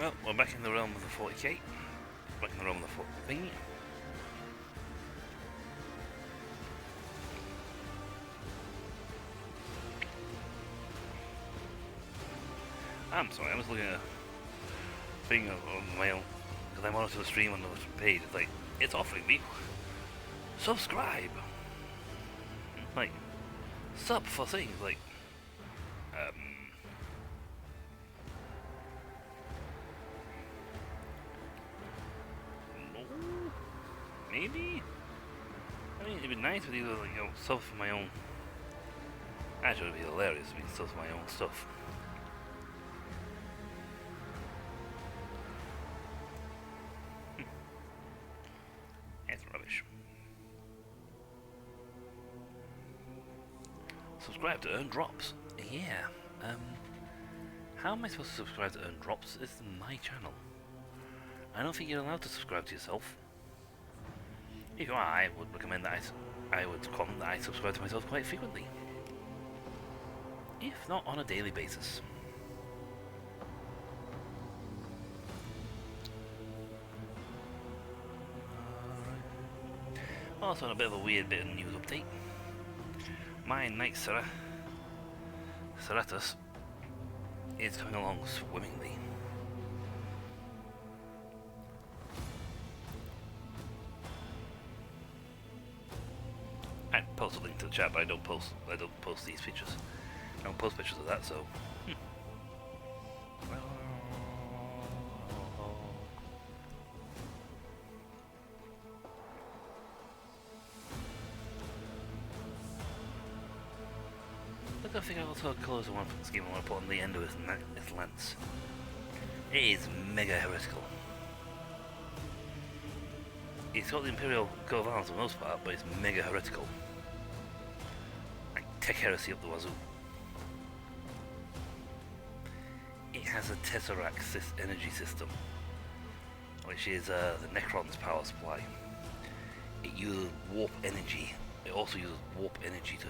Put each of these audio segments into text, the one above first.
Well, we're back in the realm of the 40k. Back in the realm of the 40 thing. I'm sorry, I was looking at a thing on my own. Because I wanted to stream on the page. It's like, it's offering me subscribe. Like, sub for things like, no, maybe? I mean, it'd be nice if you like, sub for my own. Actually, it'd be hilarious if you sub for my own stuff. That's rubbish. Subscribe to earn drops. Yeah. How am I supposed to subscribe to earn drops? This is my channel. I don't think you're allowed to subscribe to yourself. If you are, I would recommend that I would comment that I subscribe to myself quite frequently. If not on a daily basis. Also, on a bit of a weird bit of news update. My Knight Cerritos is coming along swimmingly. I post a link to the chat, but I don't post these pictures. I don't post pictures of that, so. I gotta figure out what sort of colours I want for this game. I want to put on the end of its lens. It is mega heretical. It's got the Imperial coat of arms for the most part, but it's mega heretical. Like tech heresy up the wazoo. It has a Tesseract energy system, which is the Necron's power supply. It uses warp energy. It also uses warp energy to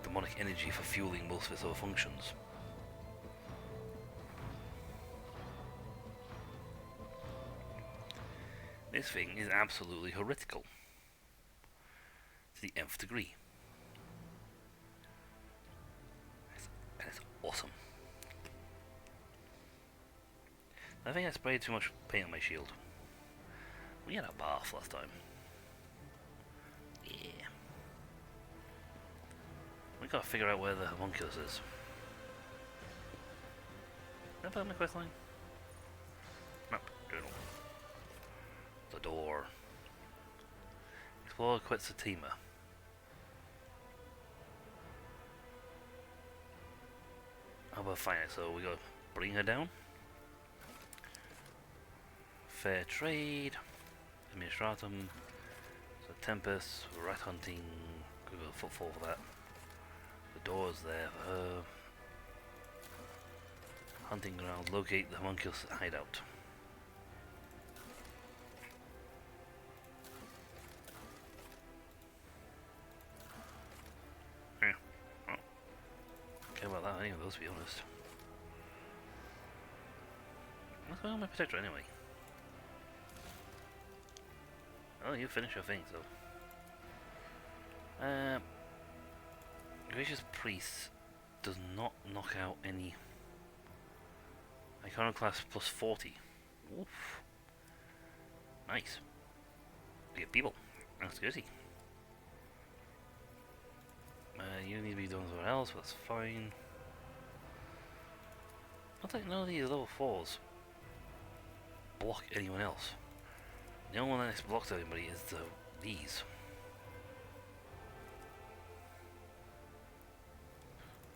demonic energy for fueling most of its other functions. This thing is absolutely heretical to the nth degree. And it's awesome. I think I sprayed too much paint on my shield. We had a bath last time. Yeah. We gotta figure out where the homunculus is. Did I put on my quest line? Map journal. The door. Explore Quetzaltima. How about find it? So we gotta bring her down. Fair trade. Administratum. So Tempest. Rat hunting. Google footfall for that. The door's there for her. Hunting ground. Locate the homunculus hideout. Yeah. Oh. Care about that any of those, to be honest. What's going on with my protector anyway? Oh, you finished your thing, so. Gracious Priest does not knock out any Iconoclast plus 40. Oof. Nice. We get people. That's goody. You need to be doing somewhere else, but that's fine. I don't think none of these level 4s block anyone else. The only one that blocks anybody is these.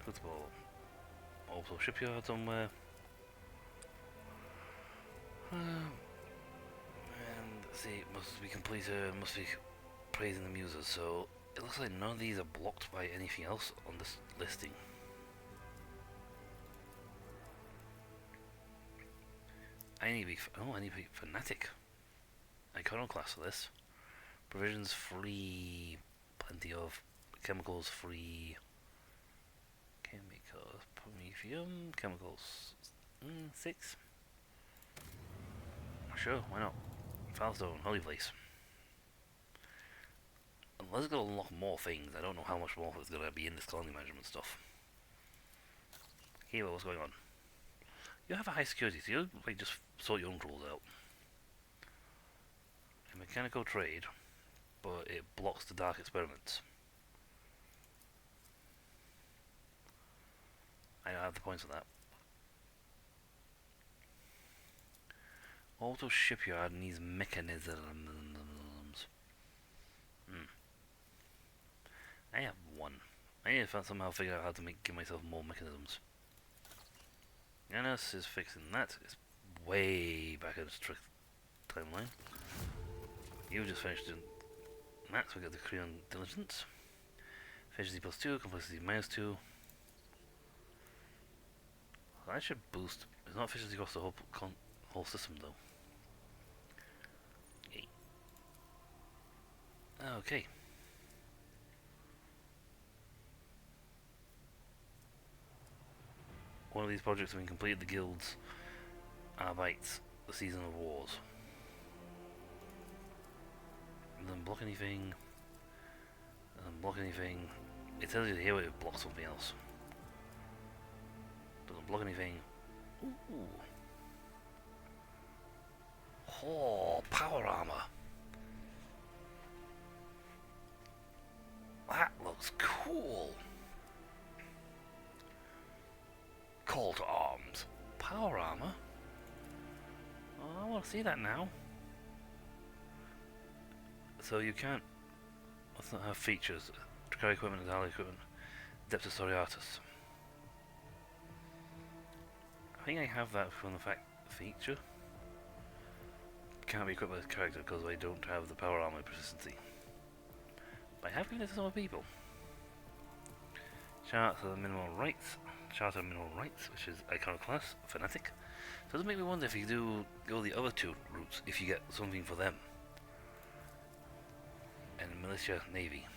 Football. Also shipyard somewhere. And see, must be completed, must be praising the muses, so it looks like none of these are blocked by anything else on this listing. I need to be fanatic. Iconoclast for this. Provisions free, plenty of chemicals free. Chemicals, Promethium, chemicals 6. Sure, why not? Firestone, holy place. Unless it's gonna unlock more things, I don't know how much more is gonna be in this colony management stuff. Here, what's going on? You have a high security, so you like just sort your own rules out. A mechanical trade, but it blocks the dark experiments. I don't have the points for that. Auto shipyard needs mechanisms. I have one. I need to somehow figure out how to give myself more mechanisms. Yanis is fixing that. It's way back in the strict timeline. You just finished doing that, so we got the Creon Diligence. Efficiency +2, complexity -2. That should boost. It's not efficiency across the whole system though. Yay. Okay. One of these projects have been completed. The guilds Arbites, the Season of Wars. Doesn't block anything. Doesn't block anything. It tells you here it blocks something else. Doesn't block anything. Ooh. Oh, power armor. That looks cool. Call to arms. Power armor? Oh, I want to see that now. So you can't... Let's not have features. Dracari equipment and ally equipment. Depth of Soriatus. I think I have that from the fact feature. Can't be equipped by this character because I don't have the power armor persistency. But I have given it to some people. Charter of Minimal Rights. Charter of Minimal Rights, which is Iconoclast, Fanatic. So it does make me wonder if you do go the other two routes, if you get something for them. And Militia Navy.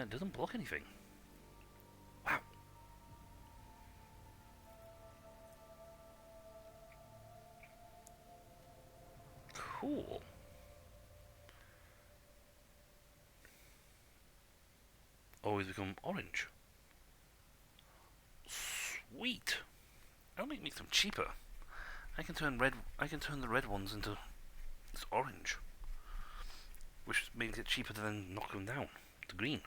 Doesn't block anything. Wow. Cool. Always become orange. Sweet. That'll make them cheaper. I can turn the red ones into this orange, which makes it cheaper to then knock them down to green.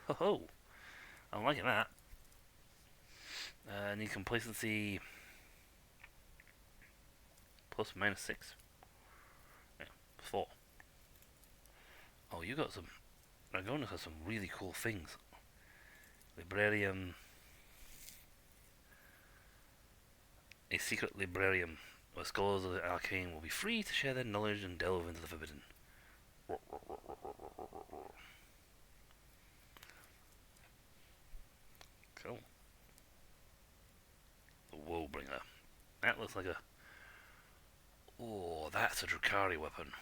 Ho ho! I'm liking that. Need complacency plus -6. Yeah, 4. Oh, you got some. Dragonus has some really cool things. Librarium. A secret librarium where scholars of the arcane will be free to share their knowledge and delve into the forbidden. Cool. The Woebringer. That looks like a... Oh, that's a Dracari weapon.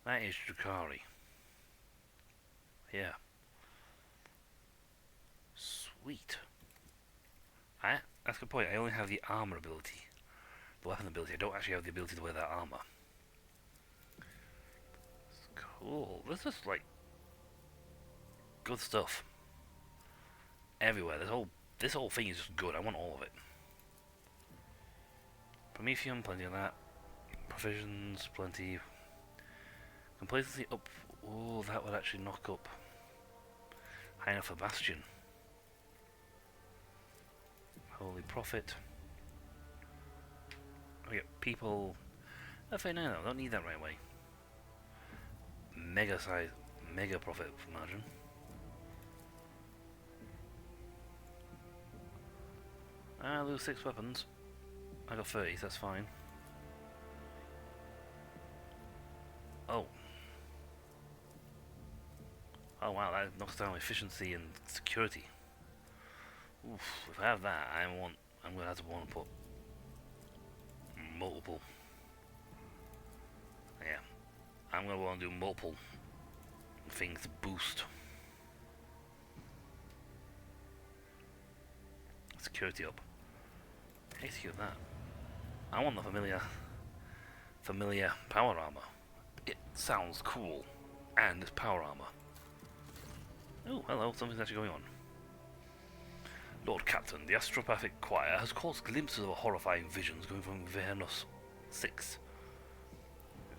That is Dracari. Yeah. Sweet. That's a good point. I only have the armor ability. The weapon ability. I don't actually have the ability to wear that armor. It's cool. This is like... good stuff. Everywhere. This whole thing is just good. I want all of it. Promethium, plenty of that. Provisions, plenty. Complacency up. Oh, that would actually knock up. High enough for Bastion. Holy Prophet. We get people. Okay, no, don't need that right away. Mega size, mega profit margin. I lose 6 weapons. I got 30, so that's fine. Oh. Oh wow, that knocks down efficiency and security. Oof, if I have that, I'm gonna have to want to put multiple. Yeah. I'm gonna want to do multiple things to boost security up. Execute that. I want the familiar power armor. It sounds cool, and it's power armor. Oh, hello, something's actually going on. Lord Captain, the astropathic choir has caught glimpses of horrifying visions going from Vehebos 6.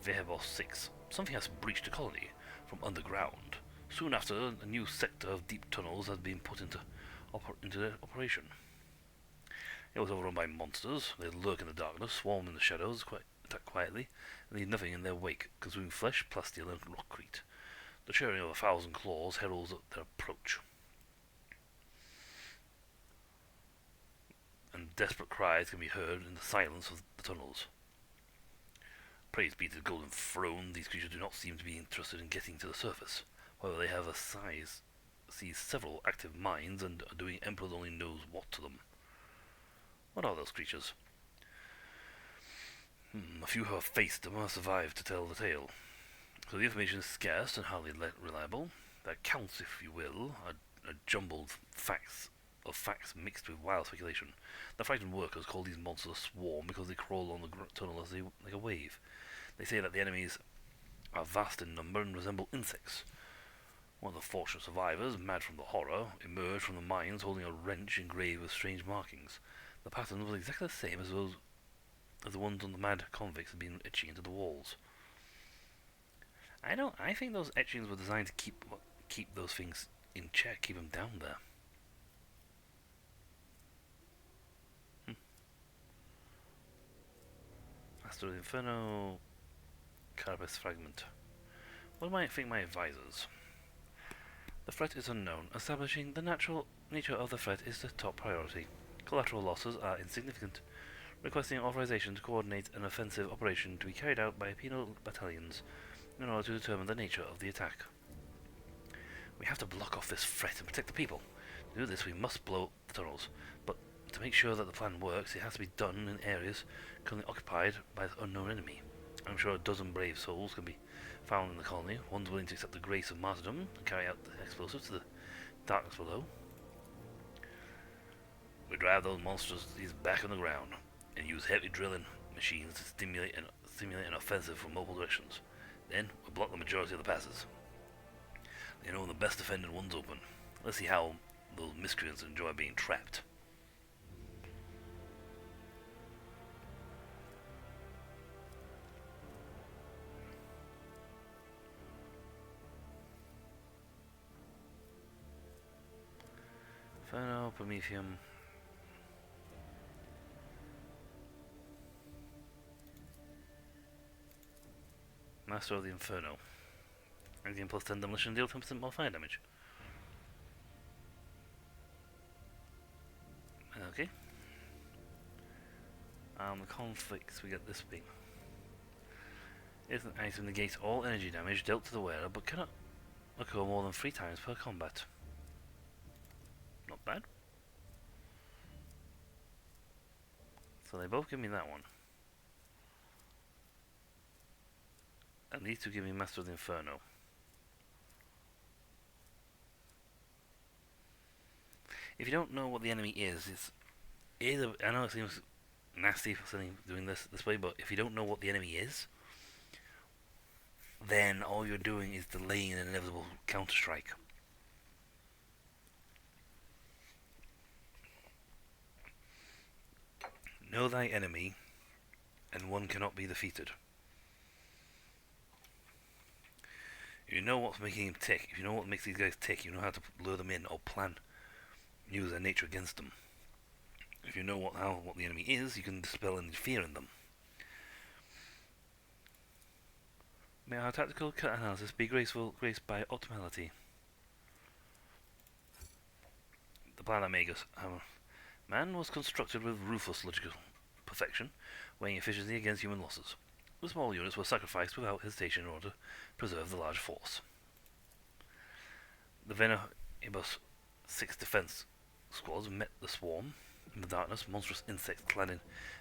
Vehebos 6. Something has breached the colony from underground. Soon after, a new sector of deep tunnels has been put into operation. It was overrun by monsters. They lurk in the darkness, swarm in the shadows, attack quietly, and leave nothing in their wake, consuming flesh, plasteel, and rockcrete. The churning of 1,000 claws heralds their approach. And desperate cries can be heard in the silence of the tunnels. Praise be to the Golden Throne, these creatures do not seem to be interested in getting to the surface. However, they have seized several active mines and are doing Emperor only knows what to them. What are those creatures? A few who have faced them have survived to tell the tale. So the information is scarce and hardly reliable. Their accounts, if you will, are jumbled facts mixed with wild speculation. The frightened workers call these monsters a swarm because they crawl along the tunnel like a wave. They say that the enemies are vast in number and resemble insects. One of the fortunate survivors, mad from the horror, emerged from the mines holding a wrench engraved with strange markings. The pattern was exactly the same as the ones on the mad convicts had been etching into the walls. I think those etchings were designed to keep those things in check, keep them down there. Master of the Inferno, Carapace Fragment. What might think my advisors? The threat is unknown. Establishing the natural nature of the threat is the top priority. Collateral losses are insignificant. Requesting authorization to coordinate an offensive operation to be carried out by penal battalions in order to determine the nature of the attack. We have to block off this threat and protect the people. To do this, we must blow the tunnels, but to make sure that the plan works, it has to be done in areas currently occupied by the unknown enemy. I'm sure a dozen brave souls can be found in the colony, ones willing to accept the grace of martyrdom and carry out the explosives to the darkness below. We drive those monsters back on the ground and use heavy drilling machines to stimulate an offensive from multiple directions. Then we block the majority of the passes. They know the best defended one's open. Let's see how those miscreants enjoy being trapped. Inferno, Prometheum. Master of the Inferno. Again, plus 10 demolition, deal 10% more fire damage. Okay. The conflicts, we get this thing. Is an item negates all energy damage dealt to the wearer, but cannot occur more than 3 times per combat. Not bad. So they both give me that one. And these two give me Master of the Inferno. If you don't know what the enemy is, it's either, I know it seems nasty for doing this way, but if you don't know what the enemy is, then all you're doing is delaying an inevitable counter-strike. Know thy enemy, and one cannot be defeated. If you know what's making him tick, if you know what makes these guys tick, you know how to lure them in or use their nature against them. If you know what the enemy is, you can dispel any fear in them. May our tactical analysis be graced by optimality. The planet Magus. Man was constructed with ruthless logical perfection, weighing efficiency against human losses. The small units were sacrificed without hesitation in order to preserve the large force. The Vehebos 6 defense squads met the swarm in the darkness, monstrous insects clad in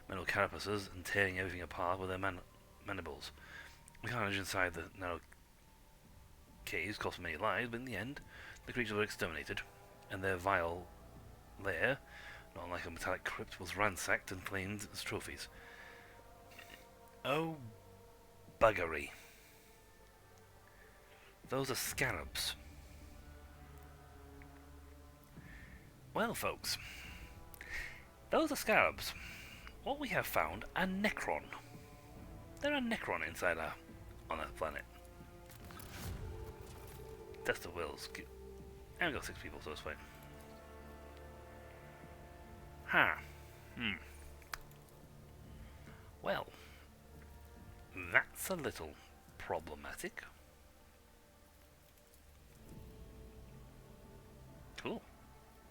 metal carapaces and tearing everything apart with their mandibles. The carnage inside the narrow caves cost many lives, but in the end, the creatures were exterminated, and their vile lair Not like a metallic crypt was ransacked and claimed as trophies. Oh, buggery. Those are scarabs. Well, folks, those are scarabs. What we have found are Necron. There are Necron inside on our planet. Test of wills. And we've got 6 people, so it's fine. Huh. Well, that's a little problematic. Cool.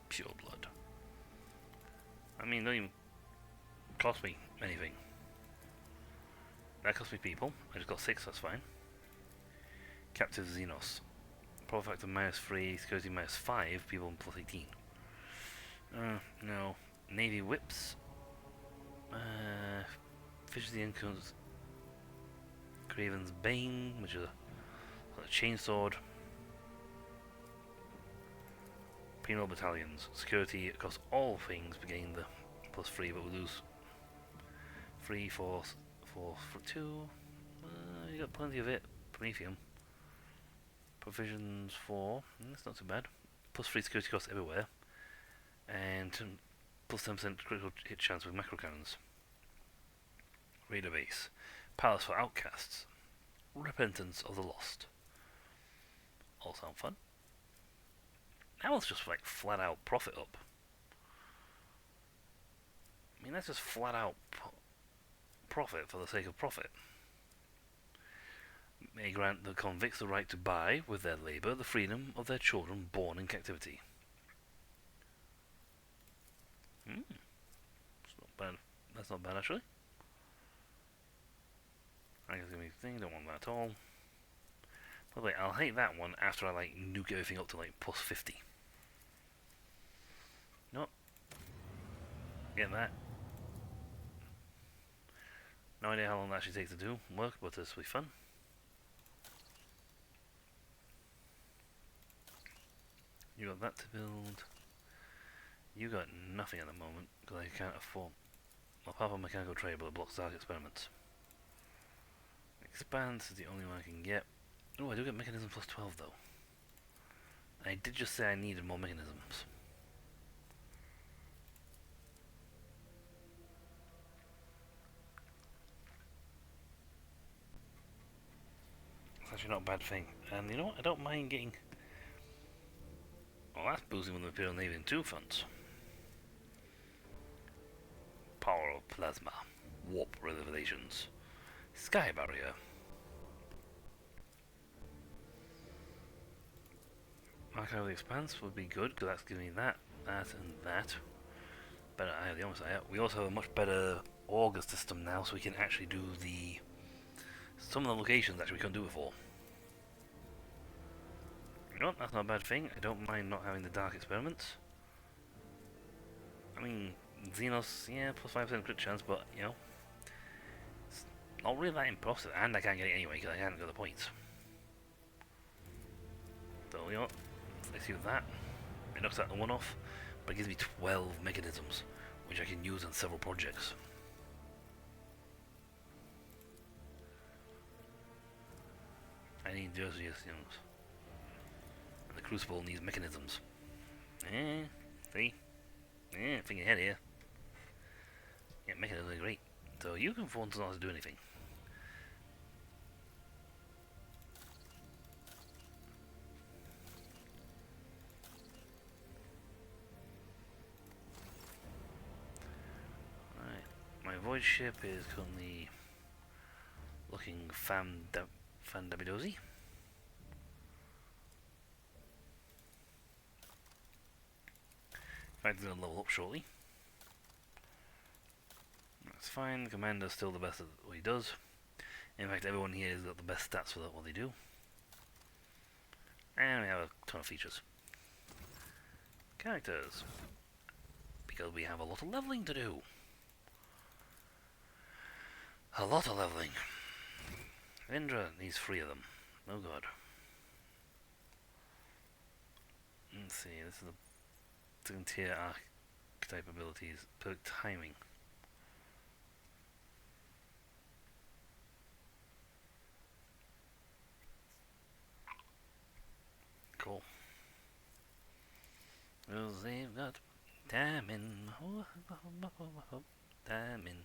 Pure blood. I mean, don't even cost me anything. That cost me people. I just got 6, that's fine. Captive Xenos. Profit factor -3, security -5, people +18. No. Navy whips. Fish the Incomes. Craven's Bane, which is a chainsword. Penal battalions. Security across all things, beginning the +3, but we lose 3, 4, 2. You got plenty of it. Promethium. Provisions 4. That's not too bad. +3 security costs everywhere. And +10% critical hit chance with macro cannons. Raider base. Palace for outcasts. Repentance of the lost. All sound fun. That one's just like flat out profit up. I mean, that's just flat out profit for the sake of profit. May grant the convicts the right to buy, with their labour, the freedom of their children born in captivity. It's not bad. That's not bad, actually. I think it's gonna be a thing. Don't want that at all. By the way, I'll hate that one after I like nuke everything up to like +50. Nope. Get that. No idea how long that actually takes to do work, but this will be fun. You got that to build. You got nothing at the moment, because I can't afford. Well, apart from mechanical trade, but it blocks dark experiments. Expanse is the only one I can get. Oh, I do get mechanism +12 though. I did just say I needed more mechanisms. It's actually not a bad thing. And you know what? I don't mind getting. Well, that's boosting with the Imperial Navy in 2 fronts. Power of Plasma. Warp Revelations. Sky Barrier. Archive of the Expanse would be good, because that's giving me that, and that. Better Eye of the Omnissiah. We also have a much better auger system now, so we can actually do some of the locations actually we couldn't do before. You know what, that's not a bad thing. I don't mind not having the dark experiments. I mean, Xenos, yeah, +5% crit chance, but, you know, it's not really that impressive, and I can't get it anyway, because I haven't got the points. So, you know what, let's use that. It knocks that one off, but it gives me 12 mechanisms, which I can use on several projects. I need just, you know, and the Crucible needs mechanisms. See? Thinking ahead here. Yeah, mechanisms are great. So you can afford to not do anything. Alright, my void ship is currently looking fan-dabby-dozy. In fact, it's going to level up shortly. That's fine, the commander's still the best at what he does. In fact, everyone here has got the best stats for what they do. And we have a ton of features. Characters. Because we have a lot of leveling to do. A lot of leveling. Indra needs 3 of them. Oh god. Let's see, this is the second tier archetype abilities. Perfect timing. Cool. Cause they've got timing. Timing.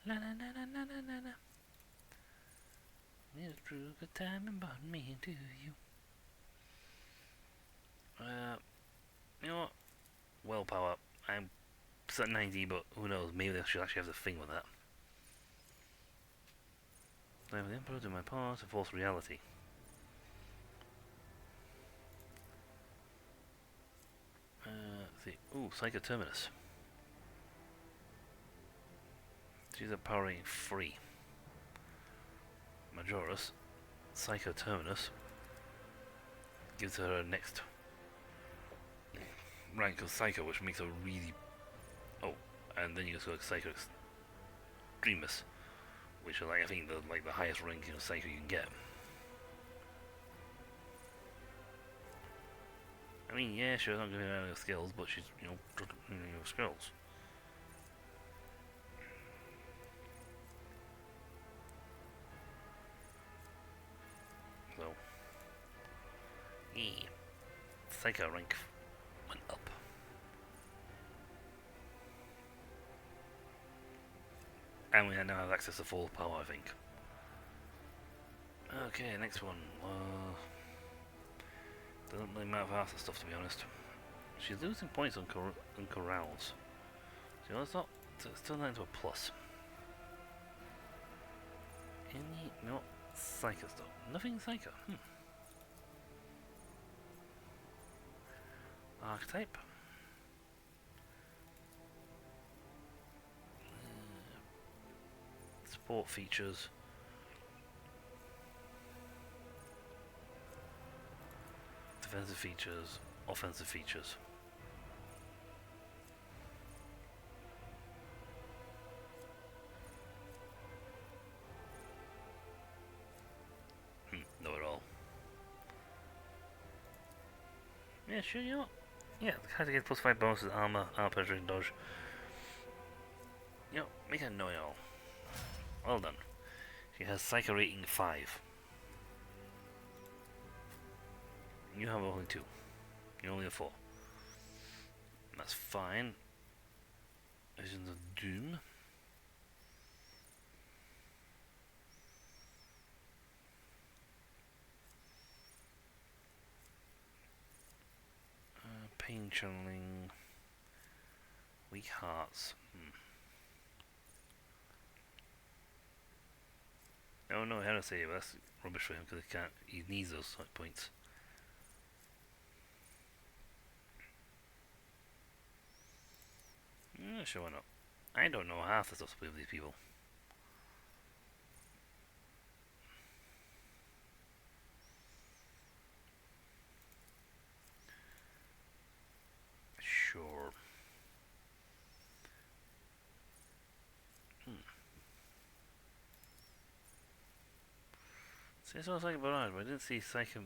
La la la la la la la. It's true, good timing brought me to you. You know what? Willpower. I'm set 90, but who knows? Maybe they should actually have the thing with that. I have the input to my part to force reality. Let's see. Ooh, Psycho Terminus. She's a power rating 3. Majora's Psycho Terminus gives her a next rank of Psycho, which makes her really... Oh, and then you just go Psycho Extremis, which are like, I think, the highest ranking of Psycho you can get. I mean, yeah, she's not giving her any skills, but she's, you know, skills. So, yeah, Psycho rank went up. And we now have access to full power, I think. Okay, next one. Doesn't really matter for half the stuff, to be honest. She's losing points on corrals. So let's not turn that into a plus. Any no Psycho stuff. Nothing Psycho. Archetype. Support features. Defensive features. Offensive features. Not at all. Yeah, sure, you know what? Yeah, the to get plus 5 bonuses, armor penetration, dodge. You know, make her know it all. Well done. She has Psycho rating 5. You have only 2. You only have 4. That's fine. Visions of Doom. Pain channeling. Weak hearts. I don't know how to say it, but that's rubbish for him because he needs those points. Sure, why not? I don't know half the stuff to play with these people. Sure. See, that's what I was like about but I didn't see Psycho.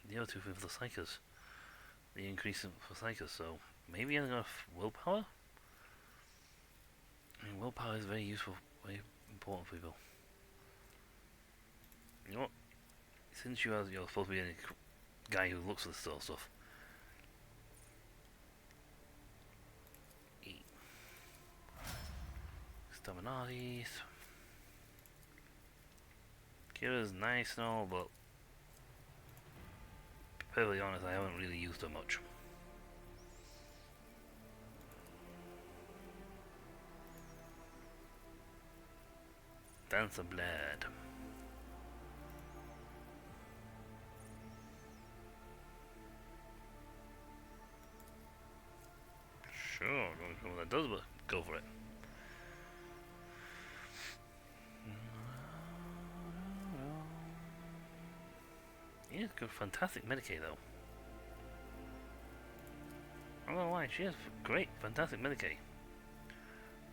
The other two things for the Psychos. The increase for Psychos, so maybe I have enough willpower? I mean, willpower is very useful, very important for people. You know what? Since you're supposed to be a guy who looks at this sort of stuff. Staminatis. Kira's nice and all, but to be perfectly honest, I haven't really used her much. Dance of Blood. Sure, what that does, but go for it. Yeah, good, fantastic Medicaid though. I don't know why, she has great, fantastic Medicaid.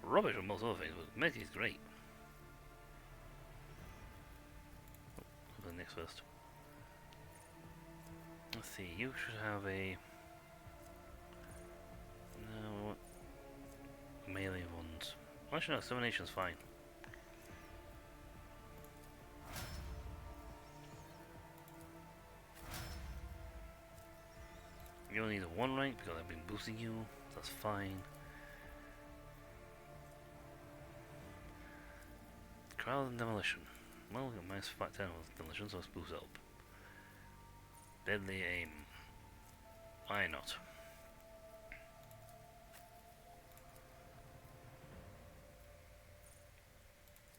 Rubbish on most other things, but Medicaid's great. What's the next first? Let's see, you should have a... No, melee ones. Actually, no, Extermination's fine. You only need a 1 rank because I've been boosting you. That's fine. Crowd and Demolition. Well, we got minus 10 with Demolition, so let's boost it up. Deadly Aim. Why not?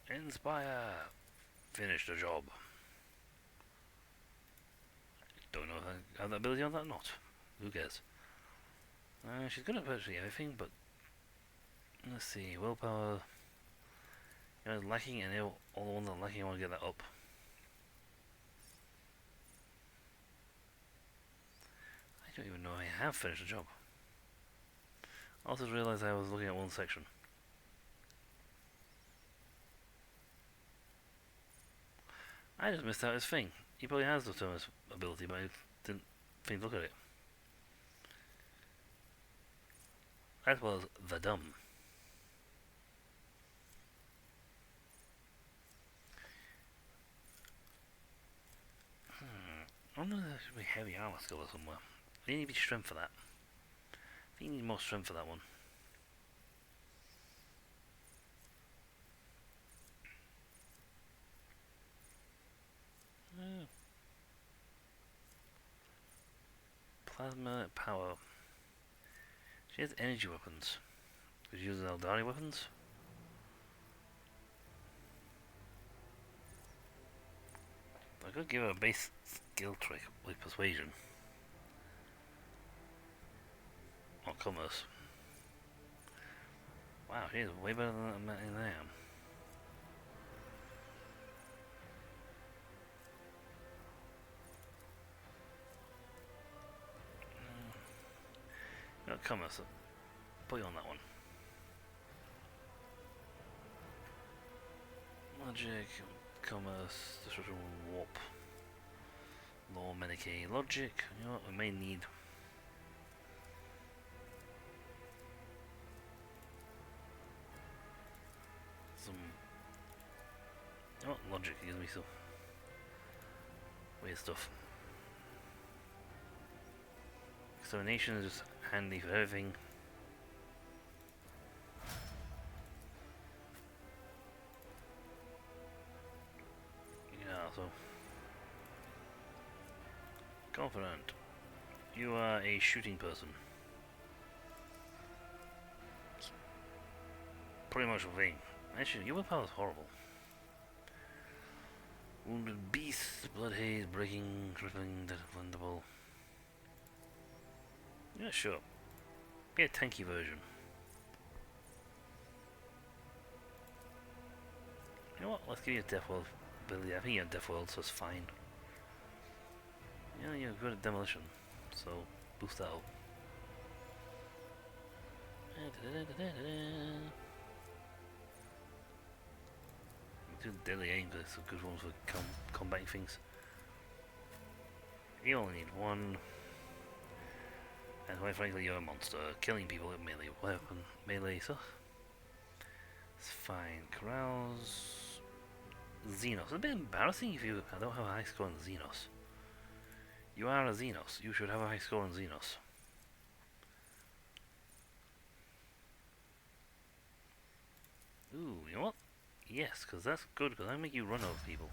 Inspire! Finish the job. Don't know if I have that ability on that or not. Who cares? She's good at virtually everything, but let's see. Willpower. You know, it's lacking, and all the ones that are lacking, I want to get that up. I don't even know I have finished the job. I also realised I was looking at one section. I just missed out his thing. He probably has the Thomas ability, but I didn't think to look at it. That was the dumb. I wonder if there should be heavy armor skill somewhere. They need to be strength for that. I think you need more strength for that one. Plasma power. She has energy weapons. Could use Eldari weapons. I could give her a base skill trick with persuasion. Or commerce. Wow, she is way better than I am. No, commerce. Put you on that one. Logic, commerce, destruction, warp. Law, Medicaid, logic. You know what, we may need. Some. You know what, logic gives me some weird stuff. Extermination is just handy for everything. Yeah, so. Confident. You are a shooting person. Pretty much a thing. Actually, your willpower is horrible. Wounded Beast, Blood Haze, Breaking, Crippling, Defendable. Yeah, sure. Be a tanky version. You know what? Let's give you a Death World ability. I think you have Death World, so it's fine. Yeah, you're good at Demolition, so boost that up. Do Deadly Aim, because it's a good one for combating things. You only need one. And quite frankly, you're a monster. Killing people with melee weapon, so it's fine. Carouse, Xenos. It's a bit embarrassing if you don't have a high score on Xenos. You are a Xenos. You should have a high score on Xenos. Ooh, you know what? Yes, because that's good, because I make you run over people.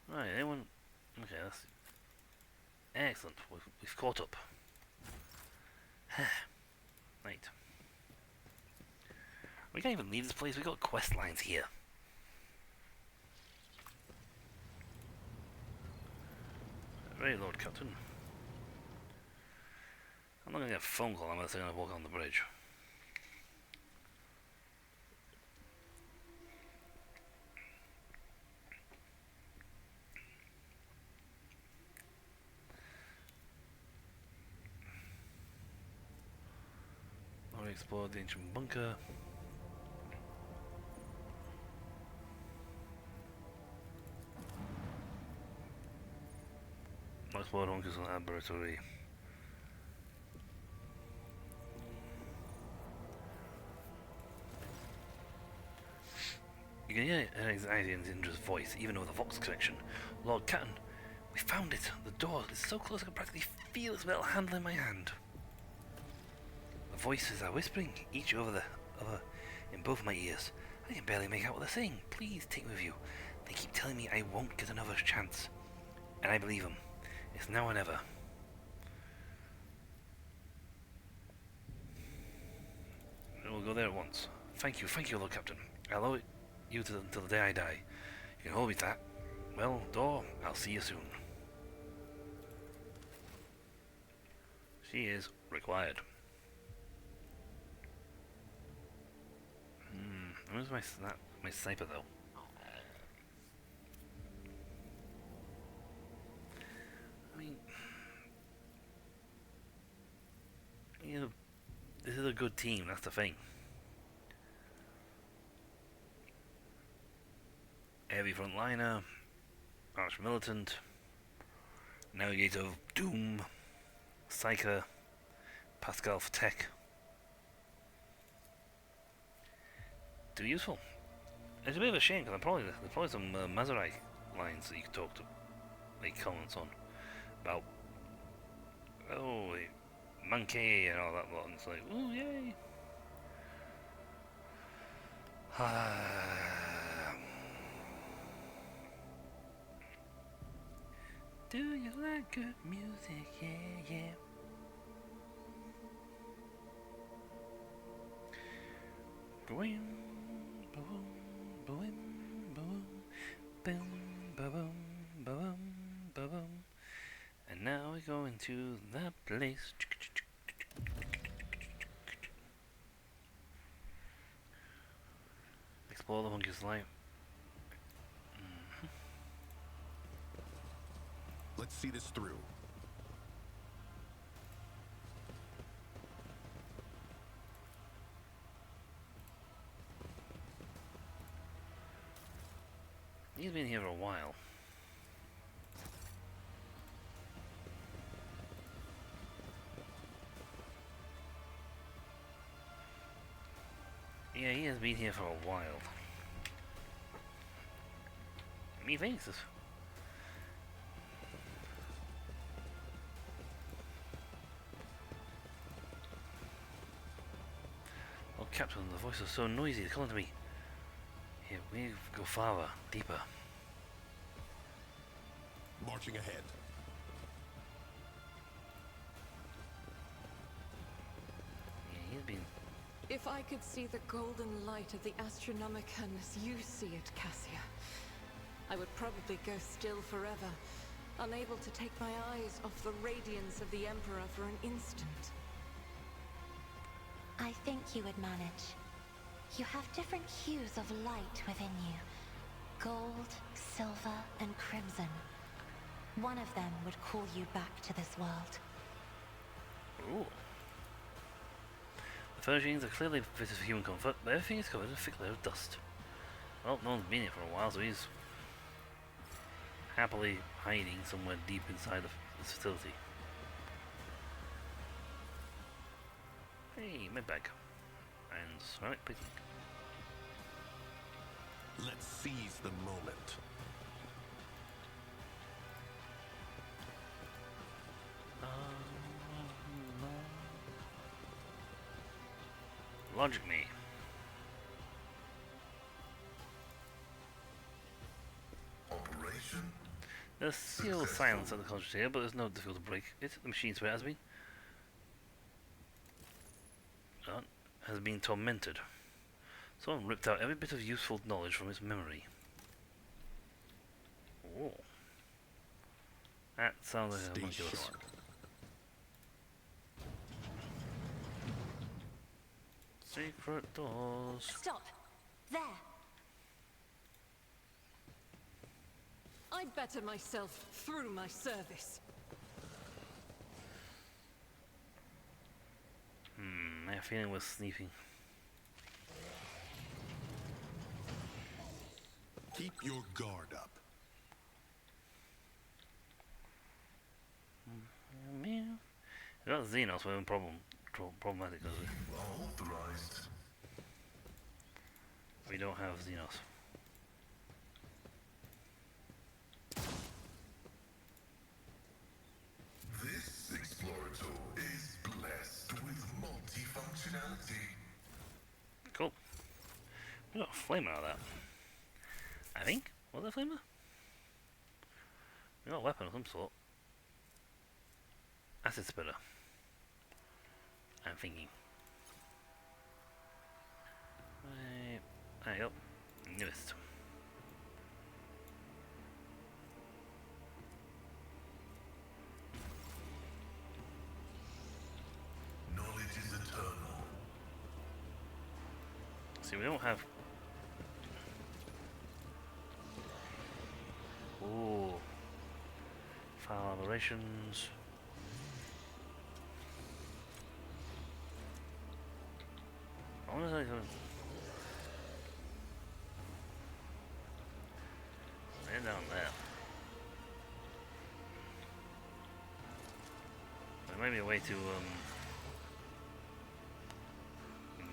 Right, anyone? Okay, that's excellent. We've caught up. Right. We can't even leave this place. We've got quest lines here. Right, Lord Captain. I'm not going to get a phone call unless I'm going to walk on the bridge. Already explored the ancient bunker. Explored Honkus Laboratory. You can hear anxiety in Zindra's voice, even with a Vox connection. Lord Catton, we found it! The door is so close I can practically feel its metal handle in my hand. The voices are whispering, each over the other, in both my ears. I can barely make out what they're saying. Please take me with you. They keep telling me I won't get another chance. And I believe them. It's now or never. We'll go there at once. Thank you, Lord Captain. I'll owe it you until the day I die. You can hold me to that. Well, Door, I'll see you soon. She is required. Where's my sniper though? I mean, you know, this is a good team. That's the thing. Heavy frontliner, arch militant, Navigator of Doom, Psyker, Pascal for tech. Too useful. It's a bit of a shame because there's probably some Maserati lines that you could talk to, like comments on about Monkey and all that lot, and it's like, ooh yay. Do you like good music? Yeah, yeah. Boom, boom, boom, boom, boom, boom, boom, boom. And now we go into the place. Explore the monkey's life. Let's see this through. He's been here for a while. Yeah, he has been here for a while. Methinks this. Oh, Captain, the voice is so noisy, it's calling to me. Here, we go farther, deeper. Marching ahead. Yeah, he's been. If I could see the golden light of the Astronomicon as you see it, Cassia, I would probably go still forever, unable to take my eyes off the radiance of the Emperor for an instant. I think you would manage. You have different hues of light within you. Gold, silver, and crimson. One of them would call you back to this world. Ooh. The furnishings are clearly fitted for human comfort, but everything is covered in a thick layer of dust. Well, no one's been here for a while, so he's happily hiding somewhere deep inside this facility. Hey, my bag. And ceramic plating. Let's seize the moment. Logic me. Operation? There's still silence at the contract here, but there's no difficulty to break it. The machine's where it has been. Has been tormented. Someone ripped out every bit of useful knowledge from its memory. Oh. That sounds like a homunculus. Secret doors. Stop! There! I'd better myself through my service. I have a feeling we're sleeping. Keep your guard up. Not Xenos, we're problematic because Authorized. we don't have Xenos. We got a flamer out of that. I think. Was it a flamer? We got a weapon of some sort. Acid spitter. I'm thinking. Right. There you go. Newest. Knowledge is eternal. See, we don't have. Ooh. Foul aberrations. I wonder if I can. They're down there. There may be a way to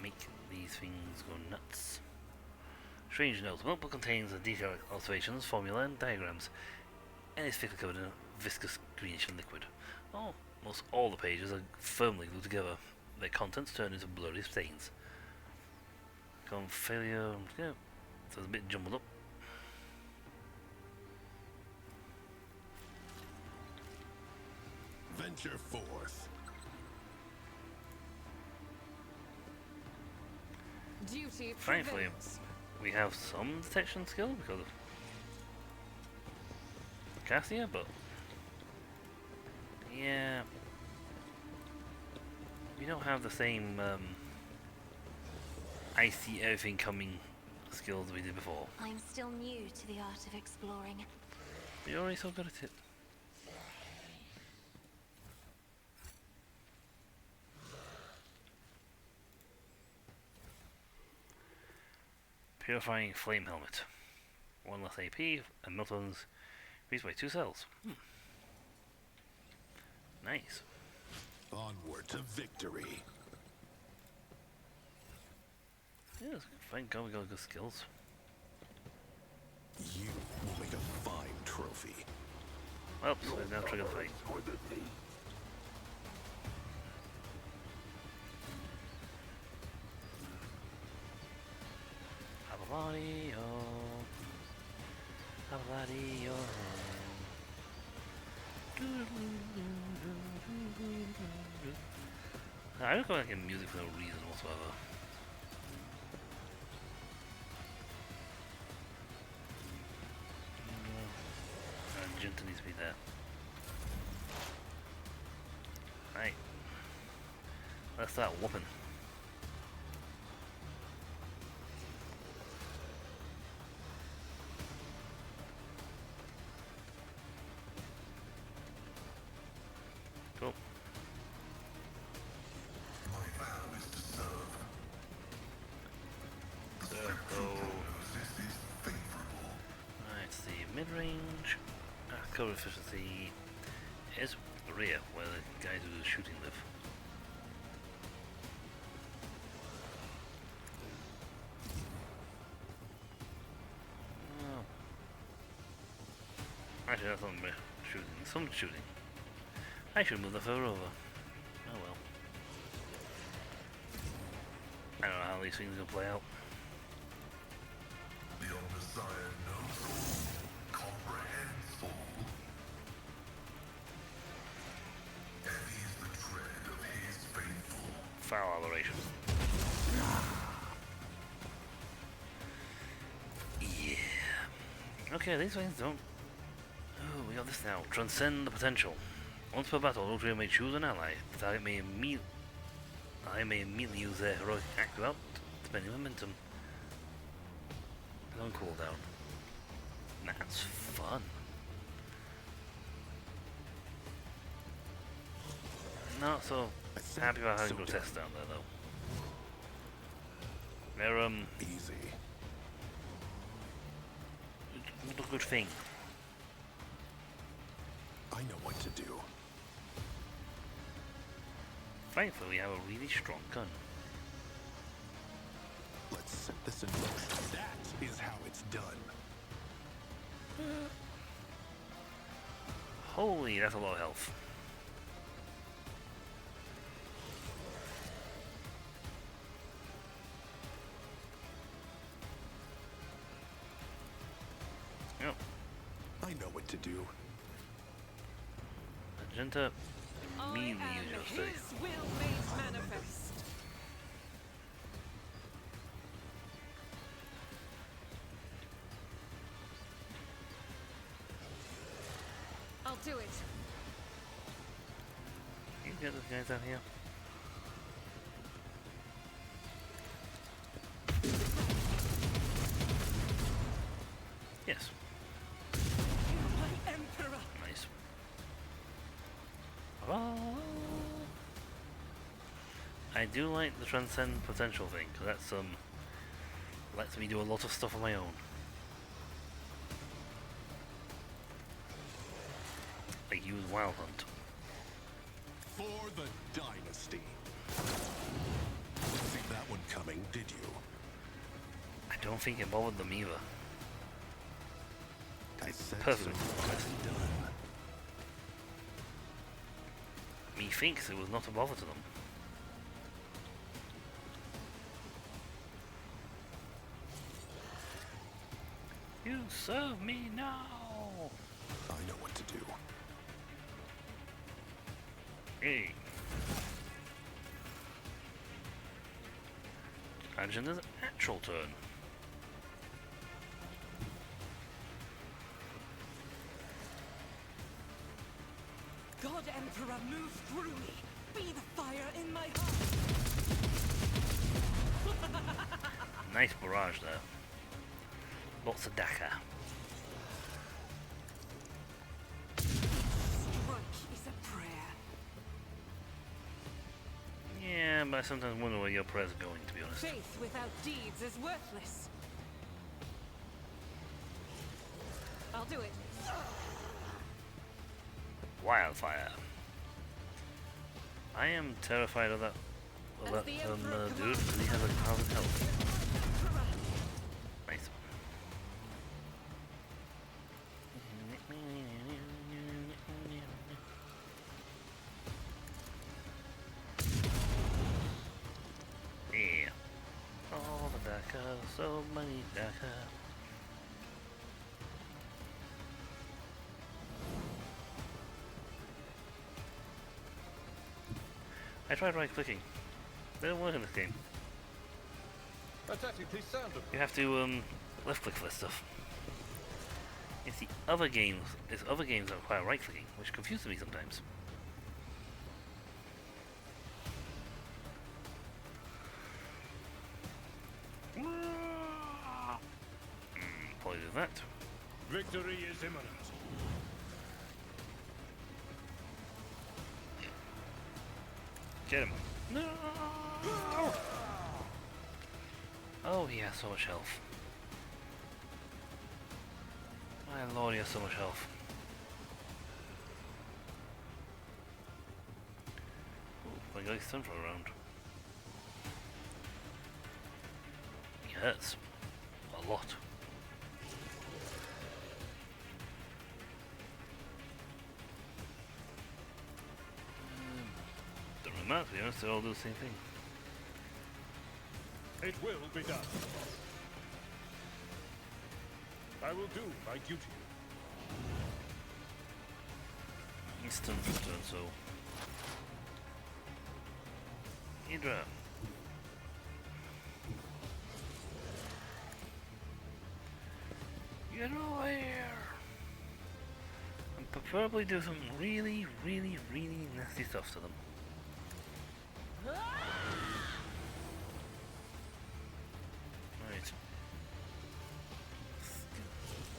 make these things go nuts. Strange note, the notebook contains a detailed observations, formula and diagrams, and is thickly covered in a viscous greenish liquid. Almost all the pages are firmly glued together, their contents turn into blurry stains. Failure, yeah, so it's a bit jumbled up. Venture forth. Duty Thankfully, prevails. we have some detection skill because of Cassia, but yeah, we don't have the same I see everything coming skills we did before. I'm still new to the art of exploring. You're already so good at it. Purifying Flame Helmet. 1 less AP, and Milton's increased by 2 cells. Nice. Onward to victory. Yeah, thank God we got good skills. You will make a fine trophy. Well, so now trigger the fight. Avalanio. Avalanio. I don't go like in music for no reason whatsoever. Jinta needs to be there. Right. Let's start whooping. Cool. My vow is to serve. This is favorable. Right, it's the mid-range. Cover efficiency is the rear, where the guys who do the shooting live. Oh. Actually, that's not shooting. Some shooting. I should move the further over. Oh well. I don't know how these things are gonna play out. The Messiah knows all, comprehends all. Heavy is the tread of his faithful. Foul aberration. Yeah. Okay, these things don't. Oh, we got this now. Transcend the potential. Once per battle, Ultria may choose an ally. The target may immediately use their heroic act without spending momentum. On cooldown. That's fun. Not so happy about having grotesque down there though. They're Easy. not a good thing. I know what to do. Thankfully, we have a really strong gun. Let's set this in motion. That is how it's done. Holy, that's a lot of health. I know what to do. Magenta I immediately am use your stay. his will made manifest. I'll do it. Can you get those guys out here? Yes. My emperor. Nice. Oh. I do like the transcend potential thing, because that's lets me do a lot of stuff on my own. Like use Wild Hunt. For the dynasty. Didn't see that one coming, did you? I don't think it bothered them either. I said Perfect. so. It's done. Methinks it was not a bother to them. You serve me now! I know what to do. Hey! Agenda's actual turn. God Emperor, move through me. Be the fire in my heart. Nice barrage there. Lots of Dakar. Strike is a prayer. Yeah, but I sometimes wonder where your prayers are going, to be honest. Faith without deeds is worthless. I'll do it. Wildfire. I am terrified of that dude, because he has 1,000 health. Nice. Yeah. All the Dakar, so many Dakar. I tried right clicking. They don't work in this game. That's actually pretty sound. You have to left click for this stuff. It's the other games. It's other games that require right clicking, which confuses me sometimes. Probably do that. Victory is imminent. Get him. No! Oh, he has so much health. My lord, he has so much health. Ooh, I got his stun for a round. He hurts. A lot. Doesn't matter, to be honest, they all do the same thing. It will be done. I will do my duty. He's stunned for turn, so... Hydra. Get over here! And preferably do some really, really, really nasty stuff to them. Right.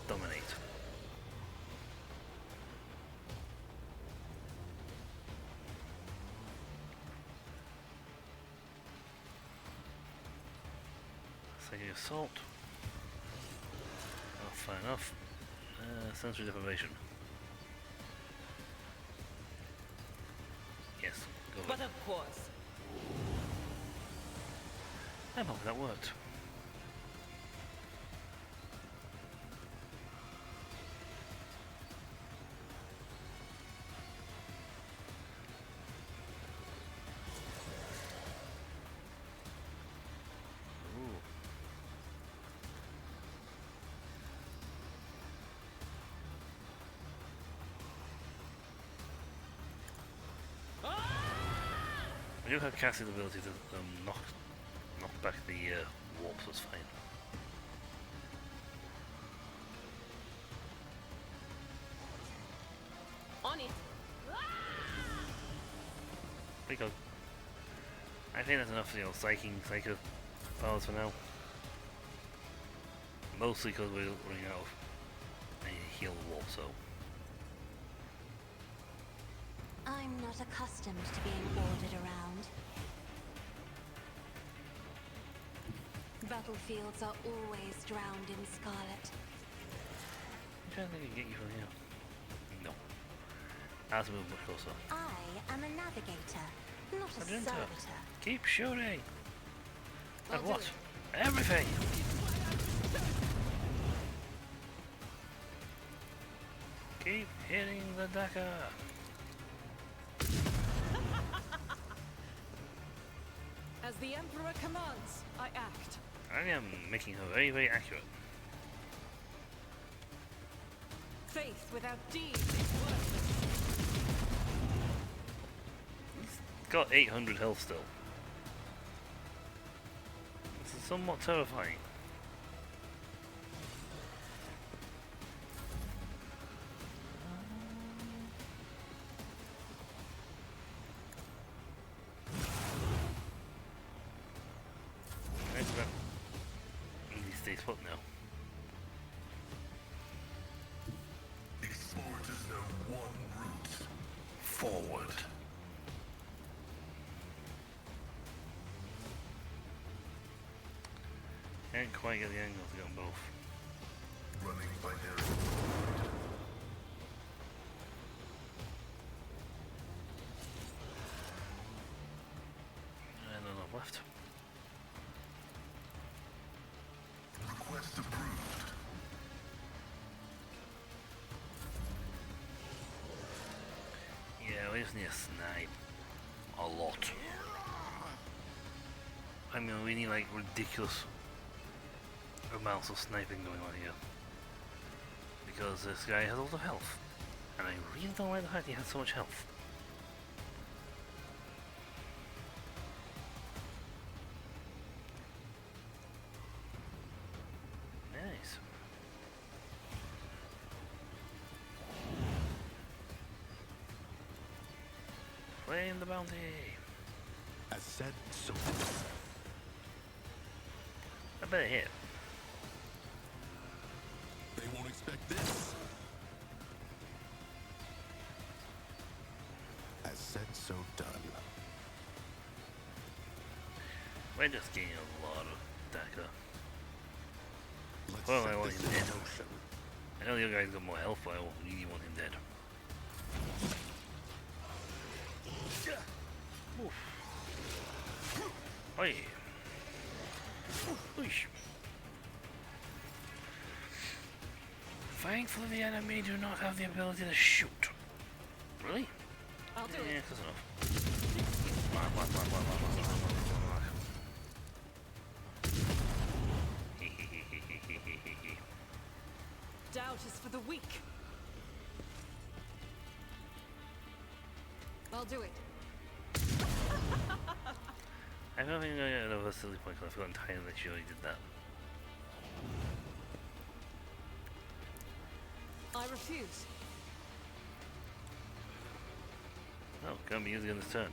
Dominate. Second assault. Oh, fair enough. Sensory deprivation. Yes, go But ahead. of course. I'm hoping that worked. Ooh. We do have Cassie's ability to knock back the warp, so it's fine. On it. Because I think that's enough, you know, psycho powers for now. Mostly because we're running out of a heal warp, so. I'm not accustomed to being ordered around. Battlefields are always drowned in scarlet. I'm trying to think I can get you from here. No. I have to move much closer. I am a navigator, not a Argento. servitor. Keep shooting! I'll At do what? it. Everything! Keep hitting the Dakar! As the Emperor commands, I act. I am making her very, very accurate. Faith without deeds is worthless. He's got 800 health still. This is somewhat terrifying. Nice man. He stays put now. Explorers know one route. Forward. Can't quite get the angle to get them both. Running by narrow. And enough left. Request approved. Yeah, we just need a snipe. A lot. I mean, we need like ridiculous amounts of sniping going on here. Because this guy has a lot of health. And I really don't like the fact he has so much health. Nice. Claim the bounty. As said, so I better hit. they won't expect this. As said, so done. We're just getting a lot of Dakar. Let's Well, set I want this him in dead. motion. I know the other guy's got more health, but I really want him dead. Oof. Oi. Oosh. Thankfully the enemy do not have the ability to shoot. Really? I'll do Yeah, it. close enough. Mark. Doubt is for the weak. I'll do it. I don't think I'm gonna get another silly point because I forgot entirely that she already did that. I refuse. No, can't be using it on this turn.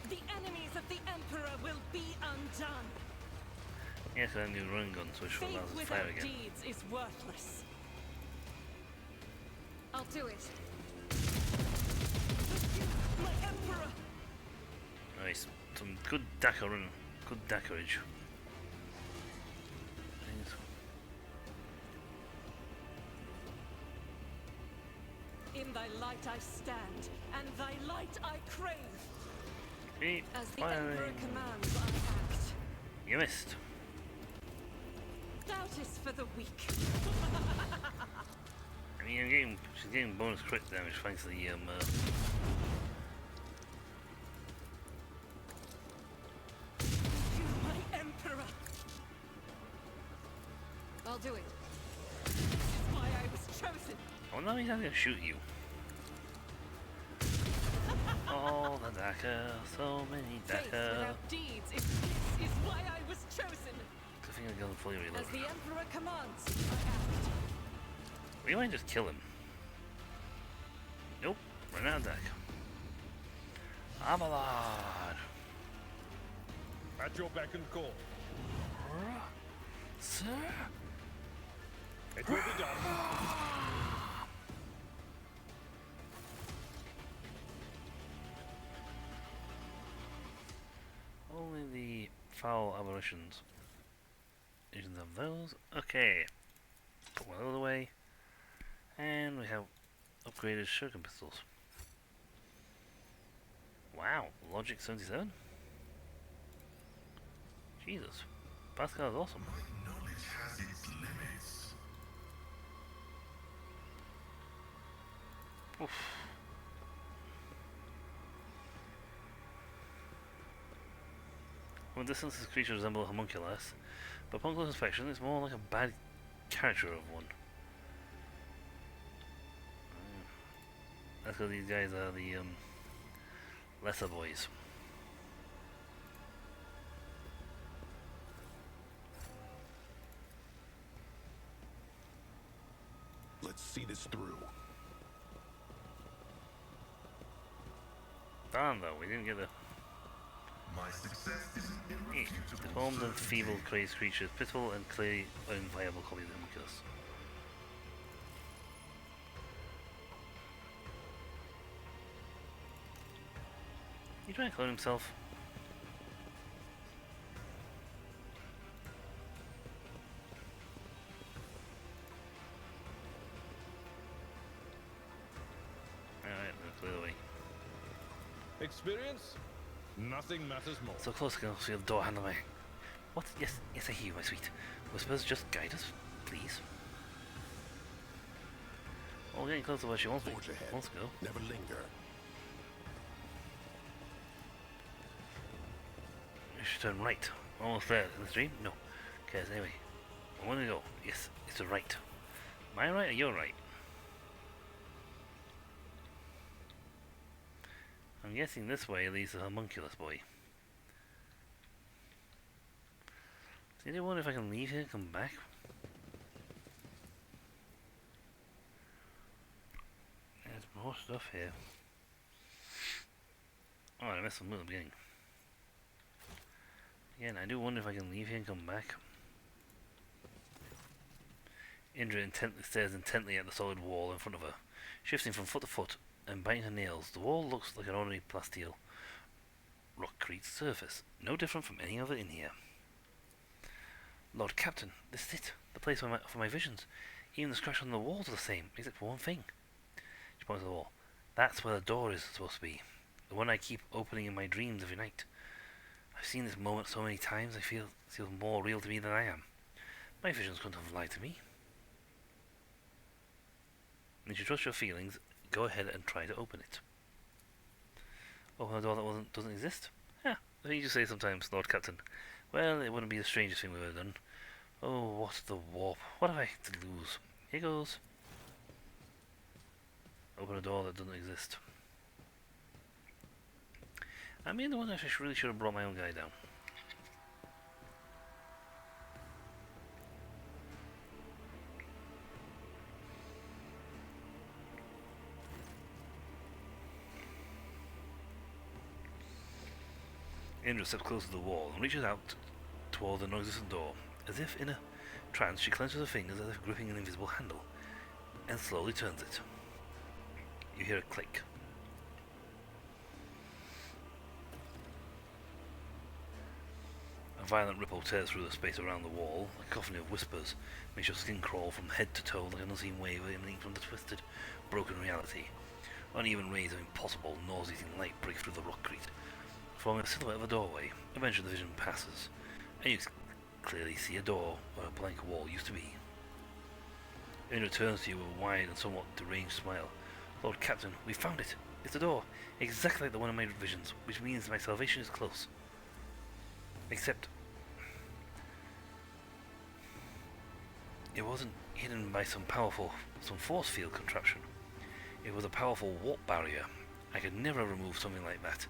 The enemies of the Emperor will be undone. Yes, I need a run gun, so it should allow Faith us to without fire again. deeds is worthless. I'll do it. My Emperor! Nice. Some good Dakar run. Good Dakarage. In thy light I stand, and thy light I crave. Keep As the firing. Emperor commands, I act. You missed. Doubt is for the weak. I mean, she's getting bonus crit damage thanks to the You, my Emperor! I'll do it. This is why I was chosen. Oh, now he's gonna shoot you. Oh, the Daka, so many Faith Daka. without deeds. If this is why I was chosen. I think I'm gonna fully reload. As the Emperor commands, I act. We might just kill him. Nope, run out of deck. Abelard! At your beck and call. Sir? It will be done. Only the foul aberrations. Visions of those. Okay. Put one out of the way. And we have upgraded shuriken pistols. Wow, Logic 77? Jesus. Pascal is awesome. My knowledge has its limits. Oof. From a distance, this creature resembles a homunculus, but upon close inspection, it's more like a bad caricature of one. That's because these guys are the lesser boys. Let's see this through. Darn though, we didn't get the My success is an irrefutable deformed and certainty. feeble crazed creatures, pitiful and clearly unviable copy of the homunculus. He trying to clone himself? Alright, we'll clear the way. Experience? Nothing matters more. So close I can feel the door handle me. What? Yes, yes, I hear you, my sweet. Whispers, just guide us, please. Oh, getting close to where she wants me. Forge ahead. Wants to go. Never linger. We should turn right. Almost there. In the stream? No. Okay, so anyway. I want to go. Yes, it's a right. My right or your right? I'm guessing this way leads to the homunculus boy. So I wonder if I can leave here and come back. There's more stuff here. Oh, I missed some at the beginning. Again, I do wonder if I can leave here and come back. Indra stares intently at the solid wall in front of her, shifting from foot to foot and biting her nails. The wall looks like an ordinary plasteel rockcrete surface, no different from any other in here. Lord Captain, this is it, the place for my visions. Even the scratch on the walls are the same, except for one thing. She points to the wall. That's where the door is supposed to be, the one I keep opening in my dreams every night. I've seen this moment so many times, I feel it feels more real to me than I am. My visions couldn't have lied to me. And if you trust your feelings, go ahead and try to open it. Open a door that doesn't exist? Yeah, I think you say sometimes, Lord Captain. Well, it wouldn't be the strangest thing we've ever done. Oh, what the warp. What have I to lose? Here goes. Open a door that doesn't exist. I mean, the one I really should have brought my own guy down. Indra steps close to the wall and reaches out toward the non-existent door. As if in a trance, she clenches her fingers as if gripping an invisible handle, and slowly turns it. You hear a click. A violent ripple tears through the space around the wall. A cacophony of whispers makes your skin crawl from head to toe like an unseen wave emanating from the twisted, broken reality. Uneven rays of impossible, nauseating light break through the rockcrete, forming a silhouette of a doorway. Eventually the vision passes, and you clearly see a door where a blank wall used to be. Indra turns to you with a wide and somewhat deranged smile. Lord Captain, we found it! It's the door! Exactly like the one in my visions, which means my salvation is close. Except... It wasn't hidden by some force field contraption. It was a powerful warp barrier. I could never remove something like that.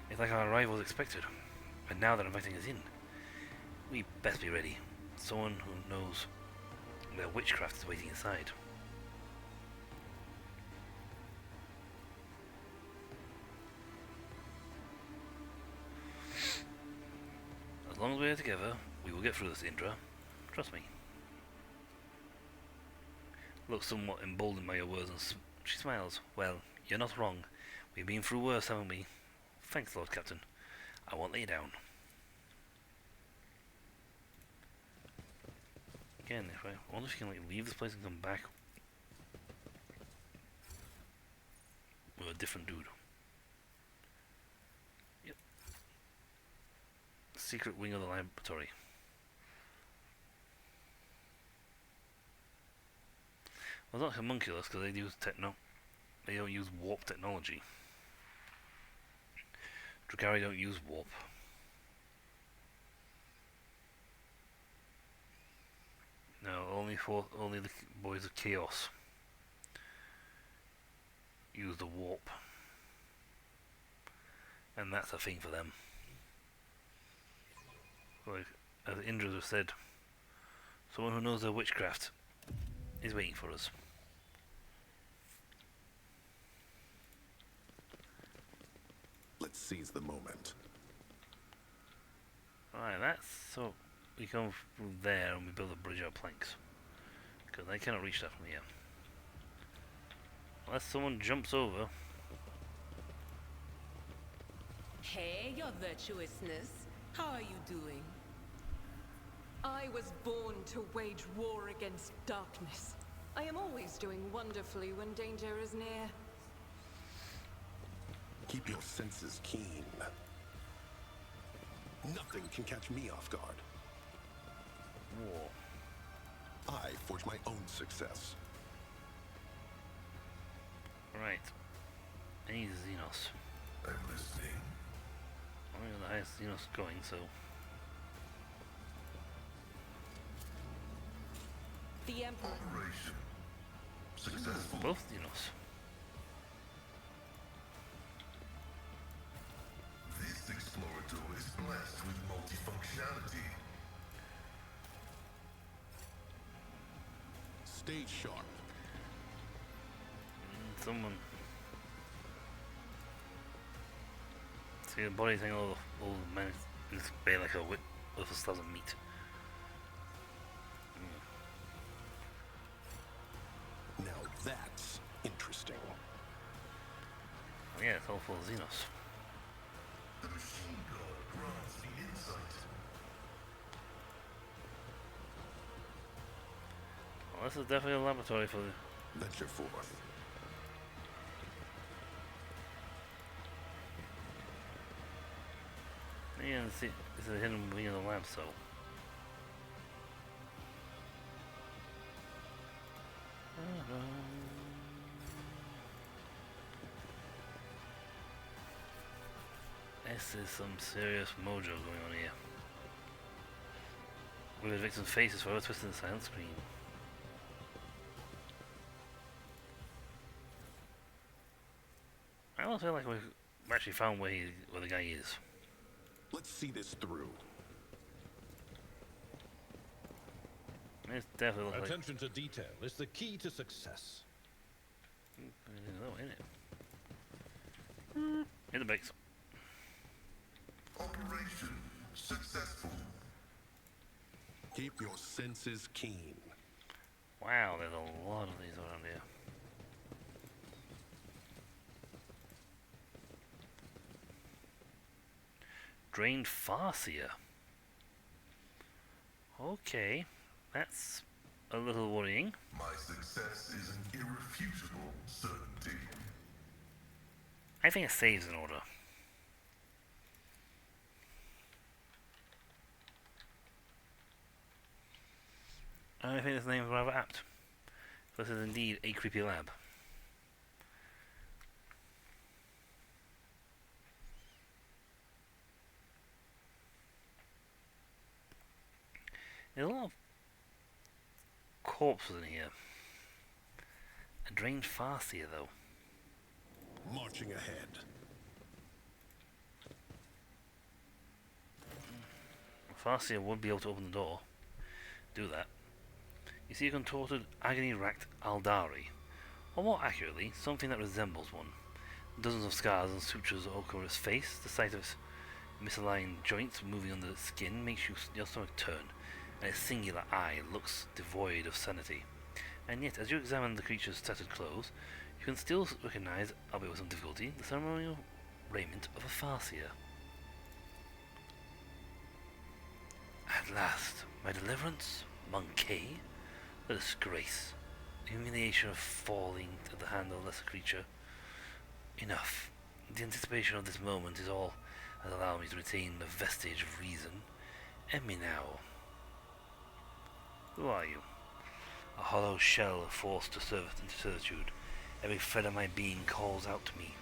It's like our arrival was expected. And now that inviting us in, we best be ready. Someone who knows their witchcraft is waiting inside. As long as we're together, we will get through this, Indra. Trust me. Looks somewhat emboldened by your words, and she smiles. Well, you're not wrong. We've been through worse, haven't we? Thanks, Lord Captain. I won't lay down. Again, if I wonder if you can like leave this place and come back with a different dude. Yep. Secret wing of the laboratory. Well, it's not homunculus because they use they don't use warp technology. Drukhari don't use warp. No, only the boys of Chaos use the warp, and that's a thing for them. Like as Indra have said, someone who knows their witchcraft is waiting for us. Let's seize the moment. Alright, that's so we come through there and we build a bridge out of planks. Because I cannot reach that from here. Unless someone jumps over. Hey, your virtuousness. How are you doing? I was born to wage war against darkness. I am always doing wonderfully when danger is near. Keep your senses keen. Nothing can catch me off guard. War. I forge my own success. Right. I need Xenos. I'm listening. I'm the highest Xenos going, so. The Emperor. Operation successful. Both Xenos. This explorator is blessed with multifunctionality. Stay sharp. Someone. See the body thing, all the men in this bay like a whip with a slab of meat. Now that's interesting. Oh yeah, it's all full of Xenos. The machine god grants the insight. Well, this is definitely a laboratory for the. Venture forth. Yeah, see, this is a hidden wing of the lab, so. This is some serious mojo going on here. With the victim's faces forever twisted in the silent screen. I almost feel like we've actually found where the guy is. Let's see this through. It definitely looks like. Attention to detail is the key to success. Oh, in it. In the brakes. Operation successful. Keep your senses keen. Wow, there's a lot of these around here. Drained Farseer. Okay, that's a little worrying. My success is an irrefutable certainty. I think a save's in order. I think this name is rather apt. This is indeed a creepy lab. There's a lot of corpses in here. A drained Farseer, though. Marching ahead. Farseer would be able to open the door. Do that. You see a contorted, agony-racked Aldari. Or more accurately, something that resembles one. Dozens of scars and sutures all cover its face. The sight of its misaligned joints moving under its skin makes your stomach turn, and its singular eye looks devoid of sanity. And yet, as you examine the creature's tattered clothes, you can still recognize, albeit with some difficulty, the ceremonial raiment of a Farseer. At last, my deliverance, Monkey, the disgrace, the humiliation of falling at the hand of a lesser creature. Enough. The anticipation of this moment is all that allows me to retain a vestige of reason. End me now. Who are you? A hollow shell forced to serve into servitude. Every thread of my being calls out to me,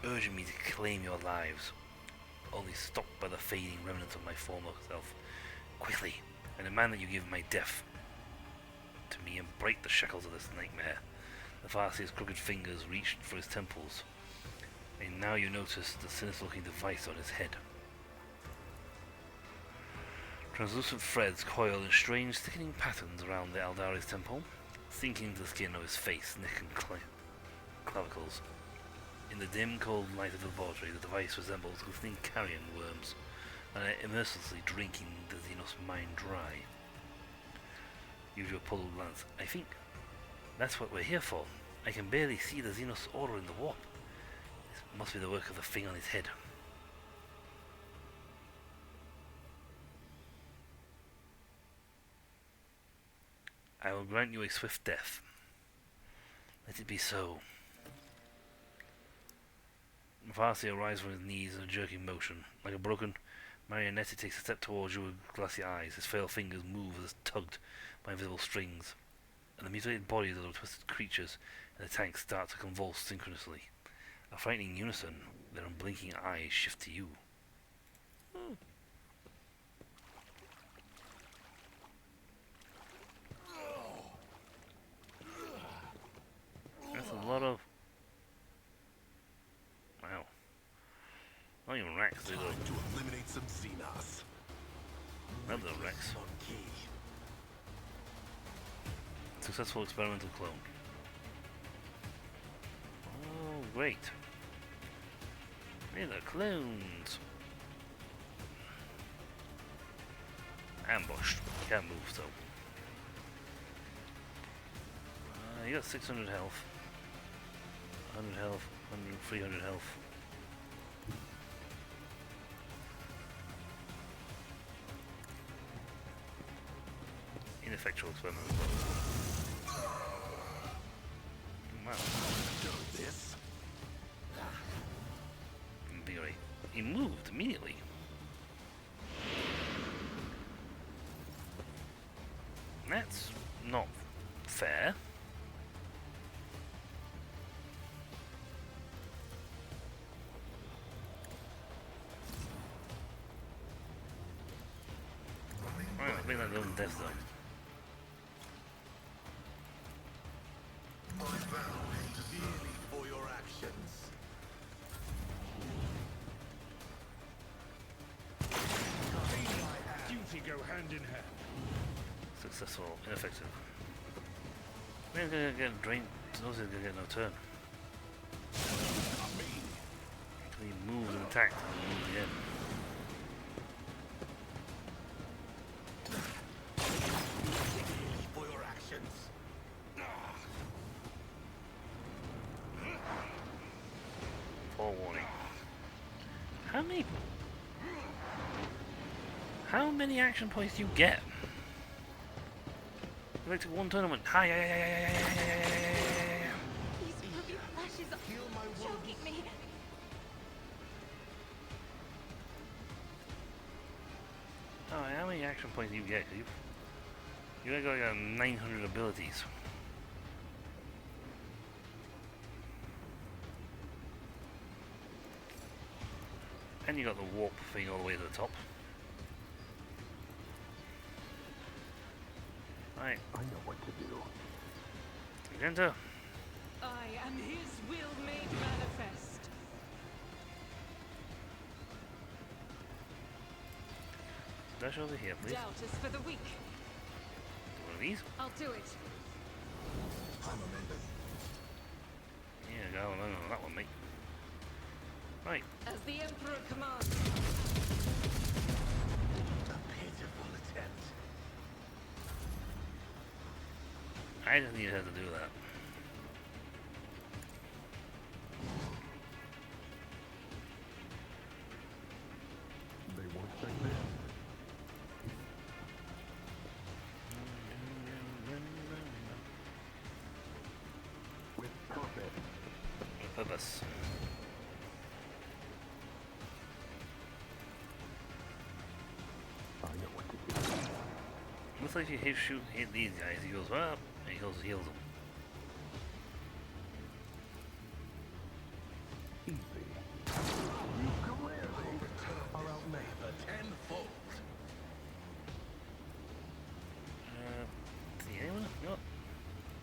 urging me to claim your lives, only stopped by the fading remnants of my former self. Quickly, and demand that you give my death to me and break the shackles of this nightmare. The Farseer's crooked fingers reached for his temples, and now you notice the sinister-looking device on his head. Translucent threads coil in strange, thickening patterns around the Aldari's temple, sinking into the skin of his face, neck, and clavicles. In the dim, cold light of the laboratory, the device resembles glistening carrion worms, and are mercilessly drinking the Xenos mind dry. Use your puzzled glance. I think that's what we're here for. I can barely see the Xenos order in the warp. This must be the work of the thing on his head. I will grant you a swift death. Let it be so. Farseer rises from his knees in a jerking motion. Like a broken marionette, he takes a step towards you with glassy eyes. His frail fingers move as tugged by invisible strings, and the mutilated bodies of the twisted creatures in the tank start to convulse synchronously. A frightening unison, their unblinking eyes shift to you. That's a lot of... Wow. Not even Rex, they Time don't. to eliminate some Xenos. Another Rex. Monkey. Successful experimental clone. Oh, great. These are clones. Ambushed. Can't move, though. You got 600 health. 100 health. 100, 300 health. Ineffectual experiment. Wow. Do this. Invigorate. He moved immediately. That's not fair. Right, I think that doesn't death zone. My vow is severely for your actions. Duty go hand in hand. Successful, ineffective. We're gonna get drained. Those are gonna get no turn. He moved and attacked and moved again. For your actions. Forewarning. How many action points do you get? You like to one tournament. Hi, yeah. These ruby flashes are choking me. Oh, how many action points do you get? You got like 900 abilities. And you got the warp thing all the way to the top. Right, I know what to do. Magenta. I am his will made manifest. Dash over here, please. Doubt is for the weak. One of these. I'll do it. I'm amending. Yeah, go on that one, mate. Right. As the Emperor commands. A pitiful attempt. I just need her to do that. They won't expect this. With purpose. Purpose. I know what to do. Looks like if you hit these guys, he goes up, and he goes heals them. Easy. You clearly are outnumbered tenfold. See anyone? No.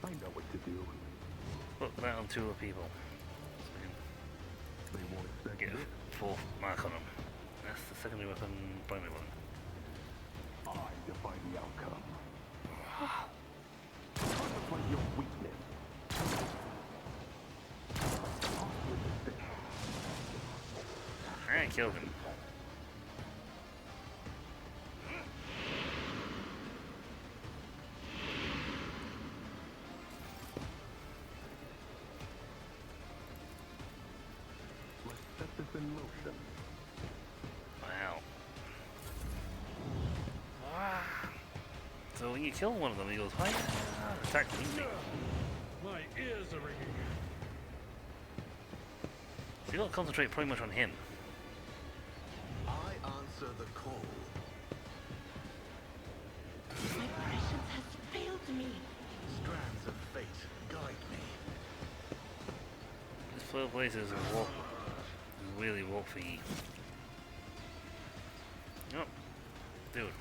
I know what to do. Put that on 2 people. So we They won't expect can get this. a 4th mark on them. That's the secondary weapon, primary one. I define the outcome. Contemplate your weakness. I killed him. Let's set this in motion. Wow. So when you kill one of them, he goes, hi, attack me. My ears are ringing. So you got to concentrate pretty much on him. I answer the call. My prescience has failed me. Strands of fate guide me. This 12 places is walk. Really walk for ye. Nope. Dude,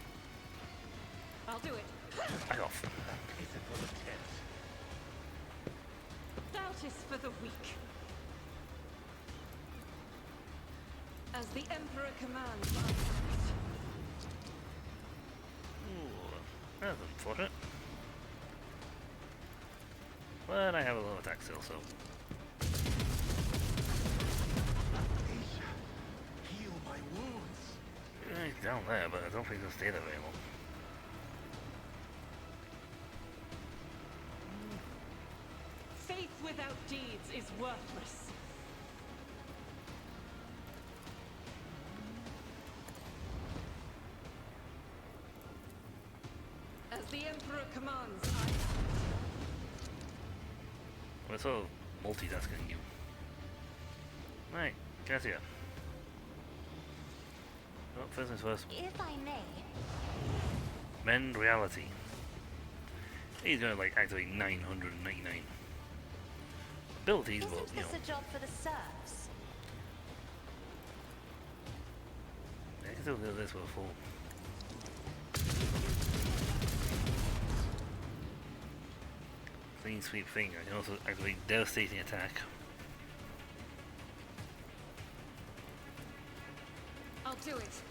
I'll do it. back off. Pitiful attempt. Doubt is for the weak. As the Emperor commands, I act. Ooh, that's unfortunate. But I have a low attack still, so. Asia, heal my wounds. He's down there, but I don't think he'll stay there very long. Faith without deeds is worthless. As the Emperor commands, I act. We're sort of multitasking you. Right, Cassia. Oh, first things first. If I may, Mend reality. He's gonna like activate 999 abilities, but isn't you know, this a job for the serfs? I can still do this with a full. Clean sweep thing. I can also activate devastating attack. I'll do it.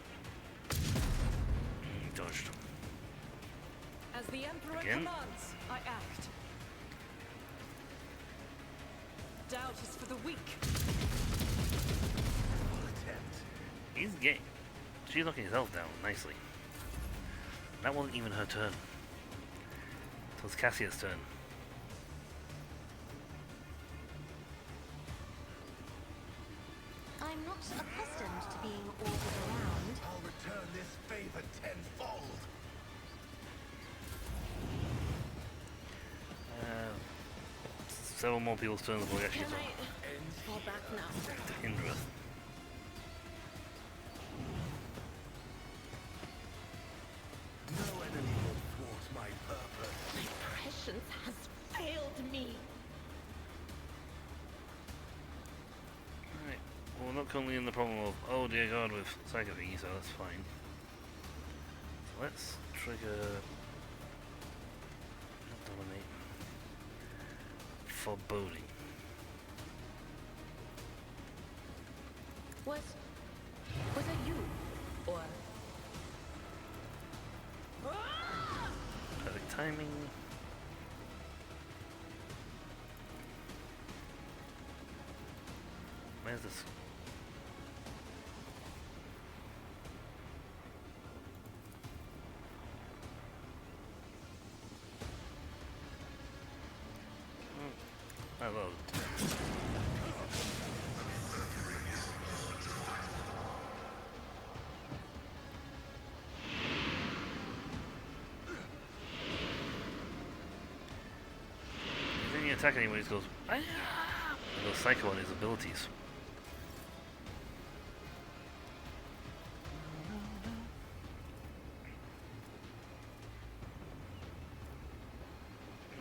Dodged. As the Emperor Again? commands, I act. Doubt is for the weak. He's getting. She's knocking his health down nicely. That wasn't even her turn. It was Cassia's turn. I'm not accustomed to being ordered around. I'll return this favor tenfold. Several more people's turns before we actually Can I fall back now? to Indra. No enemy will thwart my purpose. My prescience has failed me. Alright. Well, we're not currently in the problem of, oh dear god, with Psychophy, so that's fine. Let's trigger eliminate. Foreboding. Was it you? Or Perfect timing. Where's this? Hello. Then you attack anyone, he goes, "Ah!" He goes psycho on his abilities.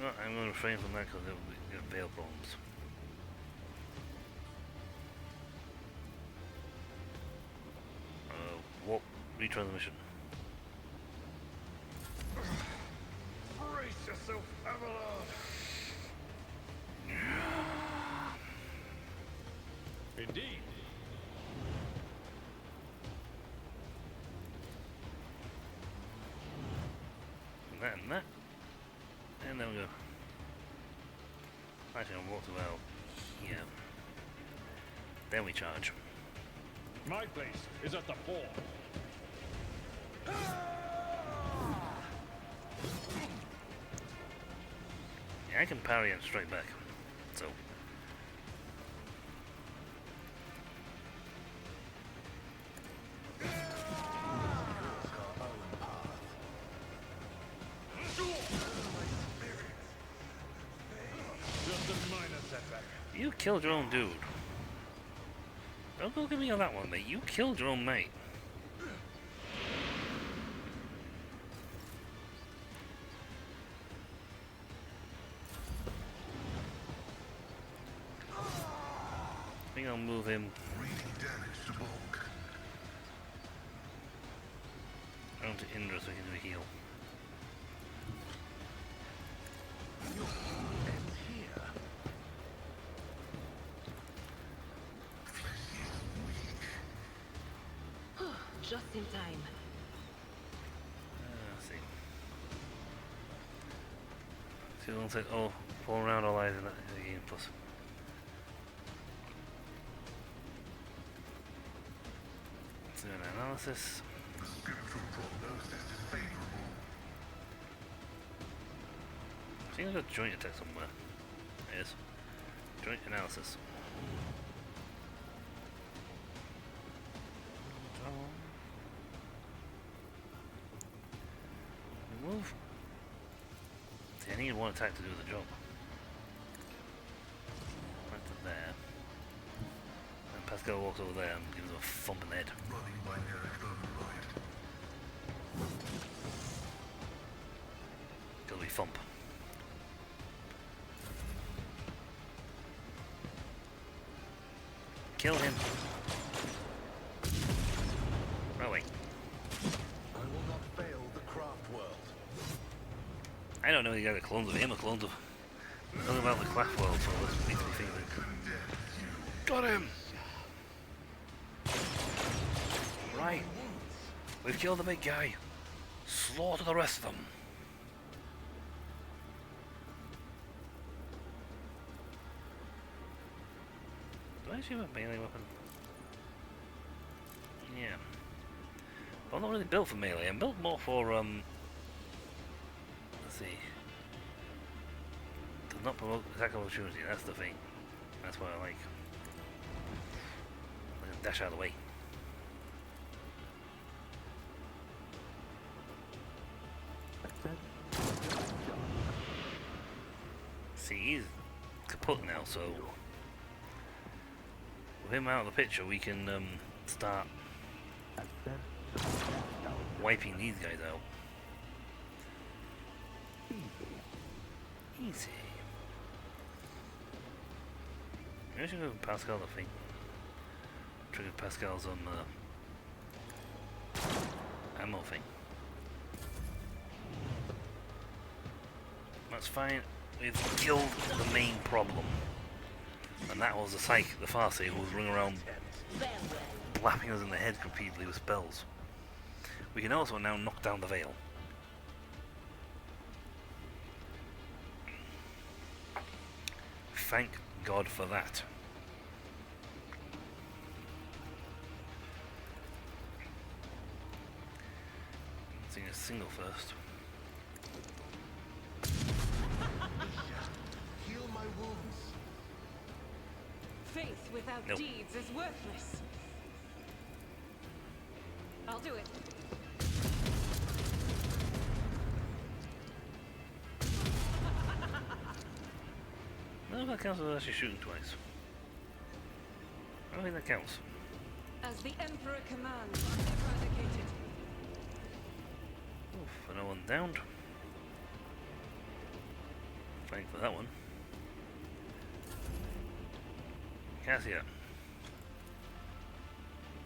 No, I'm going to refrain from that because it will get veil problems. Warp retransmission. Brace yourself, Avalon! Indeed. And that. And then we go. Actually, I'll walk to out here. Then we charge. My place is at the fore. Yeah, I can parry and straight back. So. Just a minor setback. You killed your own dude. Don't go get me on that one, mate. You killed your own mate. I think I'll move him. Reading damage to bulk. Down to Indra so we can do a heal. Ends here. just in time? Let's see. See what said, oh, 4 round all eyes in that game plus. Let's do an analysis. The spiritual prognosis is favorable. I think I've got joint attack somewhere. Yes. Joint analysis. Move. See, I need one attack to do the job. Right to there. And Pascal walks over there and gives him a thump in the head. Running binary override. Till we thump. Kill him. Oh wait. I will not fail the craft world. I don't know any other clones of him or clones of... Nothing about the craft world, so let's need to be thinking. Got him! Right. We've killed the big guy. Slaughter the rest of them. Do I actually have a melee weapon? Yeah. Well, I'm not really built for melee. I'm built more for, let's see. Does not provoke attack opportunity, that's the thing. That's what I like. I can dash out of the way. See, he's kaput now, so with him out of the picture, we can start wiping these guys out. Easy. Maybe I should go with Pascal, I think. Trigger Pascal's on ammo thing. Might That's fine. We've killed the main problem. And that was the Psyche, the Farseer, who was running around blapping us in the head repeatedly with spells. We can also now knock down the Veil. Thank God for that. Seeing a single first. Heal my wounds. Faith without Nope. deeds is worthless. I'll do it. No, that counts as actually shooting twice. I don't think that counts. As the Emperor commands, eradicated. Oof, another one downed. Thank for that one. Cassia.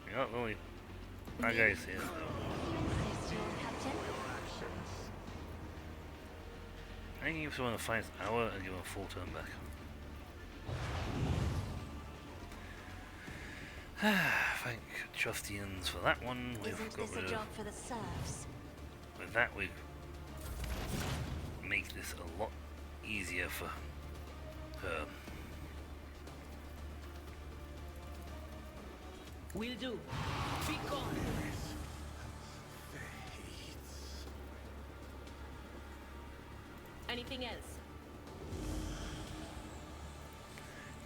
You're not the only bad guys here. Assist you, Captain. I can give someone a fight hour and give them a full turn back. Thank Trustians for that one. We've Isn't got this rid a of. job for the serfs? With that, we make this a lot easier for her. Will do. Be gone. Anything else?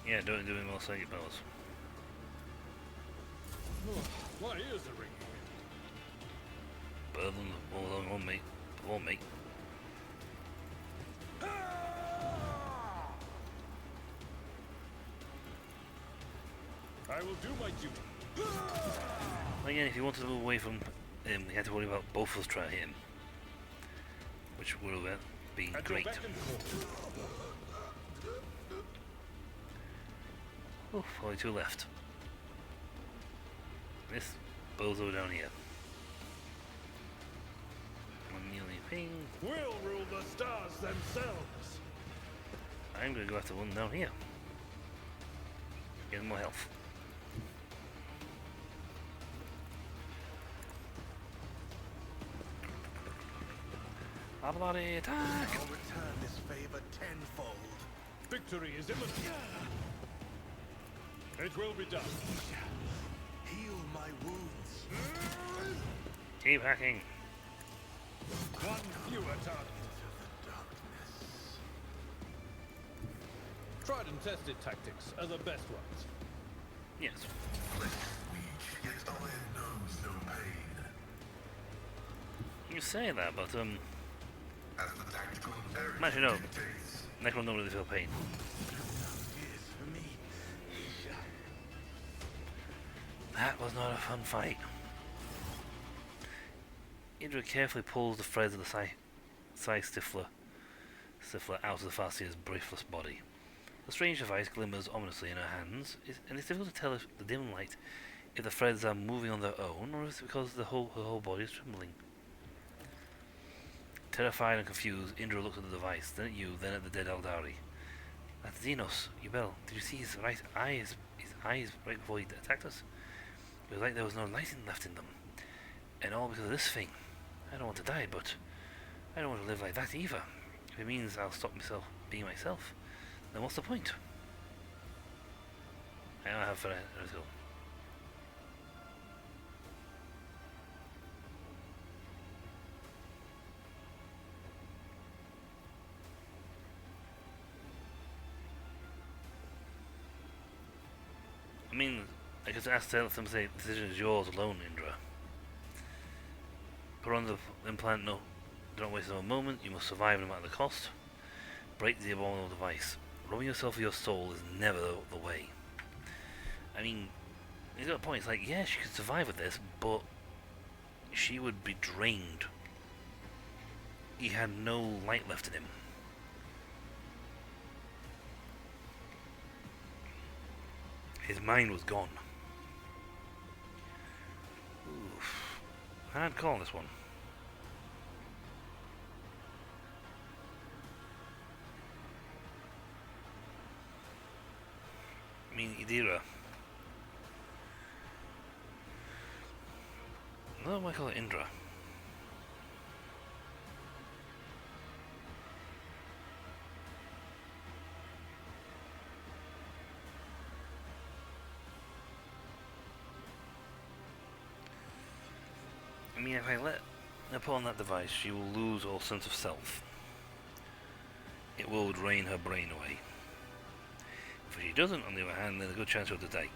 Yeah, doing more psychic powers. My ears are ringing. Better than the all along on me. Before me. I will do my duty. Again, if you wanted to move away from him, you had to worry about both of us trying to hit him. Which would have been At your great. beck and call. Oof, only two left. This bozo down here. One nearly ping. We'll rule the stars themselves. I'm gonna go after one down here. Get more health. Bloody attack! I'll return this favor tenfold. Victory is imminent. It will be done. Heal my wounds. Keep hacking. One fewer target. Darkness. Tried and tested tactics are the best ones. Yes. Flesh weak, yet iron knows no pain. You say that, but As the tactical imperative Actually, no. dictates. Necron don't really feel pain. Is for me. That was not a fun fight. Indra carefully pulls the threads of the Psy Stifler out of the Farseer's breathless body. The strange device glimmers ominously in her hands, and it's difficult to tell if the dim light if the threads are moving on their own, or is it because her whole body is trembling. Terrified and confused, Indra looks at the device, then at you, then at the dead Eldari. That's Xenos, Yubel. Did you see his eyes right before he attacked us? It was like there was no light left in them. And all because of this thing. I don't want to die, but I don't want to live like that either. If it means I'll stop myself being myself, then what's the point? I don't have fun. Let's go. I mean, I could ask them to say the decision is yours alone, Indra. Put on the implant, no. Don't waste no moment, you must survive no matter the cost. Break the abominable device. Robbing yourself of your soul is never the way. I mean, he's got a point, it's like, yeah, she could survive with this, but she would be drained. He had no light left in him. His mind was gone. Oof. Hard call on this one. Idira. No, I might call it Indra. I mean, if I let her put on that device, she will lose all sense of self. It will drain her brain away. If she doesn't, on the other hand, there's a good chance she'll die.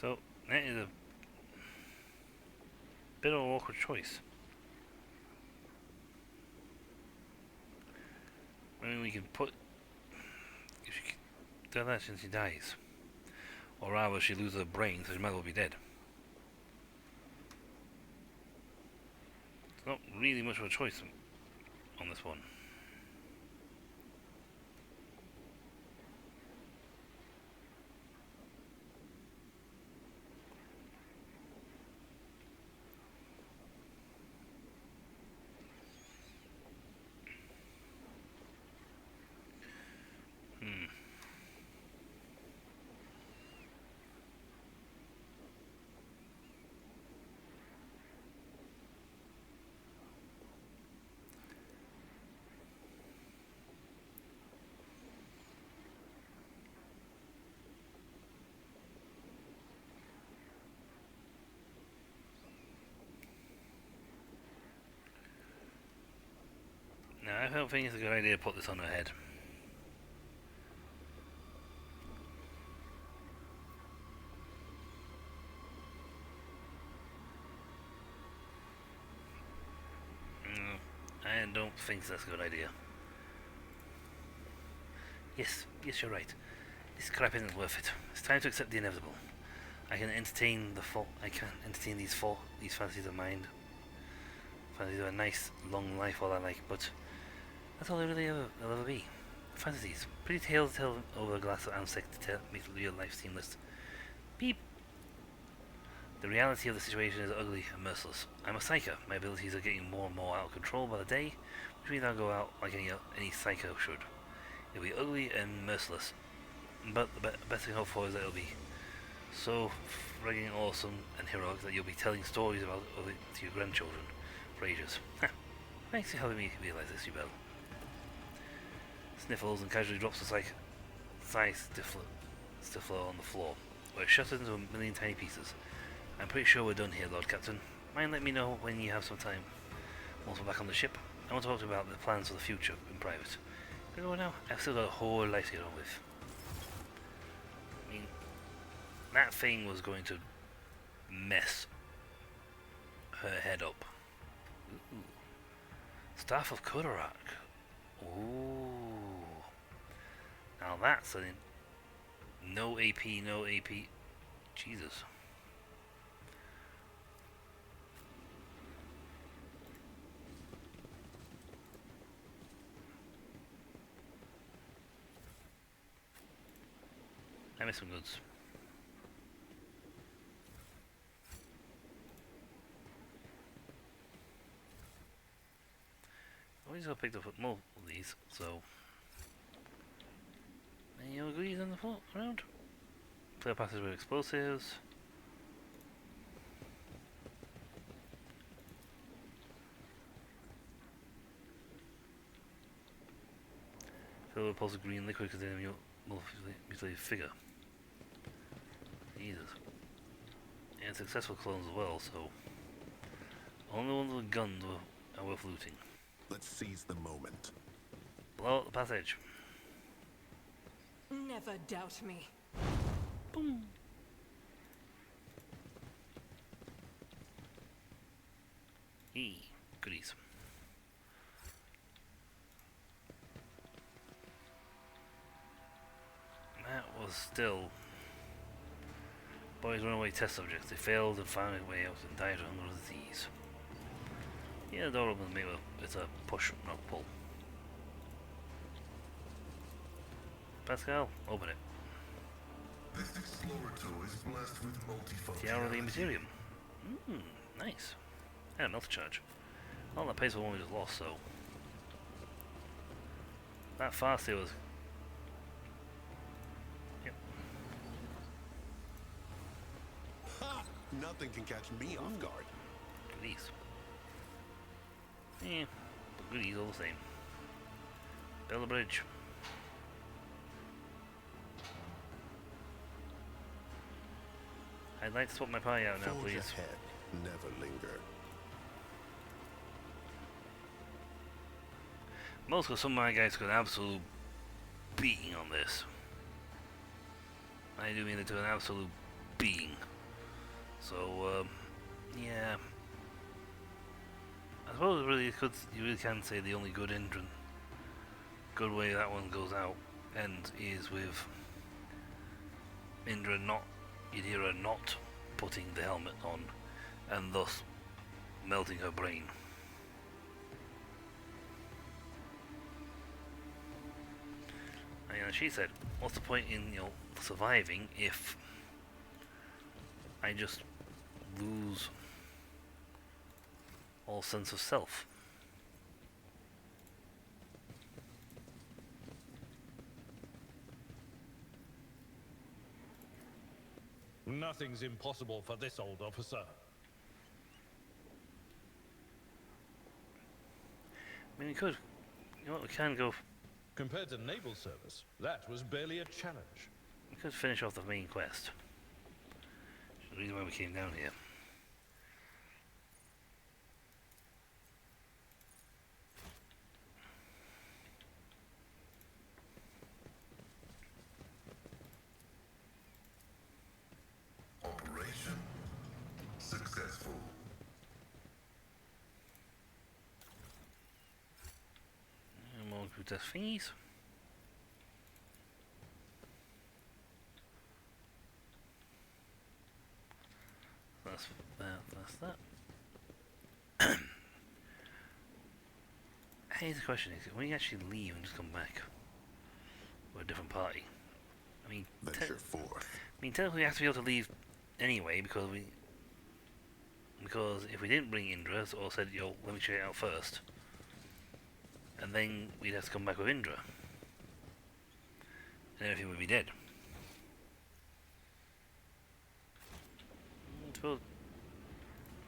So, that is a bit of an awkward choice. I mean, we can put... If she does that since she dies. Or rather, she loses her brain, so she might as well be dead. It's not really much of a choice on this one. No, I don't think it's a good idea to put this on her head. No, I don't think that's a good idea. Yes, you're right. This crap isn't worth it. It's time to accept the inevitable. I can entertain these fantasies of mine. Fantasies of a nice, long life, all I like, but that's all they really will ever be. Fantasies. Pretty tales to tell over a glass of Amsec to make real life seamless. Beep! The reality of the situation is ugly and merciless. I'm a psycho. My abilities are getting more and more out of control by the day, which means I'll go out like any psycho should. It'll be ugly and merciless, but the best thing to hope for is that it'll be so frigging awesome and heroic that you'll be telling stories about it to your grandchildren for ages. Thanks for helping me realize this, you bell. Sniffles and casually drops the size Stifler on the floor, where it shatters into a million tiny pieces. I'm pretty sure we're done here, Lord Captain. Mind letting me know when you have some time. Once we're back on the ship, I want to talk about the plans for the future in private. Can I go now? I've still got a whole life to get on with. I mean, that thing was going to mess her head up. Ooh. Staff of Kodarak. Ooh. Now that's a no AP, no AP. Jesus. I missed some goods. Always got picked up more of these, so any other goodies on the floor around? Clear passage with explosives. Fill with a pulse of green liquid containing a mutilated figure. Jesus. And successful clones as well, so only ones with guns are worth looting. Let's seize the moment. Blow out the passage. Never doubt me. Boom. Goodies. That was still boys runaway test subjects. They failed and found their way out and died of hunger and disease. Yeah, the door opens maybe it's a push, not pull. Pascal, open it. This Explorator is blessed with Tiara of the multifunctionality. Materium. Nice. And a melt charge. Well, that pays for the one we just lost, so. That fast it was. Yep. Ha! Nothing can catch me off guard. Goodies. Yeah, but goodies all the same. Build a bridge. I'd like to swap my pie out now, Forge please. ahead, never linger. Most of some of my guys got an absolute beating on this. I do mean it to an absolute beating. So, yeah. I suppose really you really can say the only good way that one goes out, and is with Yadira not putting the helmet on, and thus melting her brain. And she said, "What's the point in surviving if I just lose all sense of self?" Nothing's impossible for this old officer. I mean, we could, we can go. Compared to naval service, that was barely a challenge. We could finish off the main quest. Which is the reason why we came down here. Operation successful. And more good test thingies. That's that. Here's the question: is when you actually leave and just come back with a different party? I mean, Venture forth. technically we have to be able to leave anyway because if we didn't bring Indra or said, let me check it out first, and then we'd have to come back with Indra, and everything would be dead. Suppose,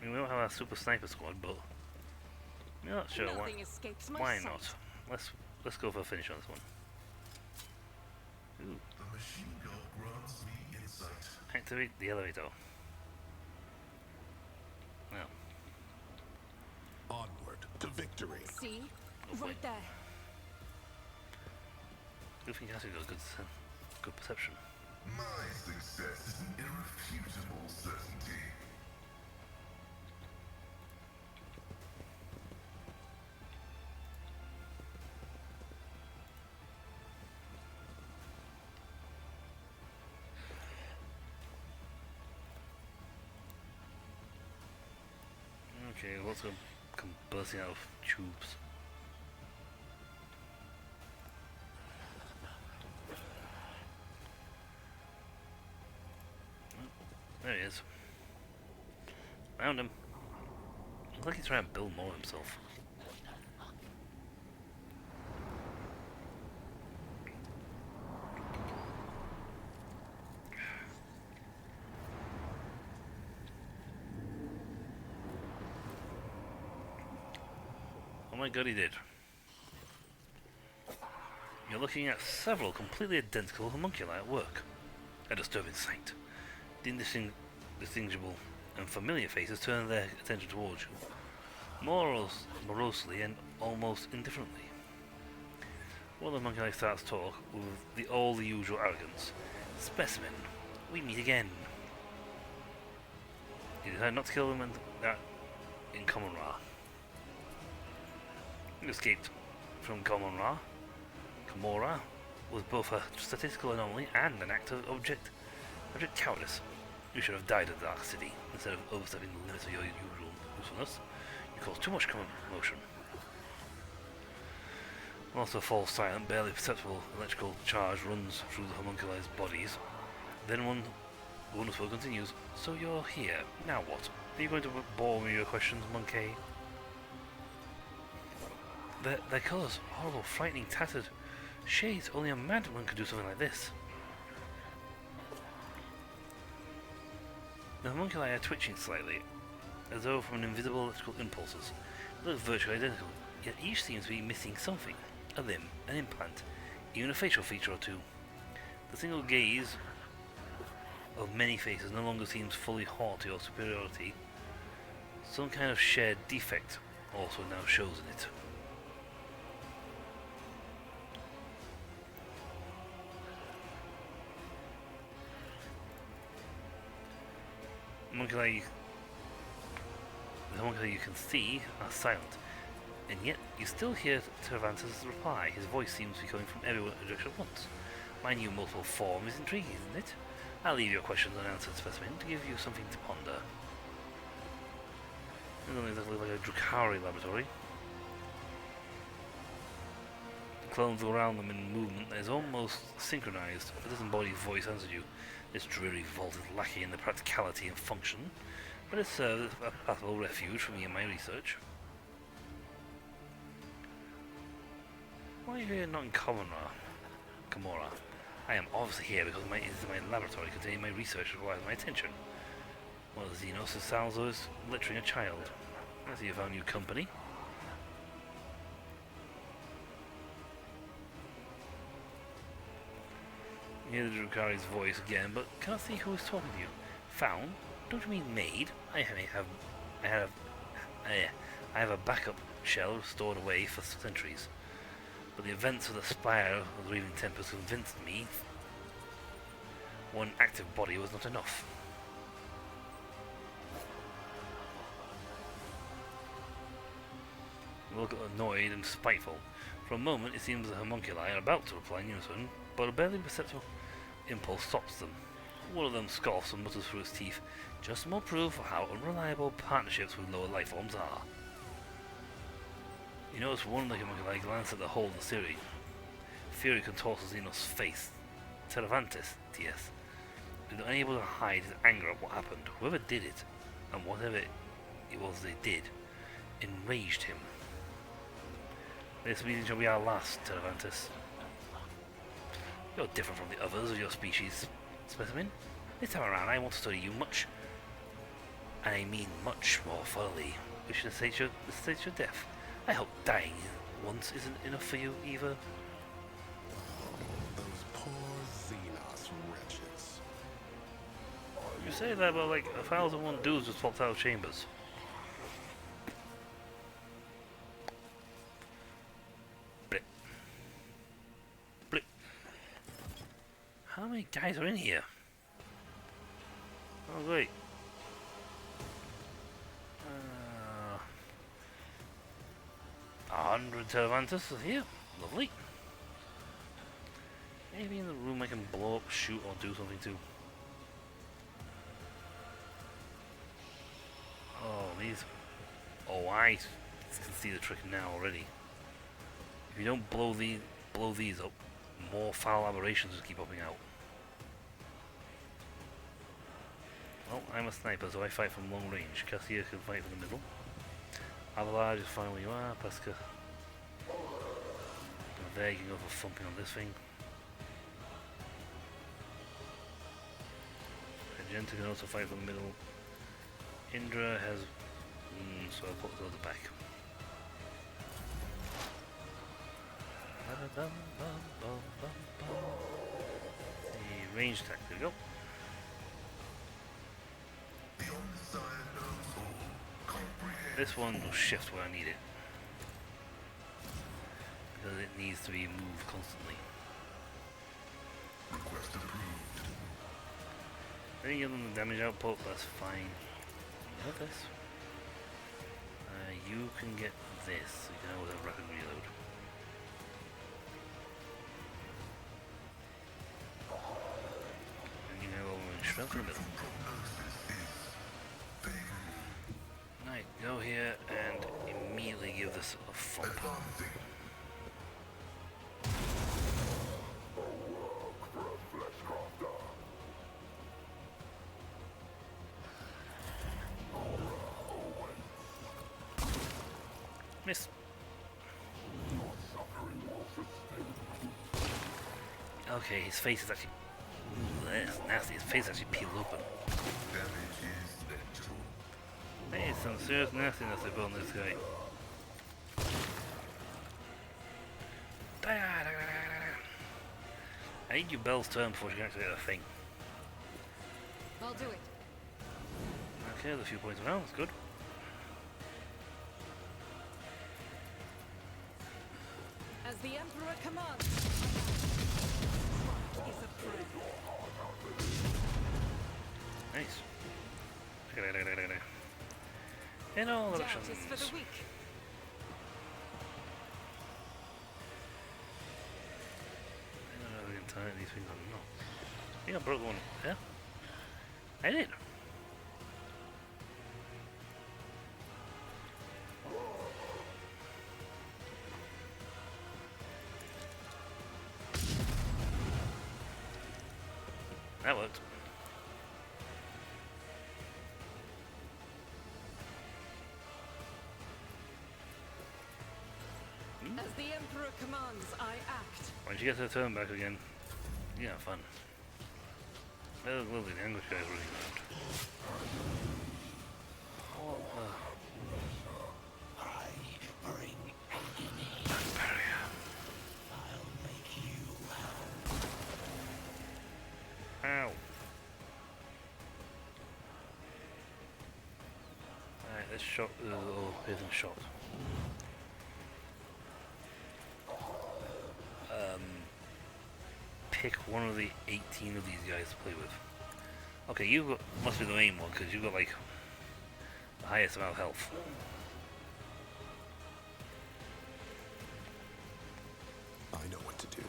we don't have our super sniper squad, but I'm not sure Nothing escapes my why sight. not. Let's go for a finish on this one. Ooh, The machine gun grants me insight. activate the elevator. Well, Onward to victory. See? Oh boy. Right there. good thing Cassie got good perception. My success is an irrefutable certainty. Okay, what's going to come bursting out of tubes? There he is. Found him. Looks like he's trying to build more himself. Oh my god, he did. You're looking at several completely identical homunculi at work. A disturbing sight. The indistinguishable and familiar faces turn their attention towards you, morosely and almost indifferently. One of the homunculi starts talk with all the usual arrogance. "Specimen, we meet again." You decide not to kill them and that in Common Ra. You escaped from Common Ra. Komora was both a statistical anomaly and an act of object cowardice. You should have died at the Dark City instead of overstepping the limits of your usual usefulness. You cause too much commotion. Also falls silent, barely perceptible electrical charge runs through the homunculi's bodies. Then the wonderful continues. So you're here. Now what? Are you going to bore me with your questions, Monkey? Their colours, horrible, frightening, tattered shades. Only a madman could do something like this. The homunculi are twitching slightly, as though from invisible electrical impulses. They look virtually identical, yet each seems to be missing something. A limb, an implant, even a facial feature or two. The single gaze of many faces no longer seems fully haughty or superiority. Some kind of shared defect also now shows in it. The homunculi you can see are silent, and yet you still hear Cervantes' reply. His voice seems to be coming from every direction at once. My new multiple form is intriguing, isn't it? I'll leave your questions unanswered, Specimen, to give you something to ponder. It doesn't exactly look like a Drukhari laboratory. The clones around them in movement that is almost synchronized. A disembodied voice answered you. This dreary vault is lacking in the practicality and function, but it serves as a passable refuge for me in my research. Why are you here not in Camorra? I am obviously here because it is my laboratory containing my research that requires my attention. Well, Xenos, it sounds as though it's littering a child. I see you found new company. You hear the Drukhari's voice again, but cannot see who is talking to you. Found? Don't you mean made? I have a backup shell stored away for centuries. But the events of the Spire of the Reaving Tempest convinced me one active body was not enough. You look annoyed and spiteful. For a moment it seems the homunculi are about to reply in unison, but a barely perceptible impulse stops them. One of them scoffs and mutters through his teeth, just more proof of how unreliable partnerships with lower life forms are. You notice one of the homunculi glance at the hole in the Siri. Fury contorts Xenos' face. Cervantes, TS, is unable to hide his anger at what happened. Whoever did it, and whatever it was they did, enraged him. This meeting shall be our last, Cervantes. You're different from the others of your species, Specimen. This time around I want to study you much, and I mean much more thoroughly, which necessitates your death. I hope dying once isn't enough for you, either. Those poor Xenos wretches. You say that about like 1,001 dudes just swapped out of chambers. Blip. Blip. How many guys are in here? Oh, great. 100 Cervantes is here. Lovely. Maybe in the room I can blow up, shoot, or do something to. Oh, these. Oh, I can see the trick now already. If you don't blow these up, more foul aberrations will keep popping out. Well, I'm a sniper, so I fight from long range. Cassia can fight from the middle. Avalar, just find where you are. Pesca. There you can go for thumping on this thing. Agenta can also fight from the middle. Indra has... so I'll put those at the back. The range attack, there we go. This one will shift where I need it, because it needs to be moved constantly. Request approved. Any of them damage output, that's fine. You have this. You can get this, so you can always have rapid reload. And you have overwhelming strength in the middle. Right, go here and immediately give this a thump. Advancing. Miss. Okay, his face is actually... That's nasty. His face actually peeled open. Damage is negligible. There is some serious nastiness upon this guy. I need your Belle's turn before she can actually get a thing. I'll do it. Okay, there's a few points around, that's good. As the Emperor commands. What is a prayer? Nice. In all Doubt directions. is for the weak. I don't know the entire these things or not. I think I broke one. Yeah? I did. That worked. As the Emperor commands, I act. When she gets her turn back again, you have fun. Oh, lovely, the English guy's running around. Ow. Alright, let's shot the little hidden shot. Pick one of the 18 of these guys to play with. Okay, you got, must be the main one because you got like the highest amount of health. I know what to do.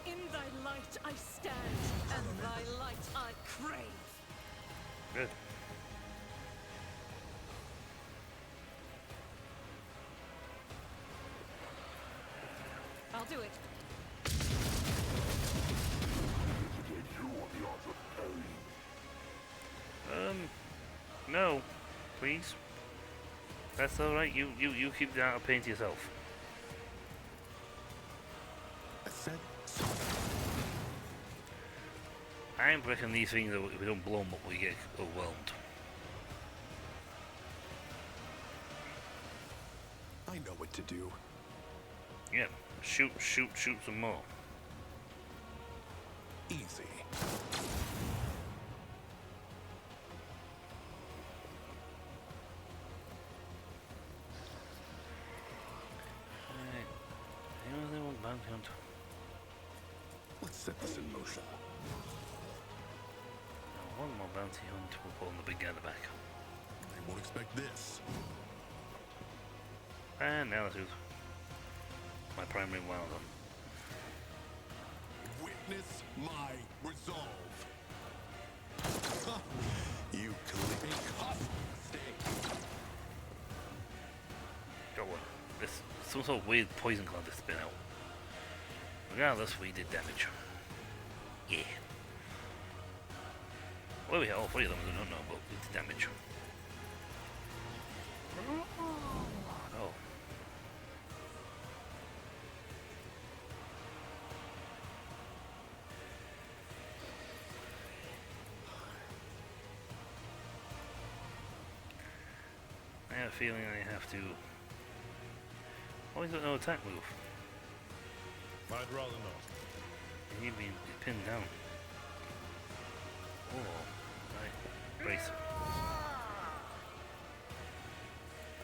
In thy light I stand, and thy light I crave. Good. I'll do it. No, please. That's alright, you keep that out of pain to yourself. I said so. I'm breaking these things that if we don't blow them up, we get overwhelmed. I know what to do. Yeah, shoot some more. Easy. Alright. Anyone there want bounty hunt? Let's set this in motion. Now, one more bounty hunt, we'll put on the big guy at the back. They won't expect this. And now this is my primary wild hunt. Witness my resolve. You clipping mistake. Got one. This some sort of weird poison cloud to spin out. Regardless, we did damage. Yeah. Well, we hit all three of them, I don't know, but we did damage. Oh. I have a feeling I have to... Oh, he's got no attack move. I'd rather not. He need to be pinned down. Oh, right. Brace.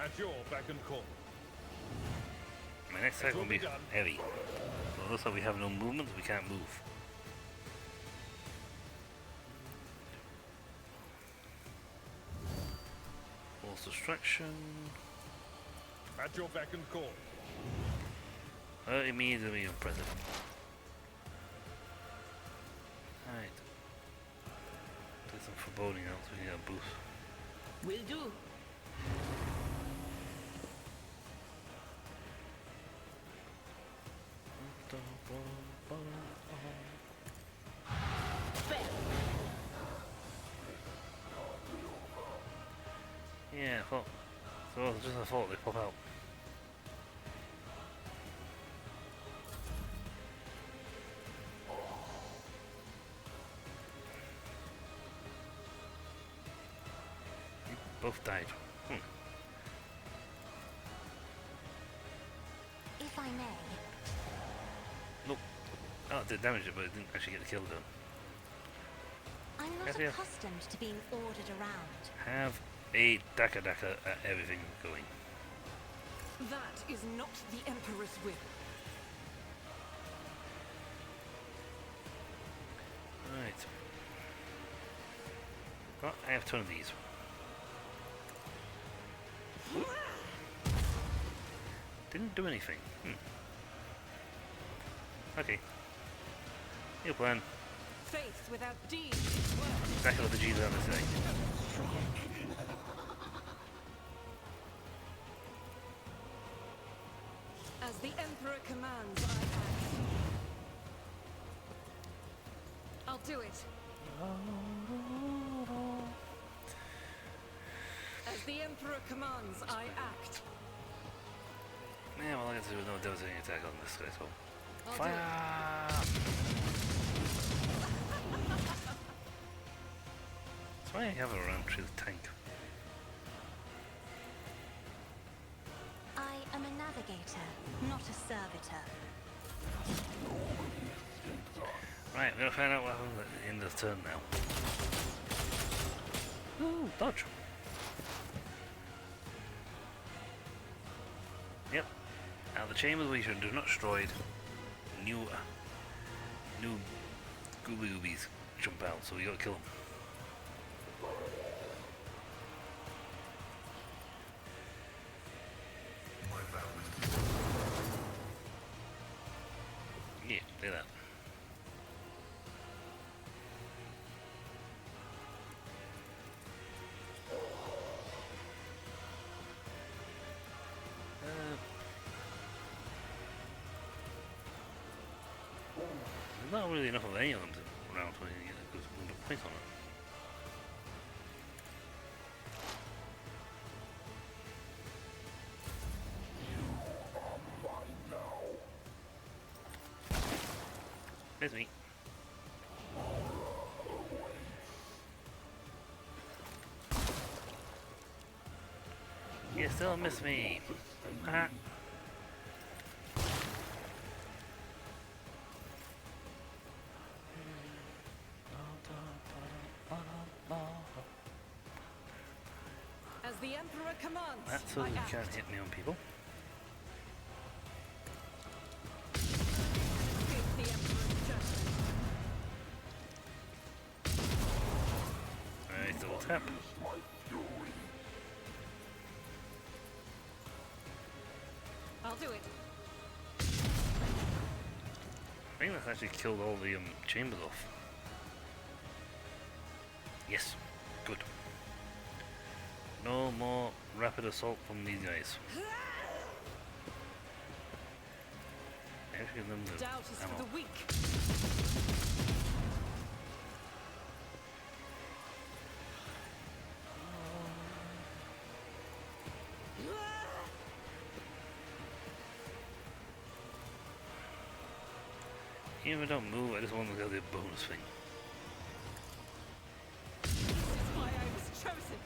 At your beck and call. My next attack will be It will be done. heavy. So it looks like we have no movement, we can't move. False distraction. At your beck and call. Immediately impressive. Alright. Get some foreboding out so we can get a boost. Will do. Yeah, I thought. So it was just a thought they pop out. You both died. If I may, Nope. Oh, it did damage it, but it didn't actually get the kill done. I'm not Cassia. accustomed to being ordered around. Have a Daka Daka at everything going. That is not the Emperor's will. Right. Well, I have 2 of these. Didn't do anything. Okay. Your plan. Faith without deeds is worthless. Exactly what the G's are to say. As the Emperor commands, I act. I'll do it. As the Emperor commands, I act. Yeah, well, I guess there was no devastating attack on this guy, so. I'll do Fire! That's why I have a round through the tank. I am a navigator, not a servitor. Right, we're gonna find out what happens at the end of the turn now. Ooh, dodge. Yep. Now the chambers we should do not destroyed. New gooby goobies jump out, so we gotta kill them. My vow is Yeah, do that. There's not really enough of any of them to round for you to get a good point on it. There's me. You still miss me. Ah. As the Emperor commands, That's so I you act. can't hit me on people. Give the Emperor's judgment. Alright, double tap. I'll do it. I think that's actually killed all the chambers off. Yes, good. No more rapid assault from these guys. Actually, give them the Doubt is ammo. for the weak. Even if I don't move, I just want to get the bonus thing. This is why I was chosen.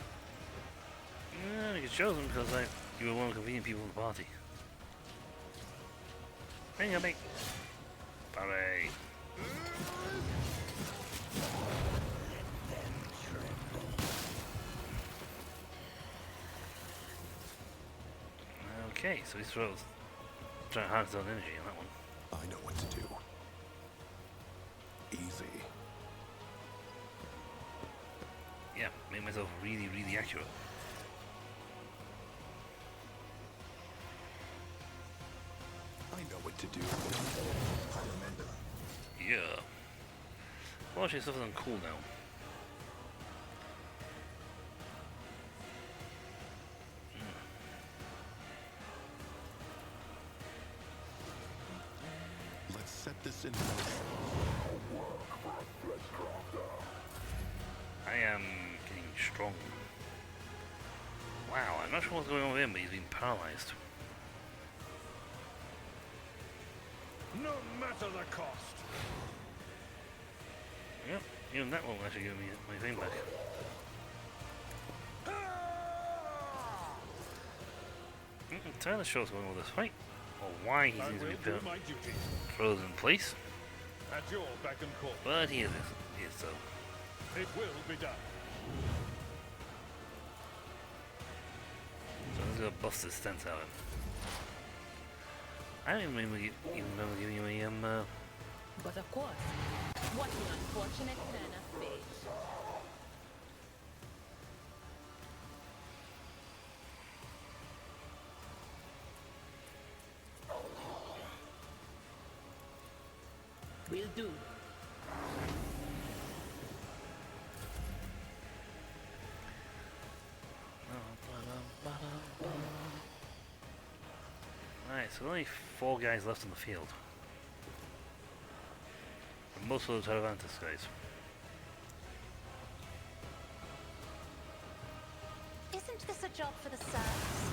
Yeah, you could choose them because you were one of the convenient people in the party. Bring it, mate. Party. Okay, so he's trying to harness his own energy on that one. I know what to do. Easy. Yeah, made myself really, really accurate. I know what to do. Yeah. Well, actually, stuff is on cooldown. Set this in motion. I am getting strong. Wow, I'm not sure what's going on with him, but he's been paralyzed. No matter the cost. Yep, even that won't actually give me my thing back. Entirely sure what's going on with this fight, or why he I seems to will be do my duty. frozen in place, At your beck and call. but he is so. It will be done. So I'm just gonna bust his stance out of him. I don't even remember giving you a But of course, what an unfortunate turn of fate. Will do. Alright, so only 4 guys left on the field. And most of those are Atlantis guys. Isn't this a job for the serfs?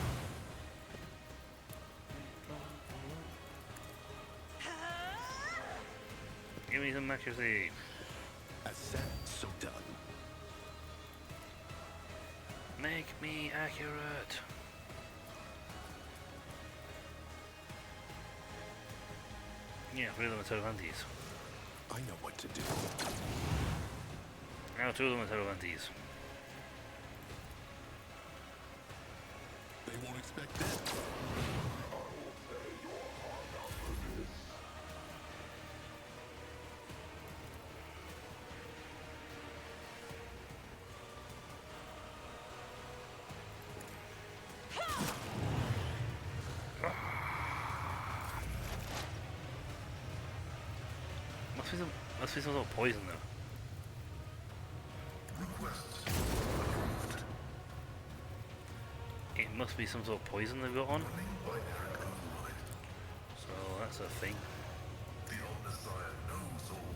Give me some accuracy. As said, so done. Make me accurate. Yeah, 3 of them are Tervantes. I know what to do. Now 2 of them are Tervantes. They won't expect that. Must be some sort of poison though. Requests approved. It must be some sort of poison they've got on. Running binary override. So that's a thing. The Omnissiah knows all.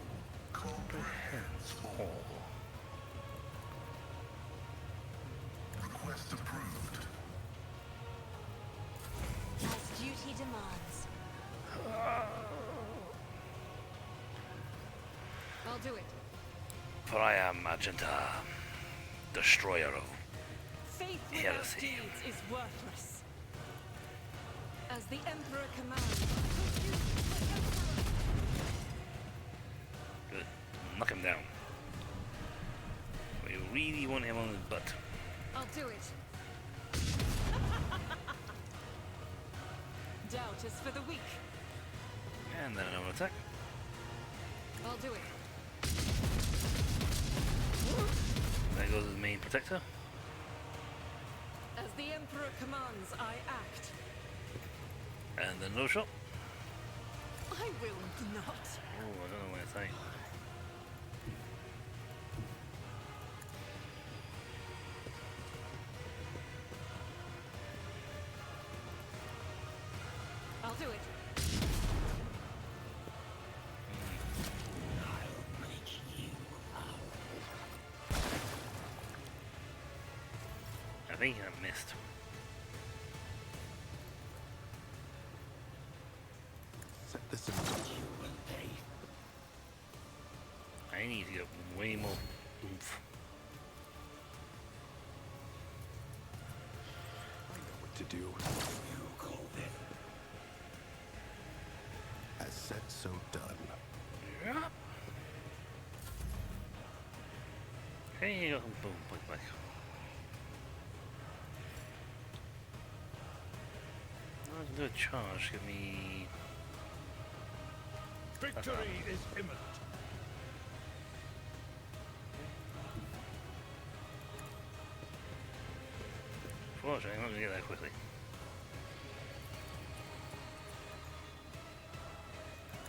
Comprehends all. Request approved. As duty demands. I'll do it. For I am Magenta, destroyer of Faith without Heresy. deeds is worthless. As the Emperor commands. Good. Knock him down. We really want him on his butt. I'll do it. Doubt is for the weak. And then another attack. I'll do it. There goes his main protector. As the Emperor commands, I act. And then no shot. I will not. Oh, I don't know what to say. I'll do it. I think I missed. Set this in motion. I need to get way more oomph. I know what to do. As said, so done. Yeah. Hey, you got some boom points back. I can do a charge. Give me. Victory is imminent. Fortunately, I'm not gonna get there quickly.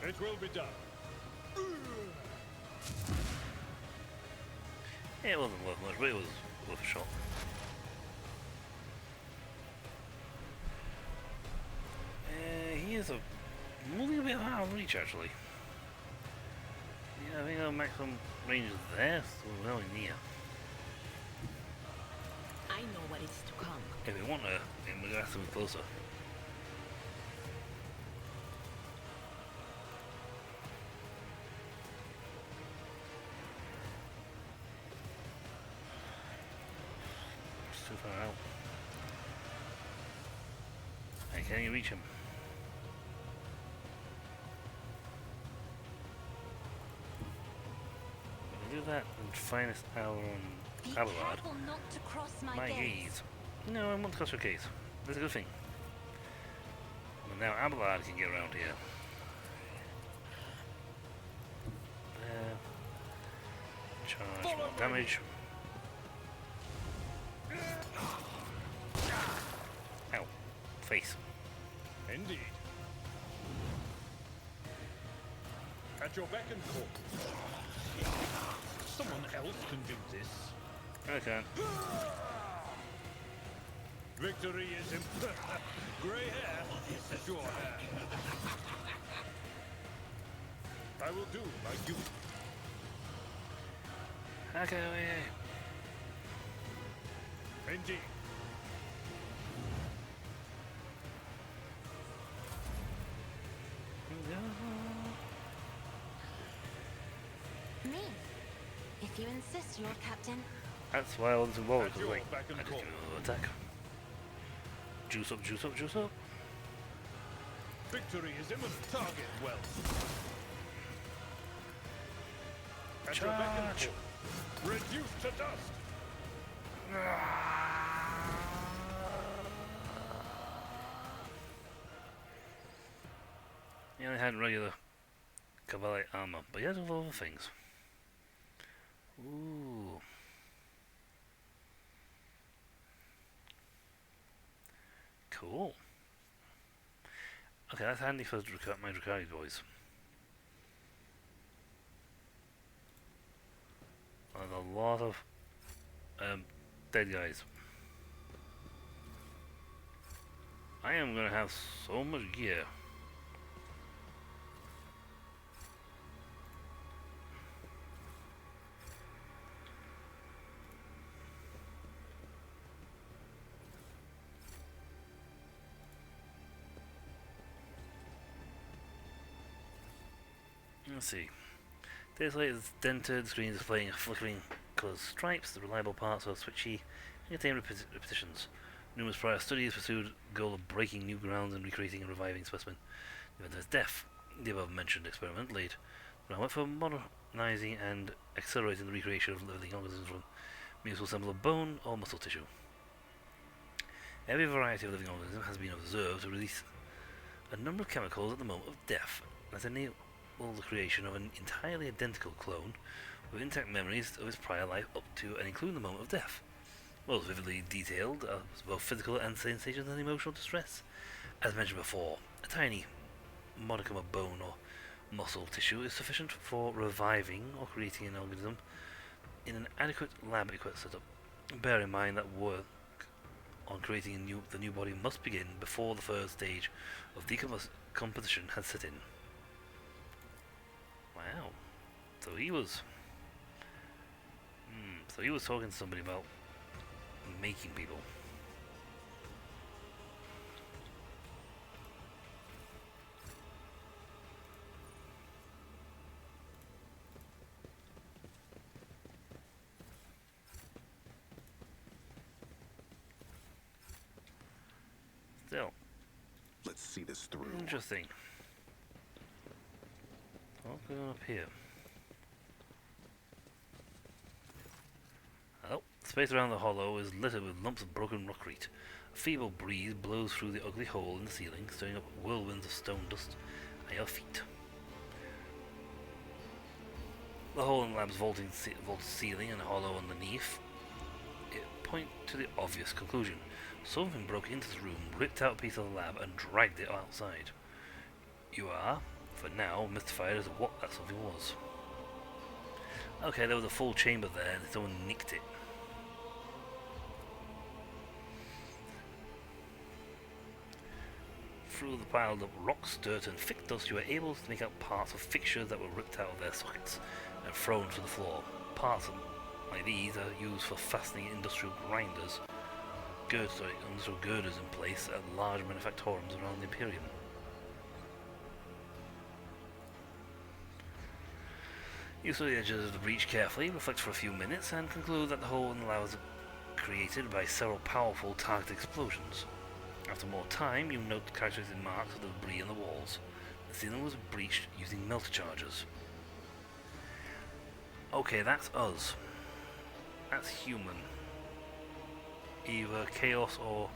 It will be done. It wasn't worth much, but it was worth a shot. He is moving a bit out of reach actually. Yeah, I think our maximum range is there, so we're really near. I know what is to come. If we want her, then we're gonna have to move closer. It's too far out. Hey, can you reach him? Do that and finest hour on Be Abelard. careful not to cross My gaze. No, I want to cross your gaze. That's a good thing. But now Abelard can get around here. There. Charge more damage. Ow. Face. Indeed. At your beck and call. Someone else can do this. I can't. Victory is in grey hair. Sure hair. I will do my duty. Okay. Indeed. Me. If you insist, Lord Captain. That's why I wasn't involved, At because your like, beck and I just call. give another attack. Juice up, juice up, juice up. Victory is imminent. Target well. At your beck and Charge. call. Reduced to dust. He only had regular Cavalier armor, but he has all other things. Ooh. Cool. Okay, that's handy for my Dracari boys. There's a lot of dead guys. I am gonna have so much gear. Let's see. Days later, it's dented, screen displaying flickering coloured stripes, the reliable parts are switchy and contain repetitions. Numerous prior studies pursued the goal of breaking new grounds and recreating and reviving specimen. The event is death. The above mentioned experiment laid groundwork for modernizing and accelerating the recreation of living organisms from mutual sample of bone or muscle tissue. Every variety of living organism has been observed to release a number of chemicals at the moment of death that enable the creation of an entirely identical clone with intact memories of its prior life up to and including the moment of death. Most vividly detailed as both physical and sensations and emotional distress. As mentioned before, a tiny modicum of bone or muscle tissue is sufficient for reviving or creating an organism in an adequate lab-equipped setup. Bear in mind that work on creating the new body must begin before the first stage of decomposition has set in. Wow. So he was talking to somebody about making people. Still, Let's see this through. interesting. What's going on up here? Oh, space around the hollow is littered with lumps of broken rockcrete. A feeble breeze blows through the ugly hole in the ceiling, stirring up whirlwinds of stone dust at your feet. The hole in the lab's vaulted ceiling and hollow underneath it point to the obvious conclusion. Something broke into the room, ripped out a piece of the lab, and dragged it outside. You are, for now, mystified as to what that something was. Okay, there was a full chamber there, and someone nicked it. through the piled up rocks, dirt and thick dust, you were able to make out parts of fixtures that were ripped out of their sockets and thrown to the floor. Parts like these are used for fastening industrial grinders, industrial girders in place at large manufactorums around the Imperium. You saw the edges of the breach carefully, reflect for a few minutes, and conclude that the hole in the lava was created by several powerful targeted explosions. After more time, you note the characteristic marks of the debris on the walls. The ceiling was breached using melter charges. Okay, that's us. That's human. Either chaos or...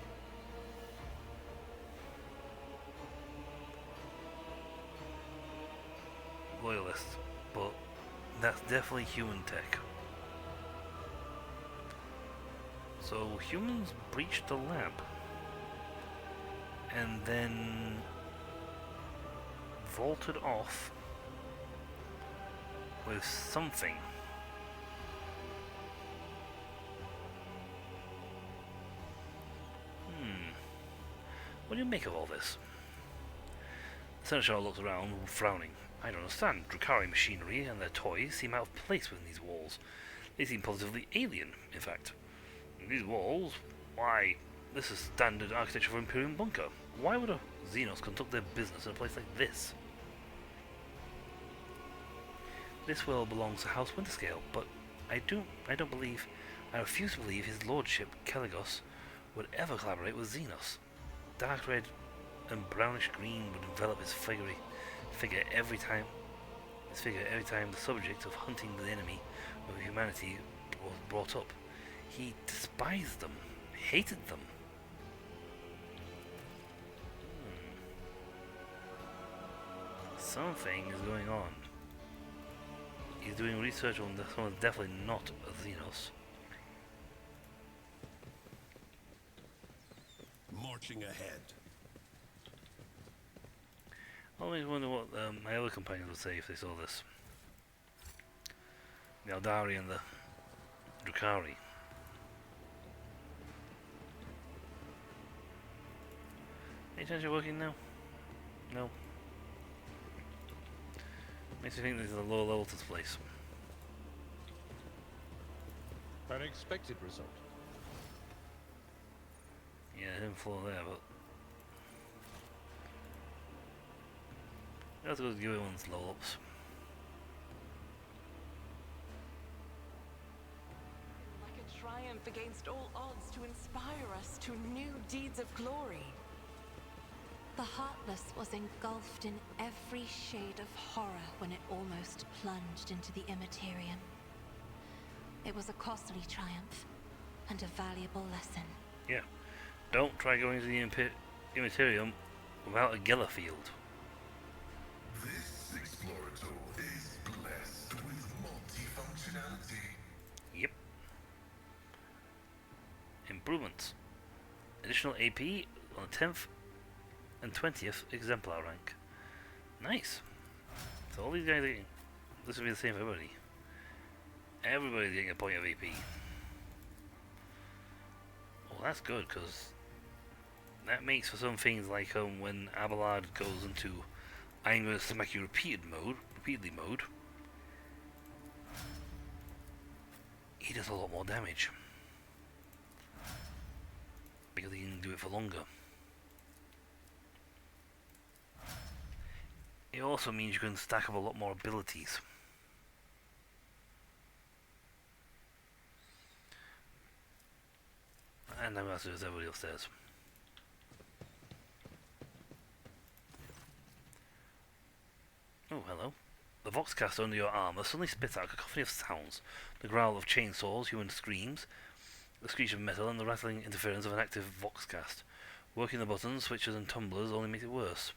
loyalist, but that's definitely human tech. So humans breached the lab and then vaulted off with something. What do you make of all this? Seneschal looks around, frowning. I don't understand. Drukhari machinery and their toys seem out of place within these walls. They seem positively alien, in fact. These walls? Why, this is standard architecture for Imperium bunker. Why would a Xenos conduct their business in a place like this? This world belongs to House Winterscale, but I refuse to believe his lordship, Caligos, would ever collaborate with Xenos. Dark red and brownish green would envelop his figure every time the subject of hunting the enemy of humanity was brought up. He despised them, hated them. Something is going on. He's doing research on someone definitely not a Xenos. Marching ahead. I always wonder what my other companions would say if they saw this. The Aldari and the Drukhari. Any chance you're working now? No. Makes me think this is a low level to this place. An expected result. Yeah, hidden floor there, but let's go to the other one's low ups. Like a triumph against all odds to inspire us to new deeds of glory. The Heartless was engulfed in every shade of horror when it almost plunged into the Immaterium. It was a costly triumph and a valuable lesson. Yeah. Don't try going to the Immaterium without a Gela field. This Explorator is blessed with multifunctionality. Yep. Improvements. Additional AP on the 10th and 20th exemplar rank. Nice. So all these guys are getting, this will be the same for everybody. Everybody's getting a point of AP. Well, that's good, because that makes for some things like when Abelard goes into I'm going to smack you repeatedly mode, he does a lot more damage. Because he can do it for longer. It also means you can stack up a lot more abilities. And I'm going to do as everybody else says. Oh, hello. The Voxcaster under your armor suddenly spits out a cacophony of sounds. The growl of chainsaws, human screams, the screech of metal, and the rattling interference of an active Voxcast. Working the buttons, switches, and tumblers only makes it worse.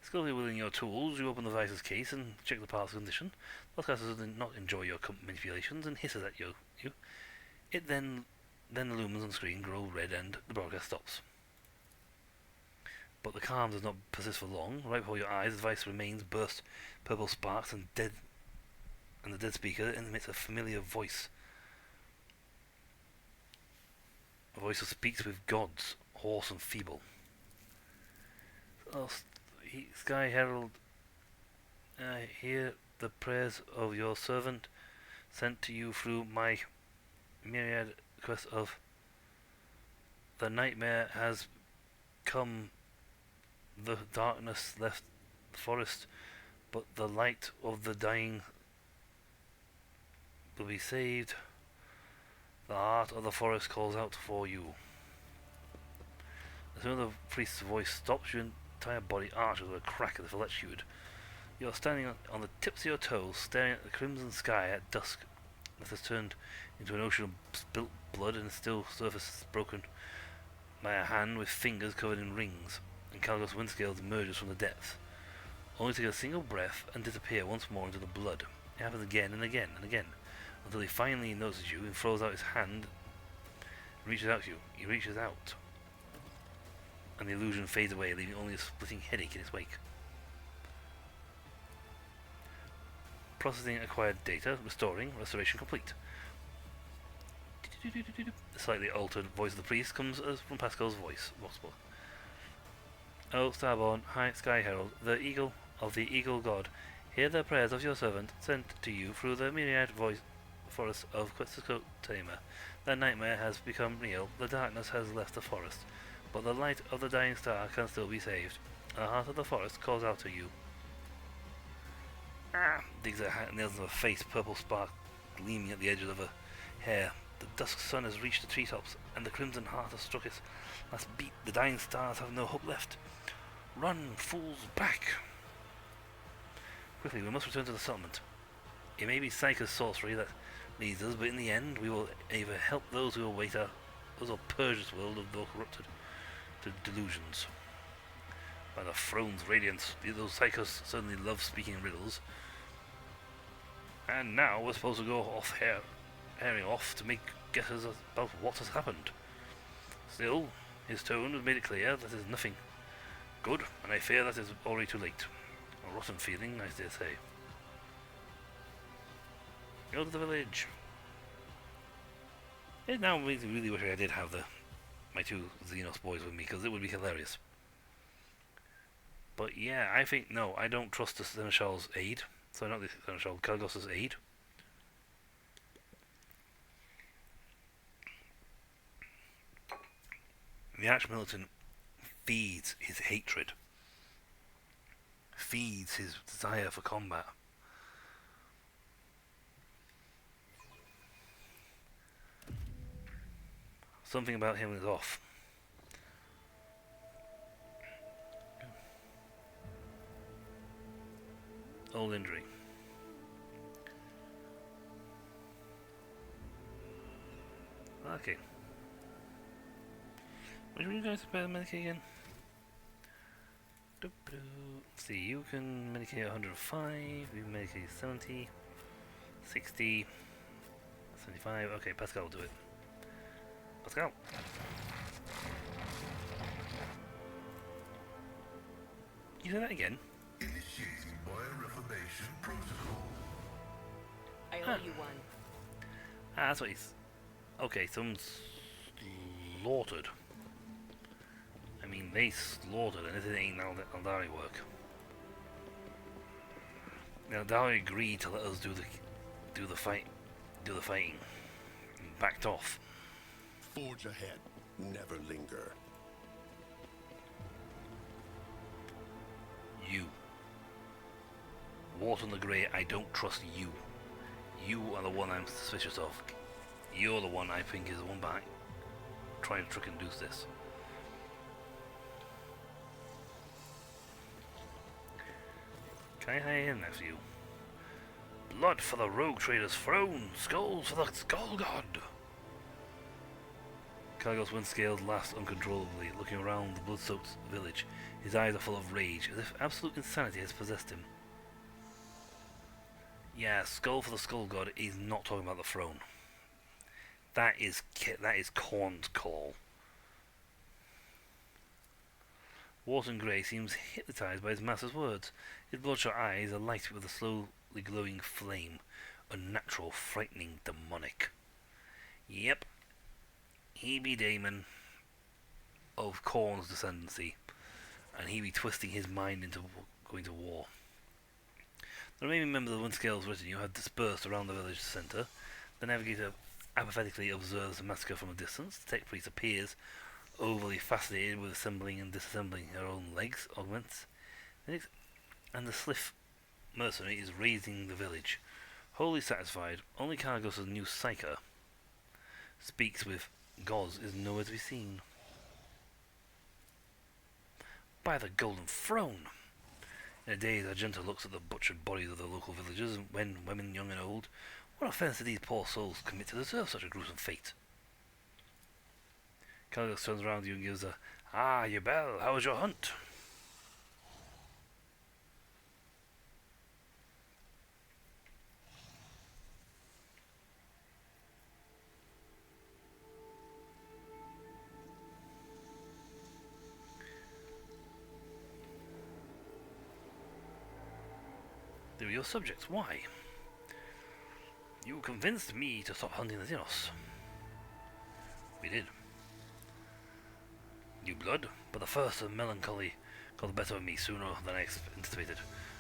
Skillfully wielding your tools, you open the device's case and check the part's condition. The Voxcaster does not enjoy your manipulations and hisses at you. It then the lumens on the screen grow red and the broadcast stops. But the calm does not persist for long. Right before your eyes, the device remains burst purple sparks and the dead speaker emits a familiar voice. A voice that speaks with gods, hoarse and feeble. Oh, Sky Herald, I hear the prayers of your servant, sent to you through my myriad quest of. The nightmare has come, the darkness left the forest, but the light of the dying will be saved. The heart of the forest calls out for you. As soon as the priest's voice stops, your entire body arches with a crack as if electrocuted. You are standing on the tips of your toes, staring at the crimson sky at dusk that has turned into an ocean of spilt blood, and still surface is broken by a hand with fingers covered in rings, and Caligos Windscales emerges from the depths, only to take a single breath and disappear once more into the blood. It happens again and again and again, until he finally notices you and throws out his hand and reaches out to you. He reaches out, and the illusion fades away, leaving only a splitting headache in its wake. Processing acquired data, restoration complete. The slightly altered voice of the priest comes from Pascal's voice. Oh, Starborn, hi, Sky Herald, the eagle of the eagle god, hear the prayers of your servant, sent to you through the myriad forest of Quetzalcoatl Tamer. The nightmare has become real, the darkness has left the forest, but the light of the dying star can still be saved. The heart of the forest calls out to you. Digs her nails in her face, purple spark gleaming at the edges of her hair. The dusk sun has reached the treetops, and the crimson heart has struck its last beat. The dying stars have no hope left. Run, fools, back! Quickly, we must return to the settlement. It may be Psycho's sorcery that leads us, but in the end, we will either help those who await us, or purge this world of their corrupted delusions. By the throne's radiance, those Psychos certainly love speaking in riddles. And now we're supposed to go off herring off to make guesses about what has happened. Still, his tone has made it clear that is nothing good, and I fear that is already too late. A rotten feeling, I dare say. Go to the village. It now makes me really wish I did have my two Xenos boys with me, because it would be hilarious. But yeah, I think, no, I don't trust the Seneschal's aid. So not the Seneschal, Caligos' aid. The Archmilitant feeds his hatred, feeds his desire for combat. Something about him is off. Old injury. Okay. Which one you guys prepare the Medicaid again? See, you can Medicaid 105, you can Medicaid 70, 60, 75. Okay, Pascal will do it. Pascal! You say that again? Initiating bioreformation protocol. I owe you one. Ah, that's what he's... Okay, someone's slaughtered. I mean, they slaughtered, and this ain't Aldari work. Now, Aldari agreed to let us do the fighting, and backed off. Forge ahead. Never linger. You. Wharton the Grey, I don't trust you. You are the one I'm suspicious of. You're the one I think is the one behind trying to trick and induce this. Can I hire him next to you? Blood for the rogue trader's throne! Skulls for the skull god! Caligos Windscales laughs uncontrollably, looking around the blood-soaked village. His eyes are full of rage, as if absolute insanity has possessed him. Yeah, skull for the skull god is not talking about the throne. That is Khorne's call. Wharton Grey seems hypnotized by his master's words. His bloodshot eyes are light with a slowly glowing flame. Unnatural, frightening, demonic. Yep. he be Daemon of Khorne's descendancy, and he be twisting his mind into going to war. The remaining members of the Windscale's retinue have dispersed around the village centre. The navigator apathetically observes the massacre from a distance. The tech priest appears overly fascinated with assembling and disassembling her own legs, augments, and the Sliff mercenary is raising the village. Wholly satisfied, only Kalecgos' new Psyker speaks with gods is nowhere to be seen. By the Golden Throne! In a daze, Argenta looks at the butchered bodies of the local villagers, men, women, young and old. What offence did these poor souls commit to deserve such a gruesome fate? Kalecgos turns around to you and gives a, "Ah, Yubel, how was your hunt?" They were your subjects. Why? You convinced me to stop hunting the Xenos. We did. New blood, but the first of melancholy got the better of me sooner than I anticipated.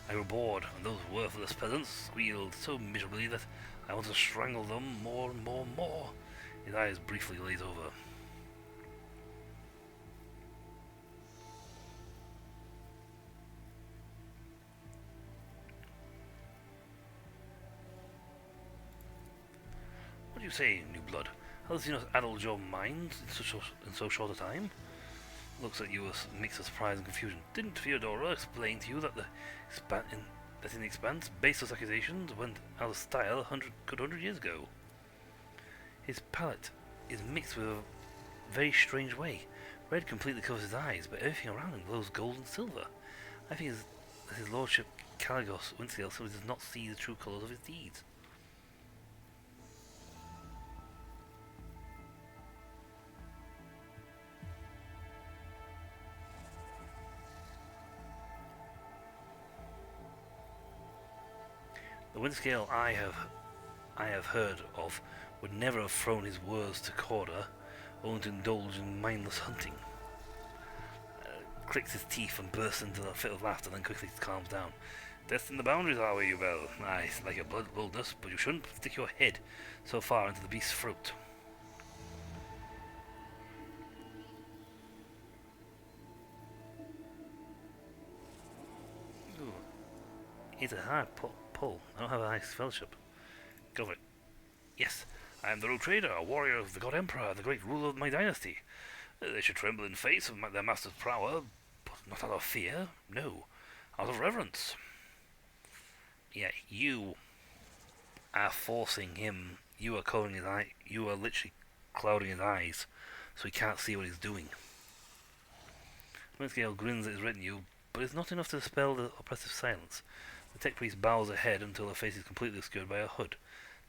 I grew bored, and those worthless peasants squealed so miserably that I wanted to strangle them more and more and more. His eyes briefly glaze over. What do you say, New Blood? How does Xenos addled your mind in so short a time? Looks at you with a mix of surprise and confusion. Didn't Theodora explain to you that in the Expanse, baseless accusations went out of style a good 100 years ago? His palette is mixed with a very strange way. Red completely covers his eyes, but everything around him glows gold and silver. I think that his lordship Kalecgos Windscale simply does not see the true colours of his deeds. The Windscale I have heard of would never have thrown his words to Corda, only to indulge in mindless hunting. Clicks his teeth and bursts into a fit of laughter, then quickly calms down. Testing the boundaries, are we, Yubel? Aye, it's like a boldness, but you shouldn't stick your head so far into the beast's throat. Ooh. It's a hard pull. I don't have a nice fellowship. Go for it. Yes, I am the Rogue Trader, a warrior of the God Emperor, the great ruler of my dynasty. They should tremble in face of their master's prowess, but not out of fear. No, out of reverence. Yeah, you are forcing him. You are covering his eye. You are literally clouding his eyes, so he can't see what he's doing. Windscale grins at his retinue, but it's not enough to dispel the oppressive silence. The tech priest bows her head until her face is completely obscured by a hood.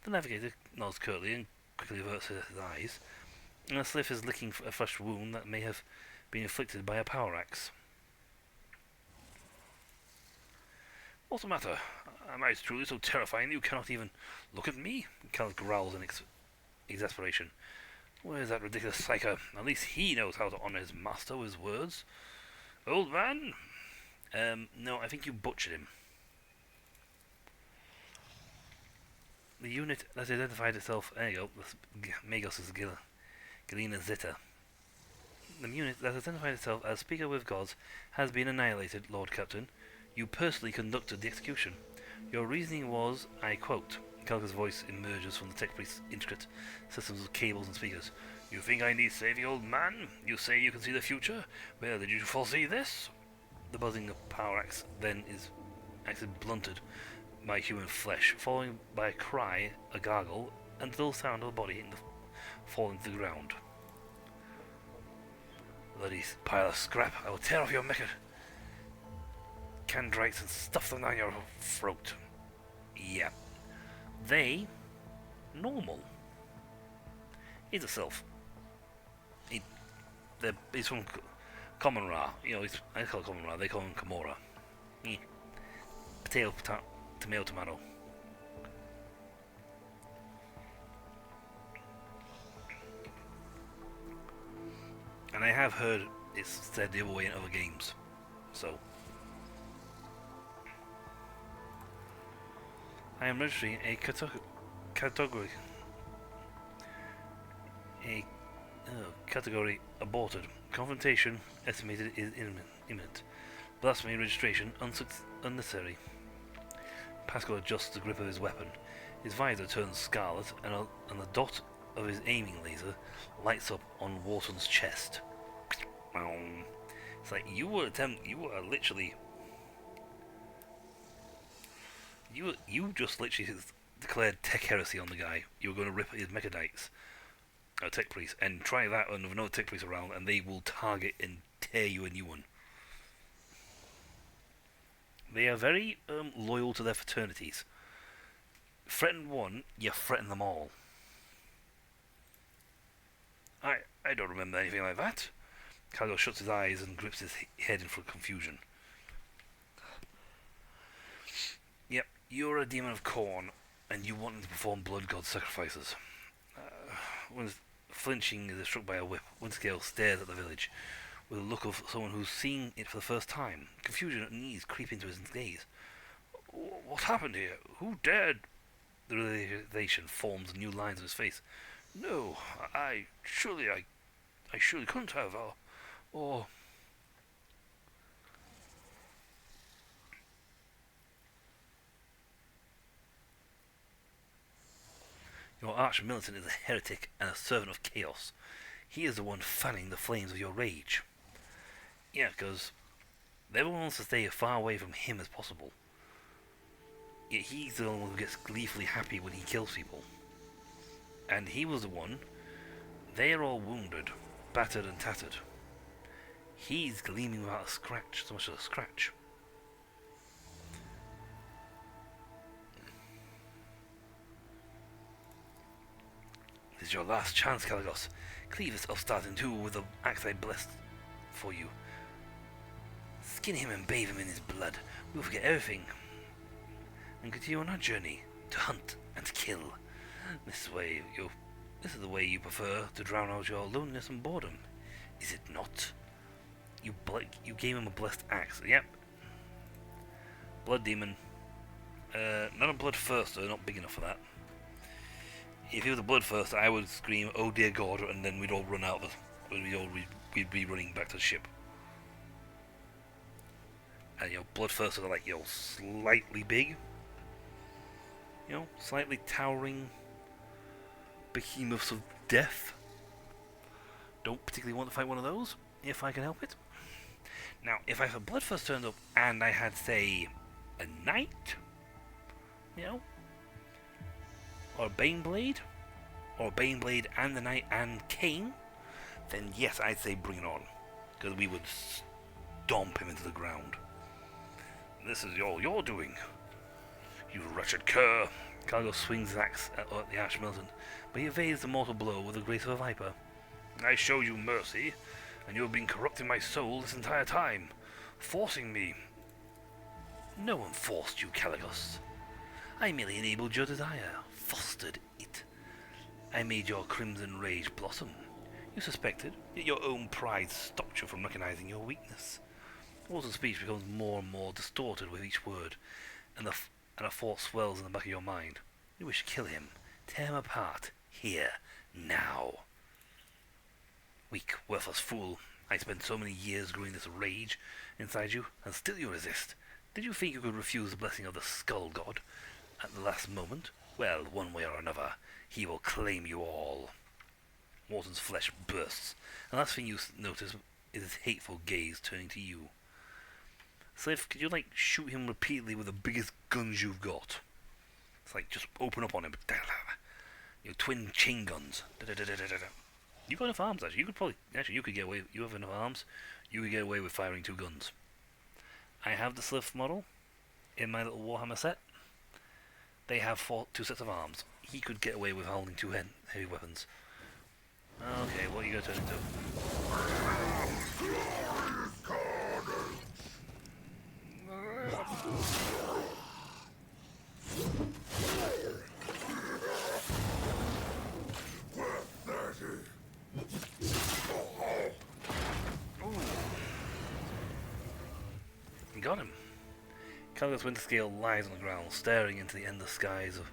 The navigator nods curtly and quickly averts his eyes, and a Sliff is licking a fresh wound that may have been inflicted by a power axe. What's the matter? Am I truly so terrifying that you cannot even look at me? Kalecgos growls in exasperation. Where's that ridiculous psyker? At least he knows how to honour his master with his words. Old man? No, I think you butchered him. The unit that identified itself, there you go, Magos' Galena Zeta. The unit that identified itself as Speaker with Gods has been annihilated, Lord Captain. You personally conducted the execution. Your reasoning was, I quote, Kalecgos' voice emerges from the tech priest's intricate systems of cables and speakers. You think I need saving, old man? You say you can see the future? Where did you foresee this? The buzzing of power axe then is actually blunted by human flesh, following by a cry, a gargle, and the dull sound of a body falling to the ground. Bloody pile of scrap! I will tear off your mecha candrites and stuff them down your throat. Yeah. They normal. He's a self. He's from Common Ra. You know, I call it Common Ra, they call him Gamora. Potato, tomato. And I have heard it's said the other way in other games. So I am registering a category. Category aborted. Confrontation estimated is imminent. Blasphemy registration unnecessary. Pascal adjusts the grip of his weapon. His visor turns scarlet, and the dot of his aiming laser lights up on Wharton's chest. It's like you were literally. You just literally declared tech heresy on the guy. You were going to rip his mechanites, or tech priest, and try that with another tech priest around, and they will target and tear you a new one. They are very loyal to their fraternities. Threaten one, you threaten them all. I don't remember anything like that. Cargo shuts his eyes and grips his head in full confusion. Yep, you're a demon of Khorne, and you want to perform blood god sacrifices. Flinching as if struck by a whip, Windscale stares at the village with a look of someone who's seeing it for the first time. Confusion and unease creep into his gaze. What happened here? Who dared? The realization forms new lines on his face. No, I surely couldn't have, or... Your arch-militant is a heretic and a servant of chaos. He is the one fanning the flames of your rage. Yeah, because everyone wants to stay as far away from him as possible. Yet he's the one who gets gleefully happy when he kills people. And he was the one. They are all wounded, battered and tattered. He's gleaming without a scratch, so much as a scratch. This is your last chance, Caligos. Cleave this upstart in two with the axe I blessed for you. Skin him and bathe him in his blood. We'll forget everything and continue on our journey to hunt and to kill. This is the way you prefer to drown out your loneliness and boredom, is it not? You gave him a blessed axe. Yep. Blood demon. Not a bloodthirster, not big enough for that. If he was a bloodthirster, I would scream, "Oh dear God," and then we'd all run out. We'd be running back to the ship. And bloodthirsters are like slightly big, slightly towering behemoths of death. Don't particularly want to fight one of those if I can help it. Now, if I had bloodthirst turned up and I had, say, a knight, or a Baneblade, and the knight and Kane, then yes, I'd say bring it on, because we would stomp him into the ground. This is all you're doing, you wretched cur. Cargo swings his axe at the Arch-Militant, but he evades the mortal blow with the grace of a viper. I show you mercy, and you have been corrupting my soul this entire time, forcing me. No one forced you, Caligos. I merely enabled your desire, fostered it. I made your crimson rage blossom. You suspected, yet your own pride stopped you from recognizing your weakness. Walter's speech becomes more and more distorted with each word, and a thought swells in the back of your mind. You wish to kill him, tear him apart, here, now. Weak, worthless fool. I spent so many years growing this rage inside you, and still you resist. Did you think you could refuse the blessing of the Skull God at the last moment? Well, one way or another, he will claim you all. Wharton's flesh bursts, and the last thing you notice is his hateful gaze turning to you. Slave, could you, shoot him repeatedly with the biggest guns you've got? It's like, just open up on him. Your twin chain guns. You got enough arms, actually. You could get away. You have enough arms. You could get away with firing 2 guns. I have the Slith model in my little Warhammer set. They have 2 sets of arms. He could get away with holding 2 heavy weapons. Okay, what are you going to turn into? got him. Caligos Winterscale lies on the ground, staring into the endless skies of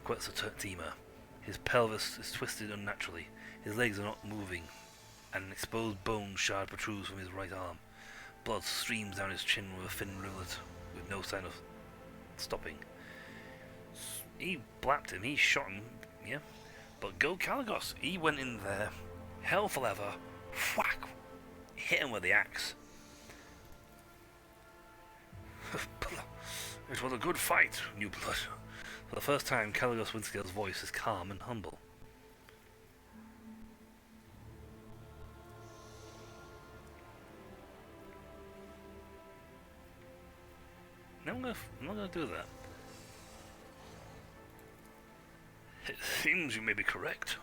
Quetzaltima. His pelvis is twisted unnaturally, his legs are not moving, and an exposed bone shard protrudes from his right arm. Blood streams down his chin with a thin rivulet, with no sign of stopping. He blapped him, he shot him, yeah. But go Caligos, he went in there, hell for leather, whack, hit him with the axe. It was a good fight, New Blood. For the first time, Caligos Winterscale's voice is calm and humble. No, I'm not gonna do that. It seems you may be correct.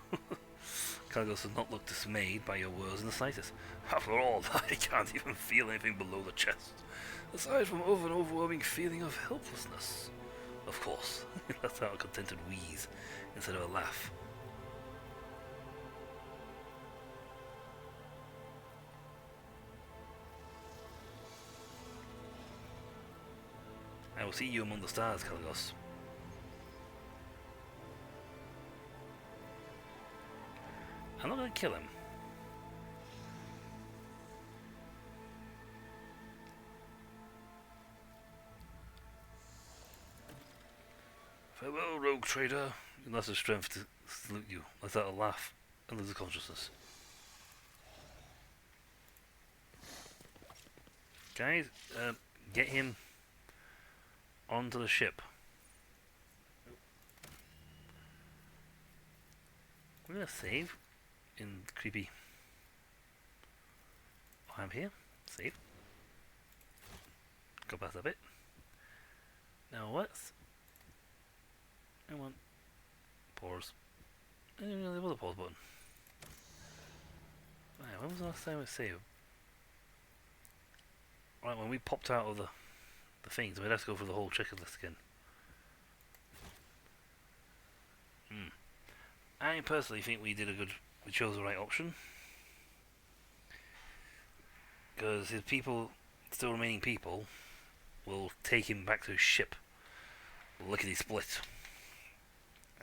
Caligos does not look dismayed by your words in the slightest. After all, I can't even feel anything below the chest, aside from an overwhelming feeling of helplessness. Of course, he lets out a contented wheeze instead of a laugh. I will see you among the stars, Caligos. I'm not going to kill him. Farewell, rogue trader. You lost the strength to salute you. Let out a laugh and lose consciousness. Guys, get him onto the ship. We're gonna save in creepy. Oh, I'm here. Save. Go past a bit. Now what's? I want pause. I didn't know there was a pause button. Right, when was the last time I saved? Right, when we popped out of the things, we'd have to go through the whole checklist again. I personally think we chose the right option. Because his people, still remaining people, will take him back to his ship, lickety split,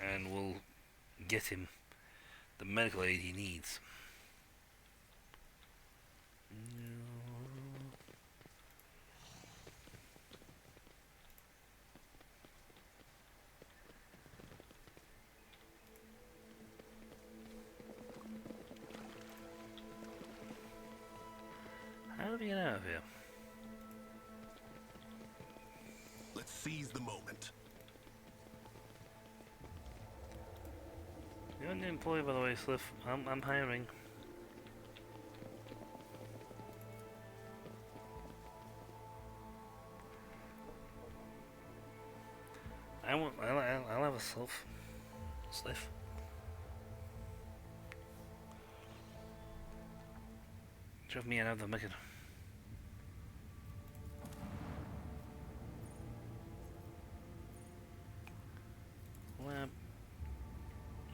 and will get him the medical aid he needs. How do we get out of here? Let's seize the moment. You're an employee, by the way, Sliff. I'm hiring. I'll have a Sliff. Drive me out of the wicked. Well,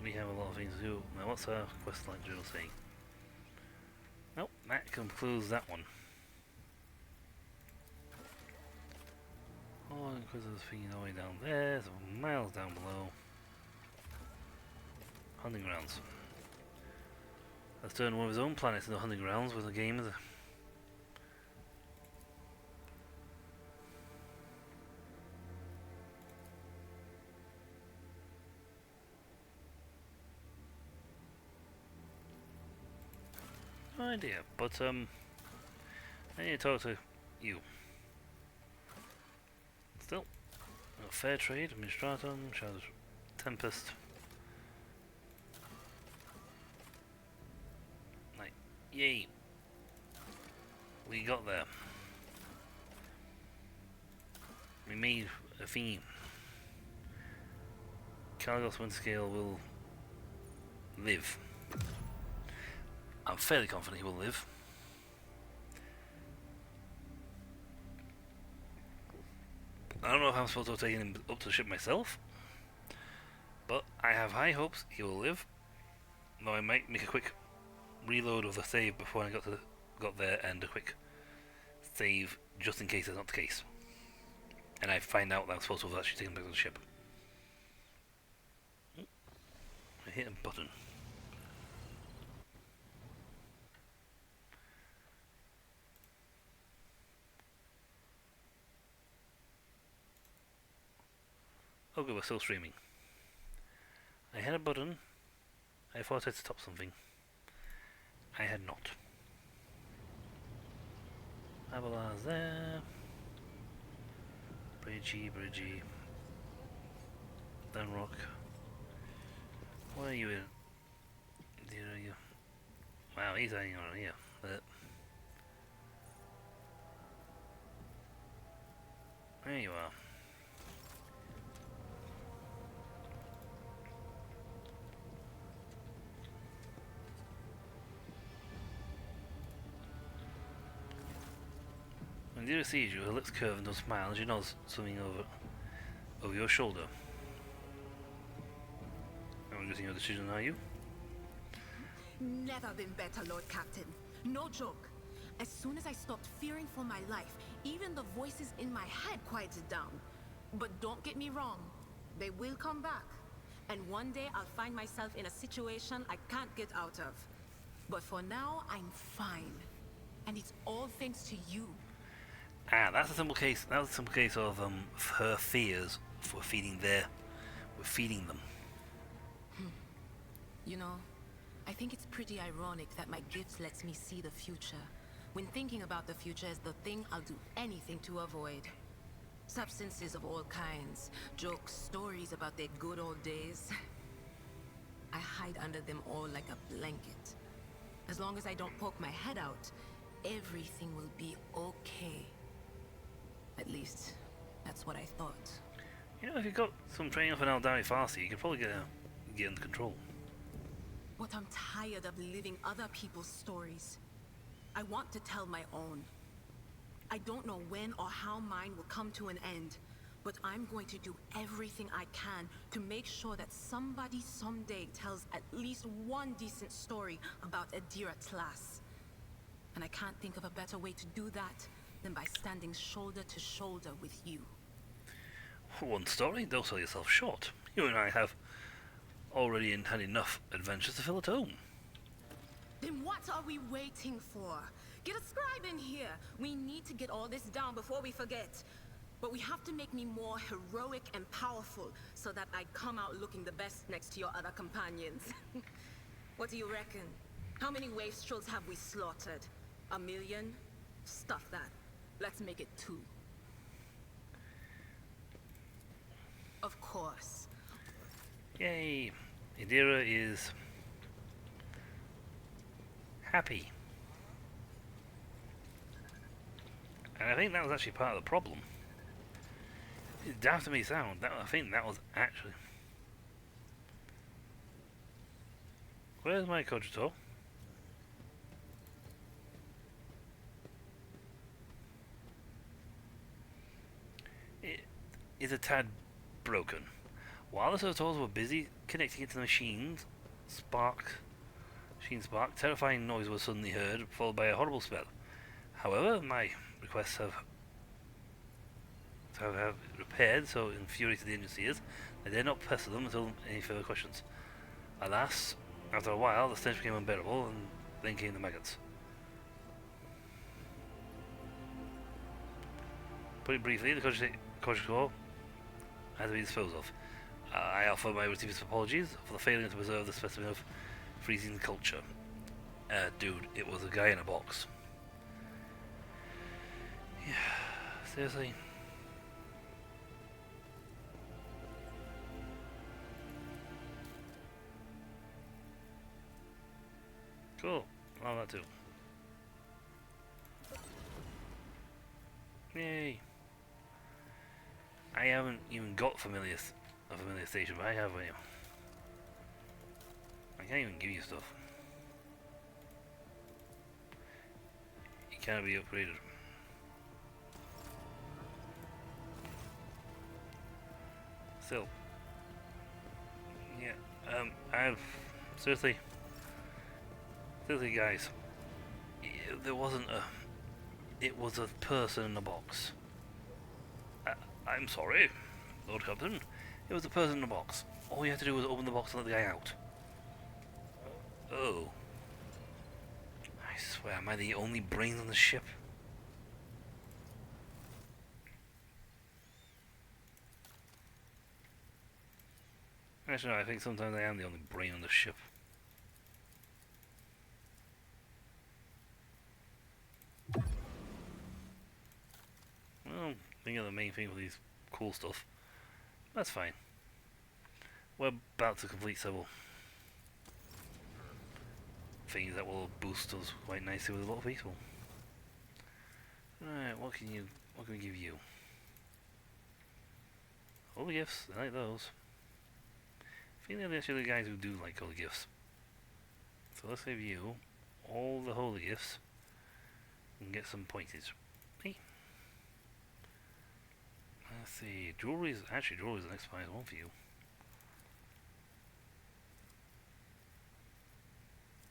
we have a lot of things to do. Now, what's our questline journal saying? Nope, that concludes that one. Oh, because there's a thing all the way down there, so miles down below. Hunting grounds. Let's turn one of his own planets into hunting grounds with a game of the... No idea, but I need to talk to you. Still, fair trade, Administratum, Shadow Tempest. Like, yay! We got there. We made a thingy. Caligos Winterscale will live. I'm fairly confident he will live. I don't know if I'm supposed to have taken him up to the ship myself, but I have high hopes he will live. Though I might make a quick reload of the save before I got there, and a quick save just in case that's not the case. And I find out that I'm supposed to have actually taken back to the ship. I hit a button. Okay, we're still streaming. I hit a button. I thought I'd stop something. I had not. Abelar's there. Bridgie. Dunrock. Where are you in? There you. Wow, he's hanging on here. There you are. When Dira sees you, her lips curve into a smile and she nods something over your shoulder. I'm guessing your decision, are you? Never been better, Lord Captain. No joke. As soon as I stopped fearing for my life, even the voices in my head quieted down. But don't get me wrong, they will come back. And one day I'll find myself in a situation I can't get out of. But for now, I'm fine. And it's all thanks to you. Ah, that's a simple case. That was a simple case of her fears for feeding we're feeding them. You know, I think it's pretty ironic that my gift lets me see the future, when thinking about the future is the thing I'll do anything to avoid. Substances of all kinds, jokes, stories about their good old days. I hide under them all like a blanket. As long as I don't poke my head out, everything will be okay. At least, that's what I thought. You know, if you got some training off an Aldari Farsi, you could probably get under control. But I'm tired of living other people's stories. I want to tell my own. I don't know when or how mine will come to an end, but I'm going to do everything I can to make sure that somebody someday tells at least one decent story about Adira Tlass. And I can't think of a better way to do that than by standing shoulder to shoulder with you. One story? Don't sell yourself short. You and I have already had enough adventures to fill a tome. Then what are we waiting for? Get a scribe in here. We need to get all this down before we forget. But we have to make me more heroic and powerful so that I come out looking the best next to your other companions. What do you reckon? How many wastrels have we slaughtered? 1 million? Stuff that. Let's make it 2. Of course. Yay! Adira is happy. And I think that was actually part of the problem. It's daft to me sound. I think that was actually... Where's my Cogito? It is a tad broken. While the Sertors were busy connecting it to the machine spark, terrifying noise was suddenly heard, followed by a horrible spell. However, my requests have repaired, so infuriated the engineers, they dare not pester them until any further questions. Alas, after a while, the stench became unbearable, and then came the maggots. Put it briefly, the Kojiko had to be disposed of. I offer my deepest apologies for the failure to preserve the specimen of freezing culture. Dude, it was a guy in a box. Yeah, seriously. Cool, love that too. Yay! I haven't even got a familiar station, but I have one. I can't even give you stuff. It can't be upgraded. Still. Yeah, I've... Seriously guys, there wasn't it was a person in a box. I'm sorry, Lord Captain. It was a person in a box. All you had to do was open the box and let the guy out. Oh. I swear, am I the only brain on the ship? Actually, no, I think sometimes I am the only brain on the ship. Well, I think the main thing with these cool stuff. That's fine. We're about to complete several things that will boost us quite nicely with a lot of people. Alright, what can we give you? All the gifts, I like those. I think they're actually the guys who do like all the gifts. So let's give you all the holy gifts and get some pointage. Hey. Let's see, jewelry is the next highest one for you.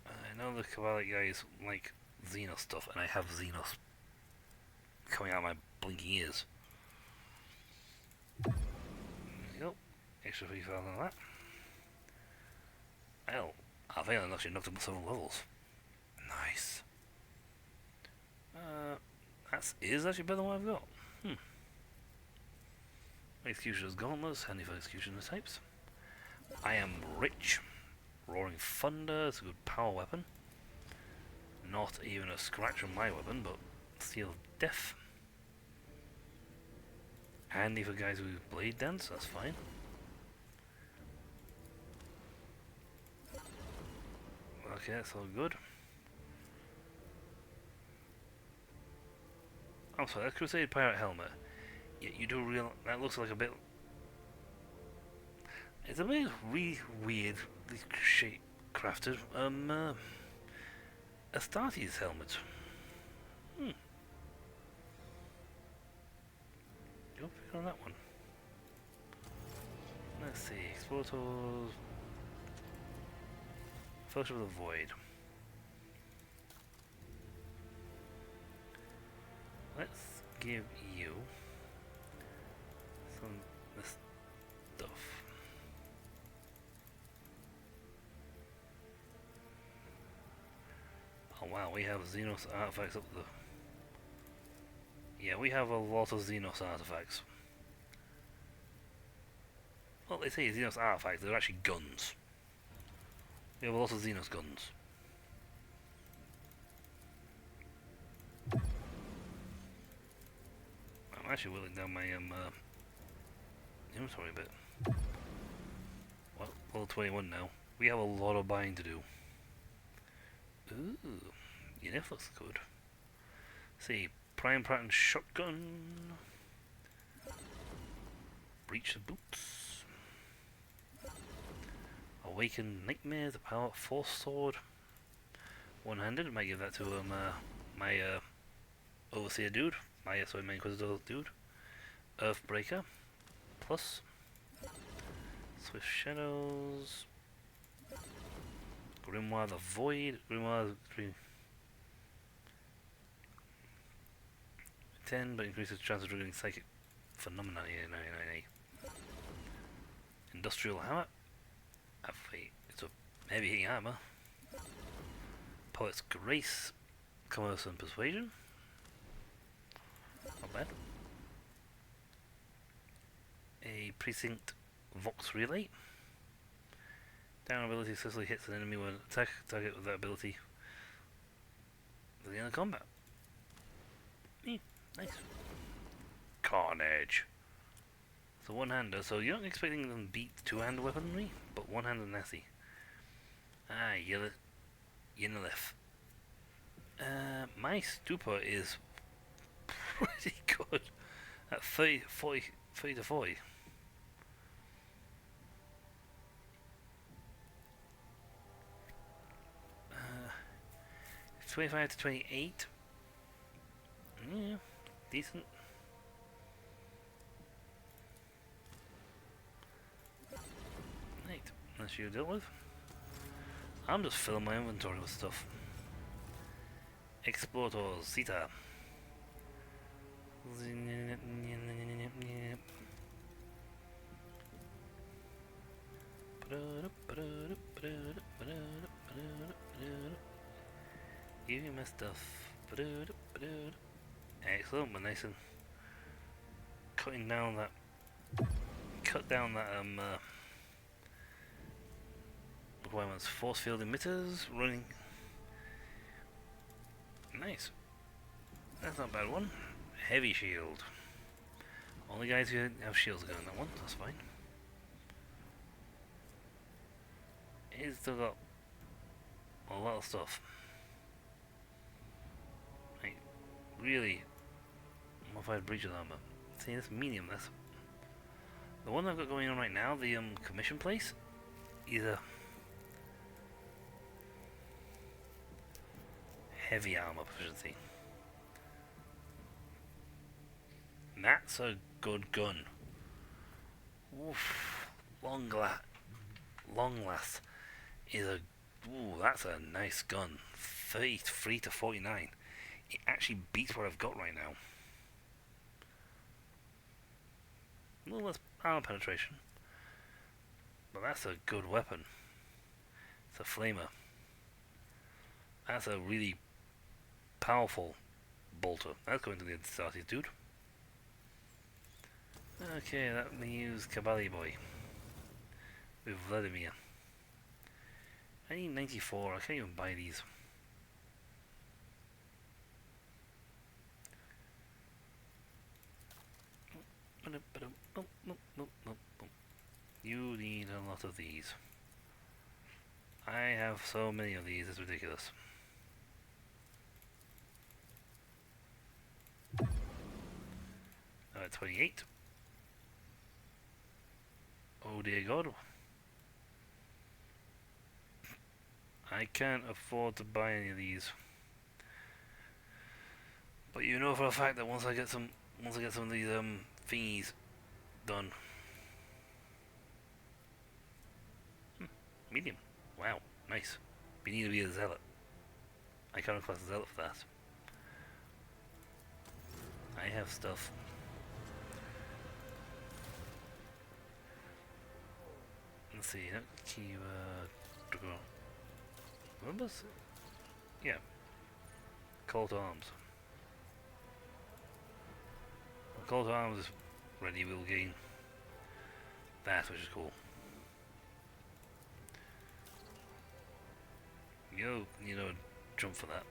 I know the Kavalik guys like Xenos stuff, and I have Xenos coming out of my blinking ears. There you go. Extra 3,000 on that. Well, I think I've actually knocked up several levels. Nice. That is actually better than what I've got. Executioner's Gauntlets, handy for executioner types. I am rich. Roaring Thunder is a good power weapon. Not even a scratch on my weapon, but Seal of Death. Handy for guys who blade dance, that's fine. Okay, that's all good. I'm sorry, that Crusade Pirate helmet. You do real. That looks like a bit. It's a bit weird shape crafted. Astartes helmet. Go pick on that one. Let's see. Explorers. Fellowship of the Void. Let's give you some of this stuff. Oh wow, we have Xenos artifacts up the... Yeah, we have a lot of Xenos artifacts. Well, they say Xenos artifacts, they're actually guns. We have a lot of Xenos guns. I'm actually whittling down my inventory a bit. Well, level 21 now. We have a lot of buying to do. Ooh, yeah, that looks good. See, Prime Pattern Shotgun. Breach the Boots. Awaken Nightmare, the Power Force Sword. One-handed, might give that to my Overseer dude. My main Inquisitor dude. Earthbreaker. Plus. Swift Shadows. Grimoire the Void. Grimoire 10, but increases chance of triggering psychic phenomena. Yeah, 998. Industrial Hammer. It's a heavy hitting hammer. Poet's Grace. Commerce and Persuasion. Not bad. A Precinct Vox Relay. Down ability successfully hits an enemy when target with that ability at the end of combat. Nice. Carnage. It's a one-hander, so you're not expecting them to beat two-handed weaponry, but one-handed nasty. Ah, Yinelith. My stupor is pretty good at 30 to 40. 25 to 28. Yeah, decent. Right, that's you dealt with. I'm just filling my inventory with stuff. Explorators, Zeta. Give me my stuff. Excellent, we're nice and cutting down that. Cut down that requirements. Force field emitters running. Nice. That's not a bad one. Heavy shield. Only guys who have shields go on that one. That's fine. He's still got a lot of stuff. Like, really modified breaches armor. See, that's medium. That's the one I've got going on right now. The commission place is a heavy armor proficiency. That's a good gun. Oof. Long last is a. Ooh, that's a nice gun. 33 to 49. It actually beats what I've got right now. A little less armor penetration, but that's a good weapon. It's a flamer. That's a really powerful bolter. That's going to the Astartes, dude. Okay, let me use Kabali Boy with Vladimir. I need 94. I can't even buy these. You need a lot of these. I have so many of these, it's ridiculous. 28. Oh dear God. I can't afford to buy any of these. But you know for a fact that once I get some of these thingies done. Medium. Wow, nice. We need to be a zealot. I can't class a zealot for that. I have stuff. Let's see, Numbers? Yeah. Call to arms. Call to arms is ready, we'll gain that, which is cool. You know, jump for that.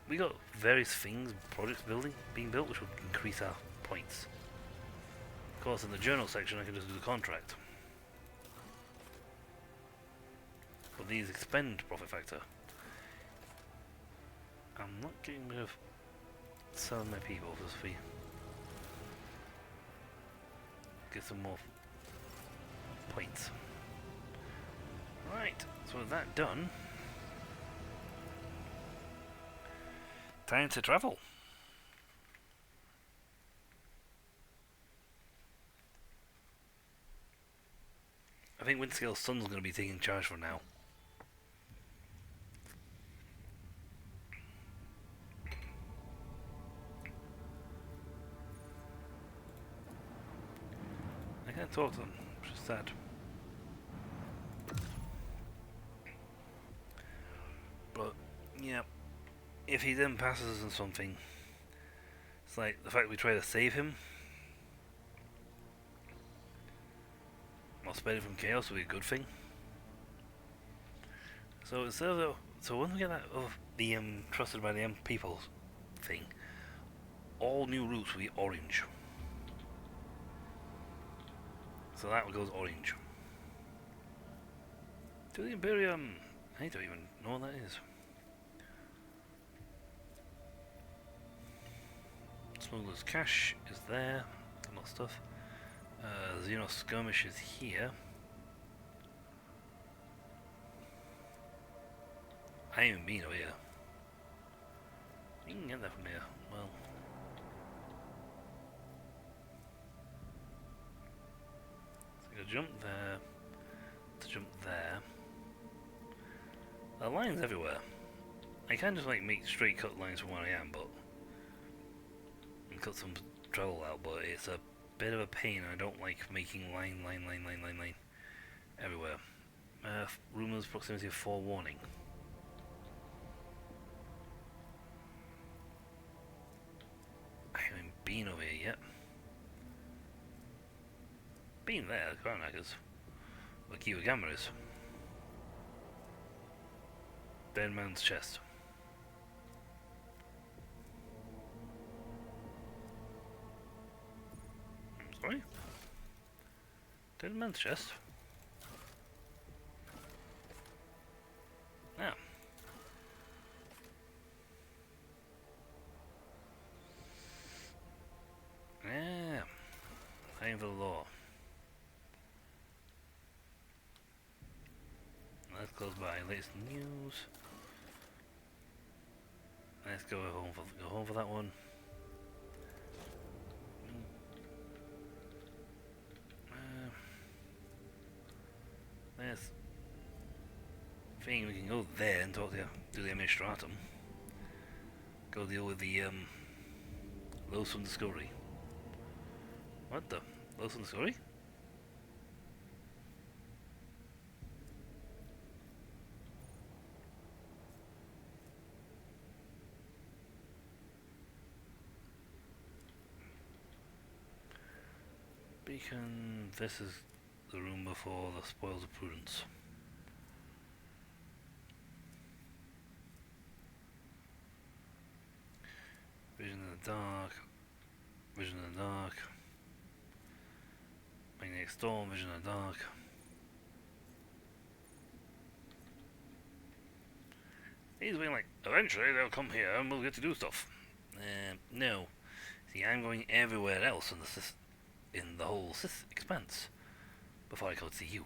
We got various things, projects being built, which will increase our points. Of course, in the journal section, I can just do the contract. But these expend profit factor. I'm not getting rid of selling my people for this fee. Get some more points. Right, so with that done, time to travel. I think Windscale's son's going to be taking charge for now. I can't talk to them, which is sad. But, yeah, if he then passes us on something, it's like the fact we try to save him, or spare him from chaos will be a good thing. So instead of so when we get that the trusted by the people thing, all new routes will be orange. So that goes orange. To the Imperium. I don't even know what that is. Smuggler's Cache is there. A lot of stuff. Xenos Skirmish is here. I ain't even been over here. You can get that from here. Well. So you jump there. To jump there. There are lines everywhere. I can just like make straight cut lines from where I am, but and cut some travel out, but it's a bit of a pain. I don't like making line everywhere. Rumors proximity of forewarning. I haven't been over here yet. Been there, the Crownhackers. Where Kiwagama is. Dead man's chest. I'm sorry? Dead man's chest? Yeah. Yeah. Time for the law. Let's close by. Latest news. Let's go home for that one. There's thing we can go there and talk to do the Administratum. Go deal with the Lowson Discovery. What the? Lowson Discovery? Beacon, this is the room before the Spoils of Prudence. Vision in the dark, vision in the dark, magnetic storm, vision in the dark. He's being like, eventually they'll come here and we'll get to do stuff. No. See, I'm going everywhere else in the whole expanse before I go to see you.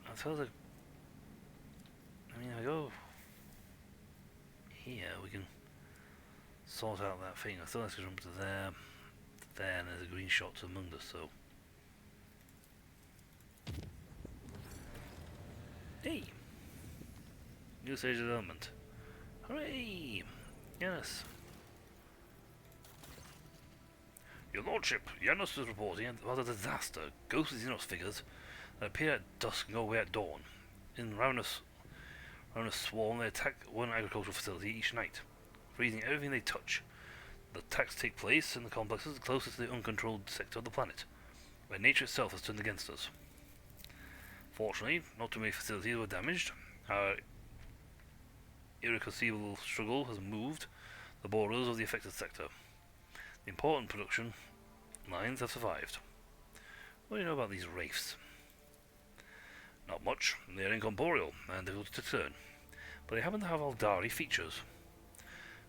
I suppose if I go here, we can sort out that thing. I thought I could jump to there, and there's a green shot to Mundus, so. Hey! New stage of development. Hooray! Yes. Your Lordship, Janus is reporting about a disaster. Ghostly Xenos figures that appear at dusk and go away at dawn. In Ravenous swarm, they attack one agricultural facility each night, freezing everything they touch. The attacks take place in the complexes closest to the uncontrolled sector of the planet, where nature itself has turned against us. Fortunately, not too many facilities were damaged. Our irreconcilable struggle has moved the borders of the affected sector. The important production lines have survived. What do you know about these wraiths? Not much. They are incorporeal and difficult to discern, but they happen to have Aldari features.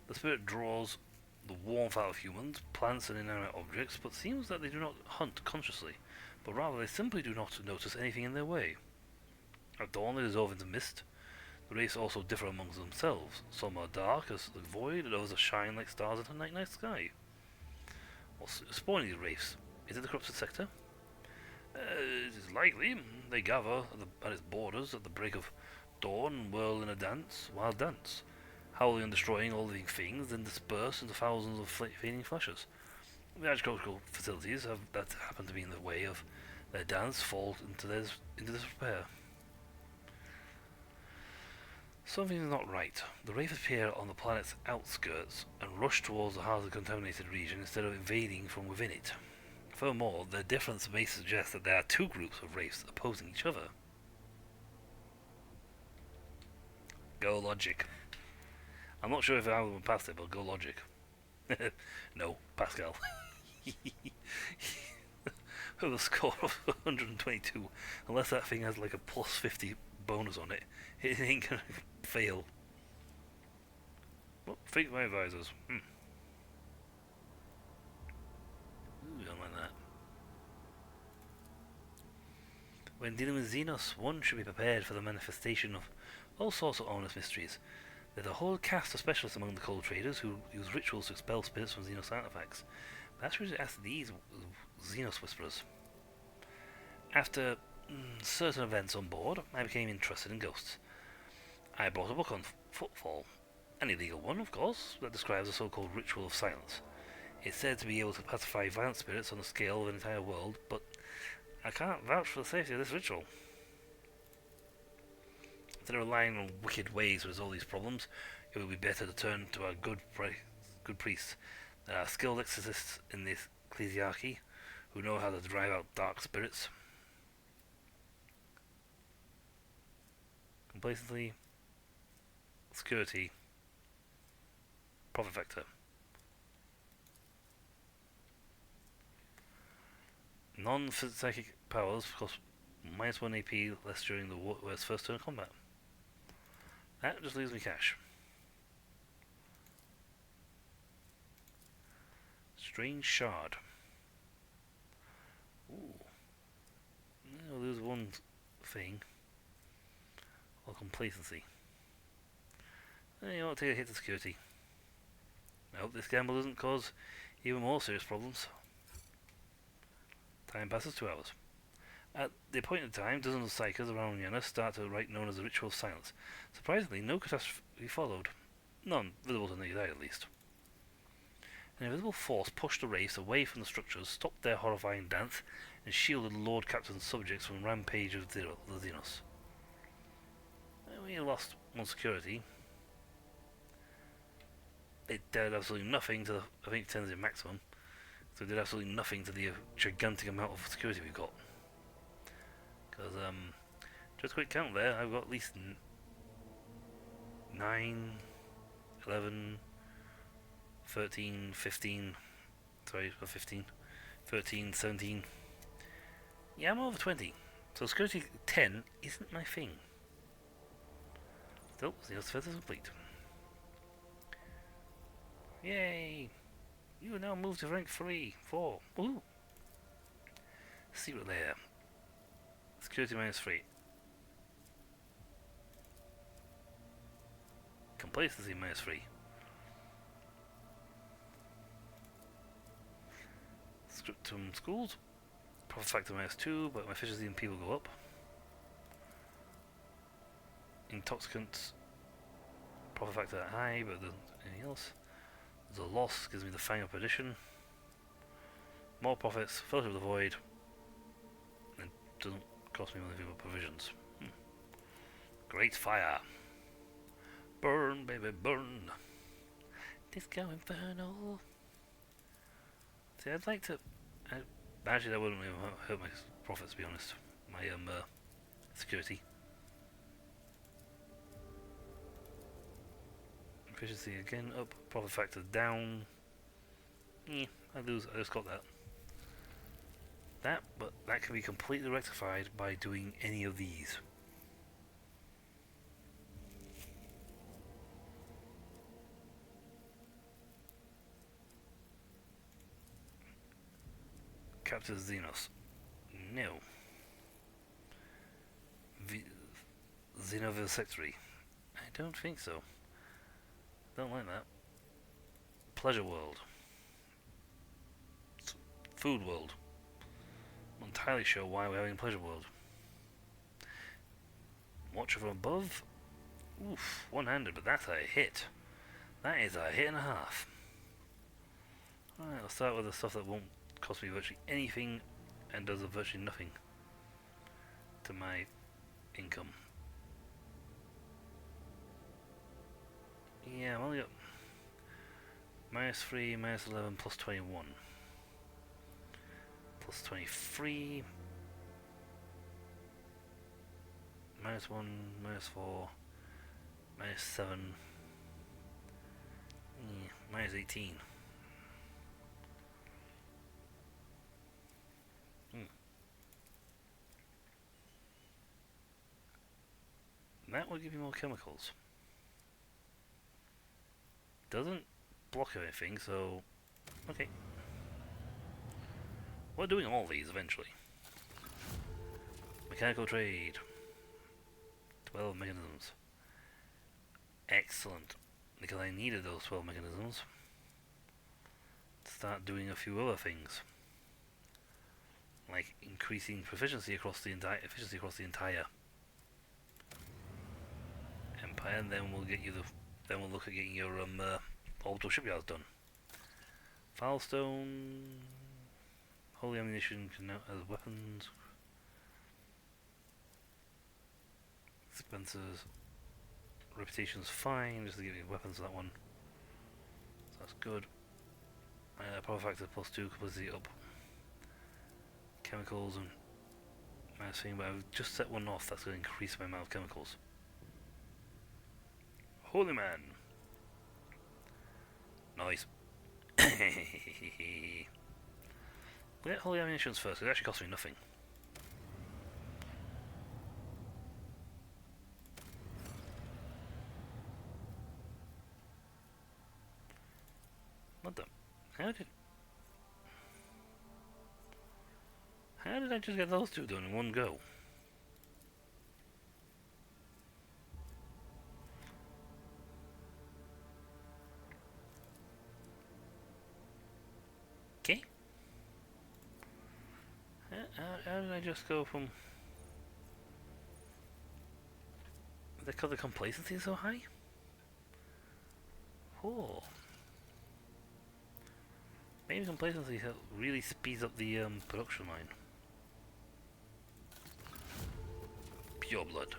The spirit draws the warmth out of humans, plants and inanimate objects, but seems that they do not hunt consciously, but rather they simply do not notice anything in their way. At dawn they dissolve into mist. The wraiths also differ amongst themselves. Some are dark as the void, and others shine like stars in a night sky. What's spawning these wraiths? Is it the corrupted sector? It is likely. They gather at its borders at the break of dawn and whirl in a wild dance, howling and destroying all living things, then disperse into thousands of fading flashes. The agricultural facilities that happen to be in the way of their dance fall into disrepair. Something is not right. The wraiths appear on the planet's outskirts and rush towards the heart of the contaminated region instead of invading from within it. Furthermore, their difference may suggest that there are two groups of wraiths opposing each other. Go logic. I'm not sure if I would pass it, but go logic. No, Pascal. With a score of 122, unless that thing has like a plus 50 bonus on it, it ain't gonna fail. Well, think my advisors. Ooh, don't like that. When dealing with Xenos, one should be prepared for the manifestation of all sorts of ominous mysteries. There's a whole cast of specialists among the cold traders who use rituals to expel spirits from Xenos artifacts. Perhaps we should ask these Xenos whisperers. After certain events on board, I became interested in ghosts. I bought a book on footfall, an illegal one, of course, that describes a so-called ritual of silence. It's said to be able to pacify violent spirits on the scale of an entire world, but I can't vouch for the safety of this ritual. Instead of relying on wicked ways to resolve these problems, it would be better to turn to our good priests. There are skilled exorcists in this ecclesiarchy who know how to drive out dark spirits. Complacency, security, profit factor. Non-psychic powers cost -1 AP less during the war's first turn of combat. That just leaves me cash. Strange shard. Ooh. I'll lose one thing. Or complacency. You want to take a hit to security. I hope this gamble doesn't cause even more serious problems. Time passes 2 hours. At the appointed time, dozens of psychers around Yana start a rite known as the Ritual of Silence. Surprisingly, no catastrophe followed. None visible to naked eye, at least. An invisible force pushed the wraiths away from the structures, stopped their horrifying dance, and shielded Lord Captain's subjects from rampage of the Xenos. We lost one security. It did absolutely nothing to the, I think 10 is the maximum, so it did absolutely nothing to the gigantic amount of security we've got. Because, just a quick count there, I've got at least 9, 11, 13, 15, sorry, 15, 13, 17. Yeah, I'm over 20. So security 10 isn't my thing. Still, Xenos Defense is complete. Yay! You now move to rank 3, 4. Ooh! Secret layer. Security -3. Complacency -3. Scriptum schools. Profit factor -2, but my efficiency and people go up. Intoxicants. Profit factor high, but anything else. The loss gives me the Fang of Perdition. More profits, Fellowship of the Void. And doesn't cost me money for provisions. Great fire. Burn, baby, burn. Disco Inferno. See, I'd like to... actually, that wouldn't really hurt my profits, to be honest. My security. Efficiency again up, profit factor down. I lose, I just got that. But that can be completely rectified by doing any of these. Capture Xenos. No. Xenovisectory. I don't think so. Don't like that. Pleasure World. Food World. I'm not entirely sure why we're having Pleasure World. Watcher from above. Oof, one-handed, but that's a hit. That is a hit and a half. Alright, I'll start with the stuff that won't cost me virtually anything and does virtually nothing to my income. Yeah, I've only got -3, -11, plus 21. Plus 23. -1, -4, -7. Yeah, -18. That will give you more chemicals. Doesn't block anything, so okay. We're doing all these eventually. Mechanical trade. 12 mechanisms. Excellent. Because I needed those 12 mechanisms to start doing a few other things. Like increasing proficiency across the entire empire. Empire, and then we'll get you the. Then we'll look at getting your orbital shipyards done. Filestone, holy ammunition can now as weapons. Spencer's reputation's fine, just to give you weapons for that one. So that's good. Power factor +2, capacity up. Chemicals and thing, but I've just set one off. That's going to increase my amount of chemicals. Holy man. Nice. We'll get holy ammunitions first, it actually costs me nothing. What the? How did I just get those two done in one go? Okay. How did I just go from... Because the complacency is so high? Oh. Maybe complacency really speeds up the production line. Pure blood.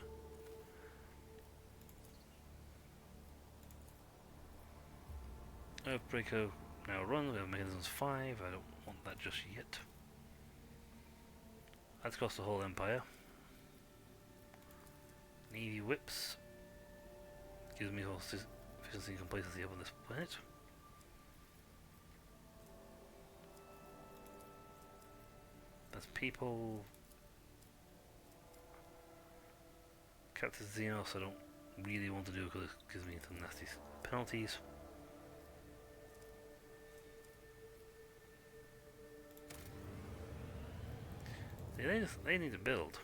Earthbreaker now runs, we have mechanisms 5, I don't want that just yet. That's across the whole empire. Navy whips. Gives me more efficiency and complacency up on this planet. That's people. Captain Xenos I don't really want to do because it gives me some nasty penalties. See, they need to build.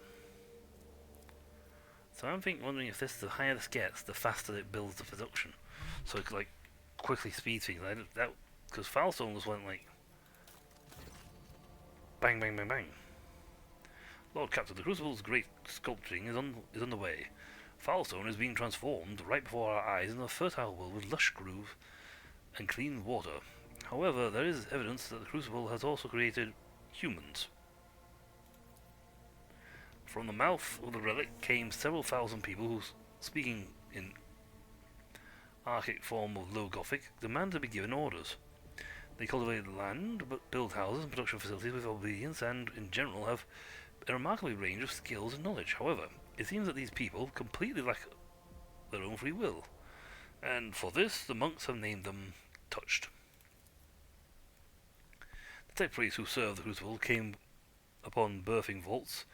So I'm wondering if this, the higher this gets, the faster it builds the production. So it could like quickly speed things. Because Filestone just went like bang, bang, bang, bang. Lord Captain, the Crucible's great sculpting is underway. Filestone is being transformed right before our eyes in a fertile world with lush grove and clean water. However, there is evidence that the Crucible has also created humans. From the mouth of the relic came several thousand people who, speaking in archaic form of Low Gothic, demand to be given orders. They cultivate land, but build houses and production facilities with obedience, and, in general, have a remarkable range of skills and knowledge. However, it seems that these people completely lack their own free will, and for this, the monks have named them Touched. The tech priests who served the Crucible came upon birthing vaults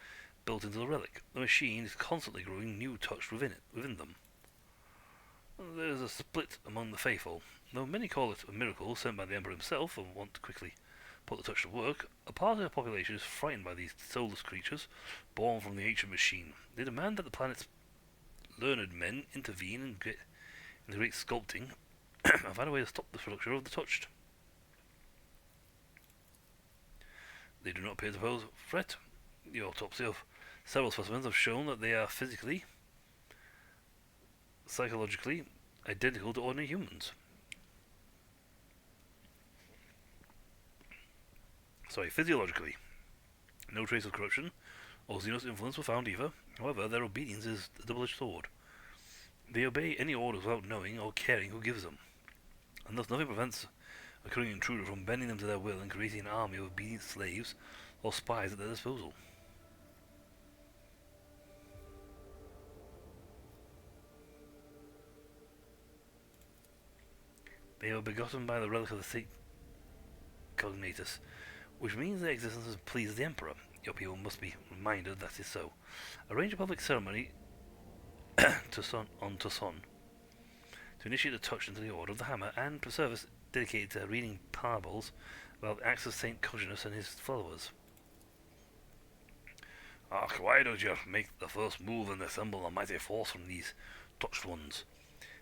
built into the relic. The machine is constantly growing new Touched within them. There is a split among the faithful. Though many call it a miracle sent by the Emperor himself and want to quickly put the Touch to work, a part of the population is frightened by these soulless creatures born from the ancient machine. They demand that the planet's learned men intervene in the great sculpting and find a way to stop the production of the Touched. They do not appear to pose a threat. The autopsy of several specimens have shown that they are physically, psychologically identical to ordinary humans. Physiologically. No trace of corruption or Xenos influence were found either. However, their obedience is a double-edged sword. They obey any orders without knowing or caring who gives them, and thus nothing prevents a cunning intruder from bending them to their will and creating an army of obedient slaves or spies at their disposal. They were begotten by the relic of the Saint Cognatus, which means their existence has pleased the Emperor. Your people must be reminded that is so. Arrange a public ceremony on Tucson to initiate the Touch into the Order of the Hammer, and a service dedicated to reading parables about the acts of Saint Cognatus and his followers. Why don't you make the first move and assemble a mighty force from these Touched ones?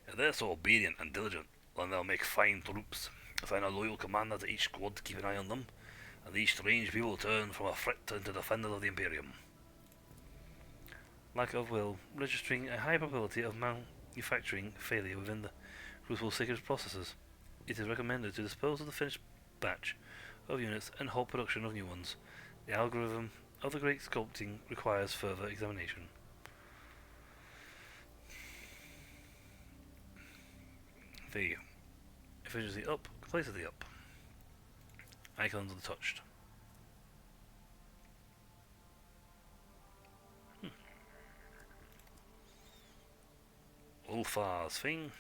If they're so obedient and diligent, then they'll make fine troops. Assign a loyal commander to each squad to keep an eye on them, and these strange people will turn from a threat into defenders of the Imperium. Lack of will, registering a high probability of manufacturing failure within the Crucible secret processes. It is recommended to dispose of the finished batch of units and halt production of new ones. The algorithm of the Great Sculpting requires further examination. The efficiency up, complexity up. Icons untouched. Ulfar's thing.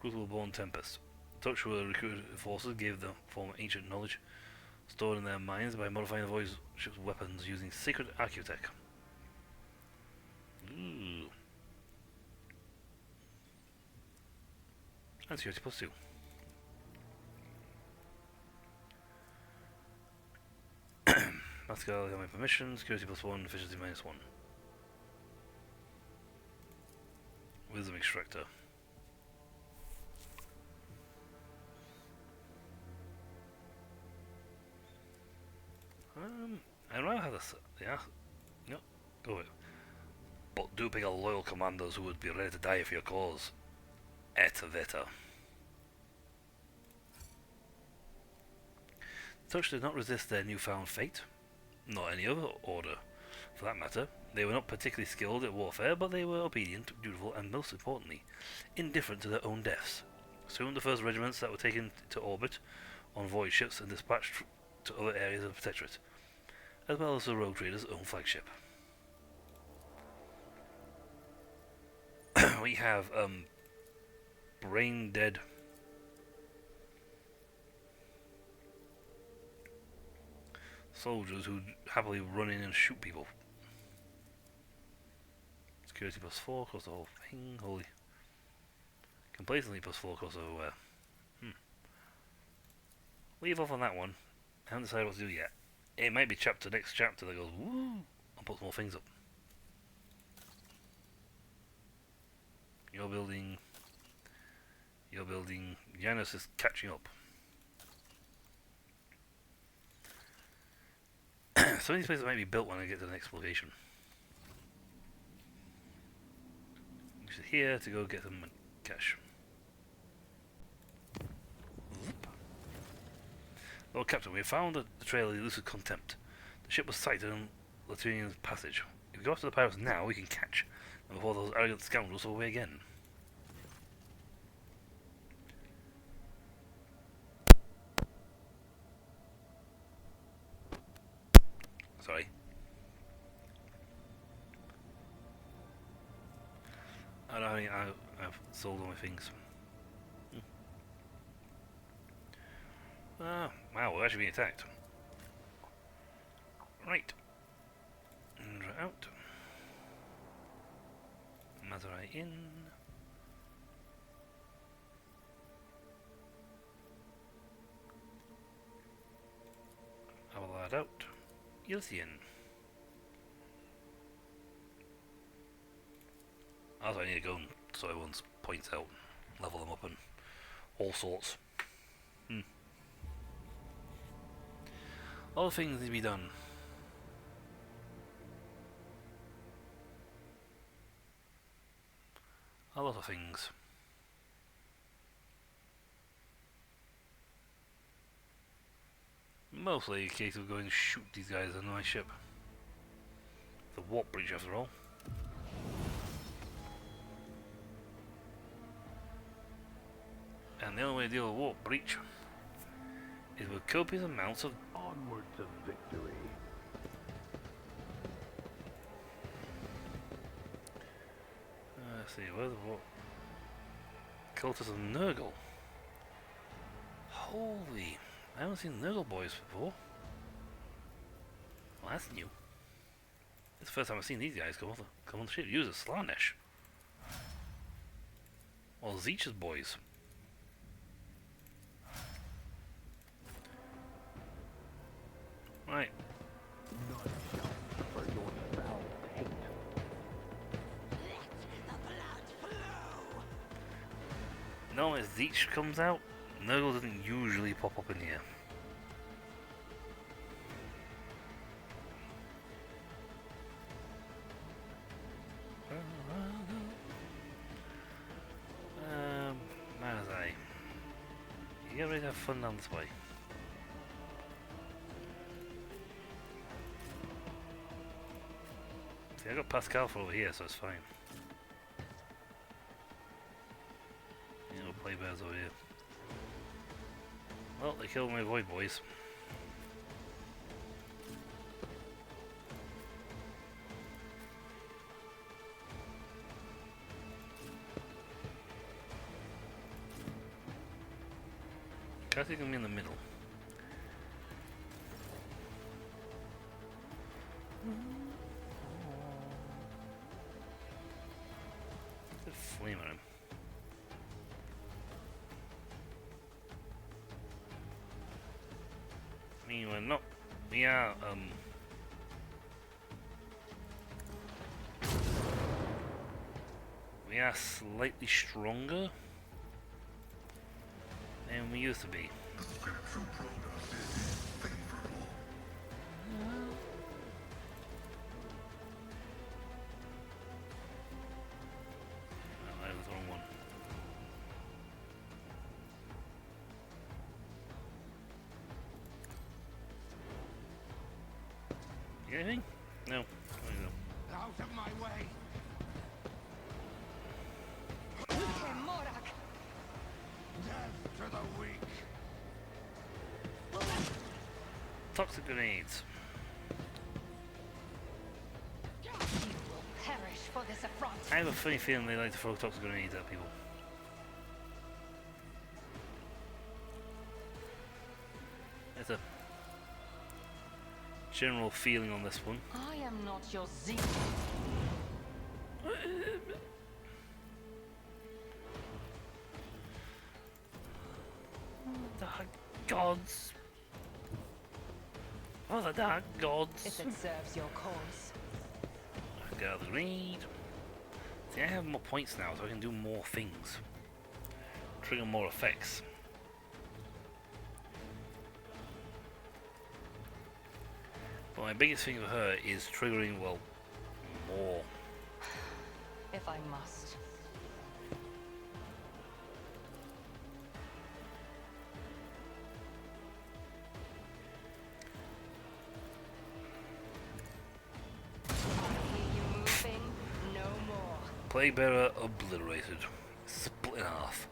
Crucible-born Tempest. Touch were recruited forces gave them former ancient knowledge stored in their minds by modifying the voice ship's weapons using secret architect. Ooh. And security +2. Pascal, got my permission. Security +1, efficiency -1. Wisdom extractor. I'd rather have this. Yeah. No. Go it. But do pick a loyal commanders who would be ready to die for your cause. Et veta. Touch did not resist their newfound fate. Not any other order, for that matter. They were not particularly skilled at warfare, but they were obedient, dutiful, and most importantly, indifferent to their own deaths. Soon the first regiments that were taken to orbit on void ships and dispatched to other areas of the Protectorate, as well as the Rogue Trader's own flagship. We have brain dead soldiers who happily run in and shoot people. Security +4 across the whole thing. Holy. Complacency +4 across everywhere. Leave off on that one. I haven't decided what to do yet. It might be next chapter that goes woo and puts more things up. You're building. Janus is catching up. Some of these places might be built when I get to the next location. Use it here to go get some cash. Lord Captain, we have found the trail of elusive contempt. The ship was sighted on Latunian's passage. If we go after the pirates now, we can catch them before those arrogant scoundrels are away again. Sorry. I've sold all my things. Wow, we're actually being attacked. Right. And we're out. Mazurai in. Abelard out. Yilthian. Also, I need to go and so everyone's points out, level them up and all sorts. All things need to be done. A lot of things. Mostly a case of going to shoot these guys on my ship. The warp breach after all. And the only way to deal with warp breach is with copious amounts of Onward to victory. let's see, where's the warp? Cultus of Nurgle. Holy, I haven't seen Nurgle boys before. Well, that's new. It's the first time I've seen these guys come on the ship. Use a Slanesh. Or Zeech's boys. Right. For your foul hate. No, as Zeech comes out, Nurgle doesn't usually pop up in here. You get ready to have fun down this way. See, I got Pascal for over here, so it's fine. You know, play bears over here. Well, they killed my void boys. Cassie's gonna be in the middle. Just flame at him. I mean, we're not. We are, we are slightly stronger than we used to be. The scriptural prognosis is favorable. Oh, that was the wrong one. You got anything? No. There you go. Out of my way! Death to the weak! Toxic grenades. You will perish for this affront. I have a funny feeling they like to throw toxic grenades at people. There's a general feeling on this one. I am not your zeal. Dark gods. Oh, the dark gods. If it serves your cause. Get out of the grenade. See, I have more points now, so I can do more things. Trigger more effects. But my biggest thing for her is triggering, well, more. If I must. I hear you moving. No more. Plague Bearer obliterated. Split in half.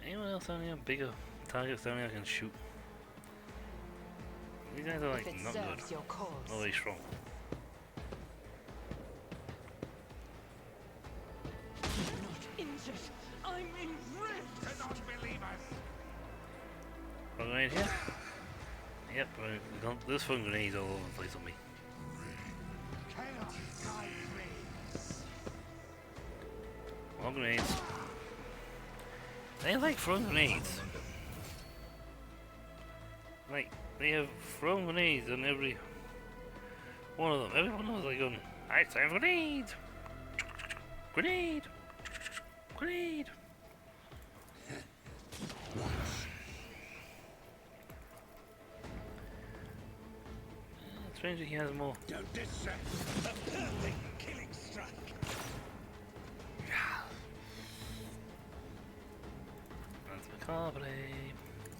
Anyone else down here? Bigger targets down here I can shoot. These guys are like If it not serves good. your cause. Not very strong. Not injured. I'm in rift. To non-believers! Front grenade here? Yep, there's front grenades all over the place on me. Chaos guide me! More grenades. They like throwing grenades. Like, they have thrown grenades on every one of them. Everyone knows like going, I time for grenade! Grenade! Grenade! Strangely, he has more. Don't distract! A perfect killing strike! That's macabre.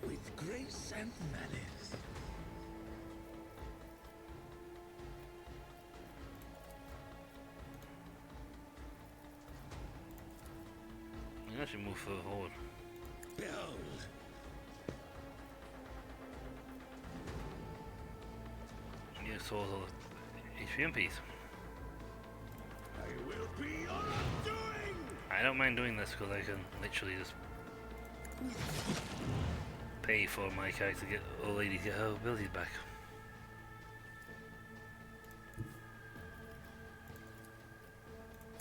With grace and malice. I should move further forward. Behold! You saw all the HP MPs. I will be your undoing! I don't mind doing this because I can literally just pay for my character to get old lady to get her abilities back.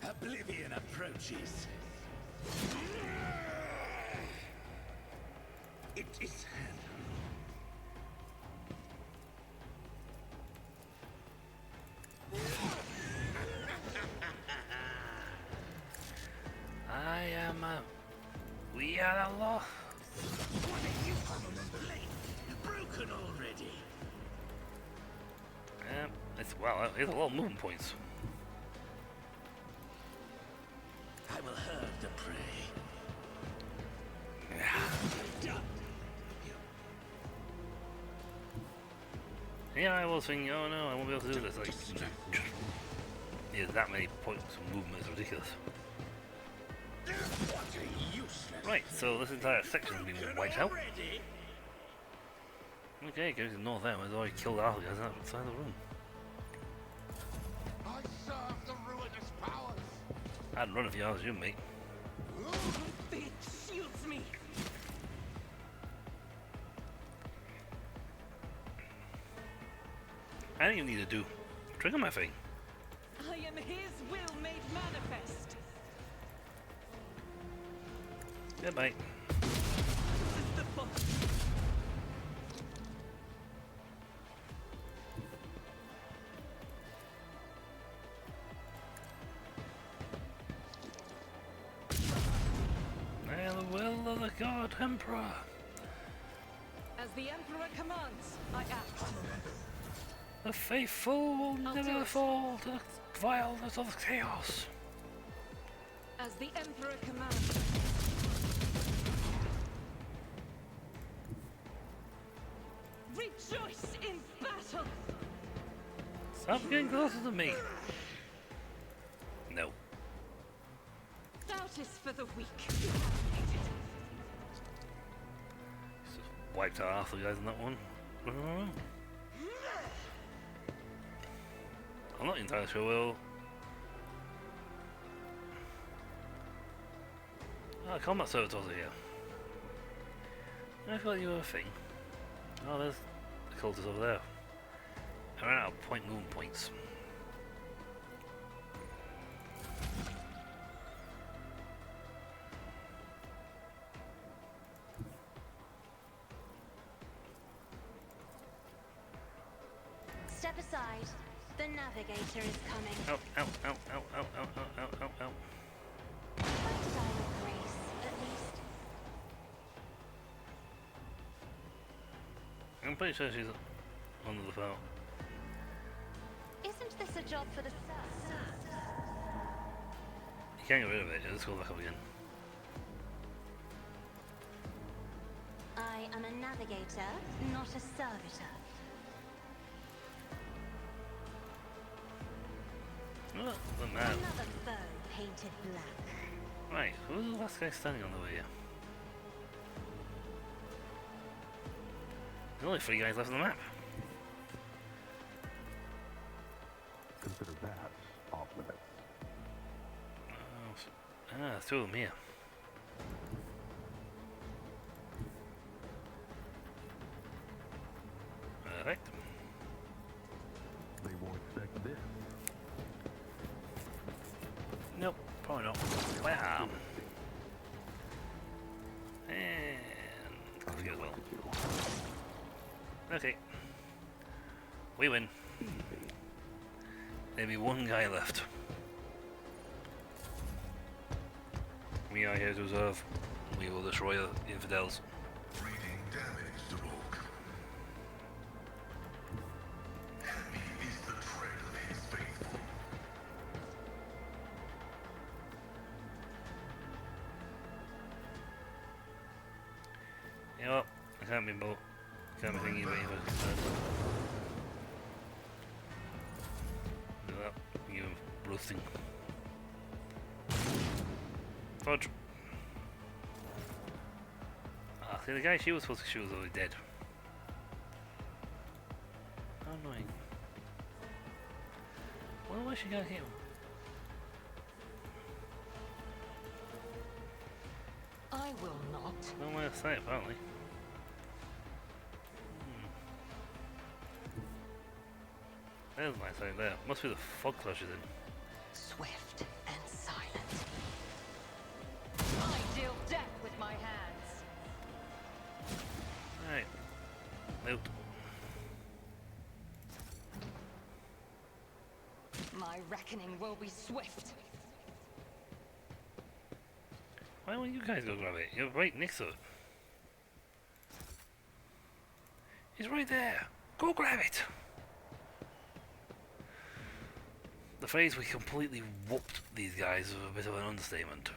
Oblivion approaches. It is handled. I am we are the law. Why did you come a member late? You broke broken already? It's wow. It's a lot of movement points. I will herd the prey. Yeah, I was thinking, oh no, I won't be able to do this. Like, yeah, that many points of movement is ridiculous. What a useless. Right, so this entire section has been wiped out. Already? Okay, goes to north there. He's already killed half the guys outside the room. I serve the ruinous powers. I'd run if I was you, mate. It shields me. I don't even need to do trigger my thing. I am his will made manifest. Goodbye. This is the boss. By the will of the God Emperor. As the Emperor commands, I act. The faithful will I'll do never it. fall to the violence of chaos. As the Emperor commands. Rejoice in battle! Stop getting closer to me. No. Doubt is for the weak. Just wiped out half the guys in that one. Running around. I'm not entirely sure we'll... Oh, combat servitors are here. I thought you were a thing. Oh, there's the cultists over there. I ran out of point movement points. Step aside. The navigator is coming. Ow, ow, ow, ow, ow, ow, ow, ow, ow, ow. Fight die with grace, at least. I'm pretty sure she's under the felt. Isn't this a job for the You can't get rid of it, let's go back up again. I am a navigator, not a servitor. Oh, the man. Another foe painted black. Right, who's the last guy standing on the way here? There's only 3 guys left on the map. Consider that off limits. There's 2 of them here. Perfect. They won't expect this. Nope, probably not. Wow. And close as well. Okay. We win. Maybe 1 guy left. We are here to observe. We will destroy the infidels. Reading damage to Rogue. Heavy is the tread of his faithful. You know what? I can't be both. Can't be thinking about it. Do that. Give him roasting. Fudge. Ah, see the guy she was supposed to shoot was already dead. How annoying. Well, why she got him? I will not. No way to say it, apparently. There's a nice thing there. Must be the fog clashes in. Swift and silent. I deal death with my hands. Right. Nope. My reckoning will be swift. Why won't you guys go grab it? You're right next to it. He's right there. Go grab it. The phrase "we completely whooped these guys" is a bit of an understatement.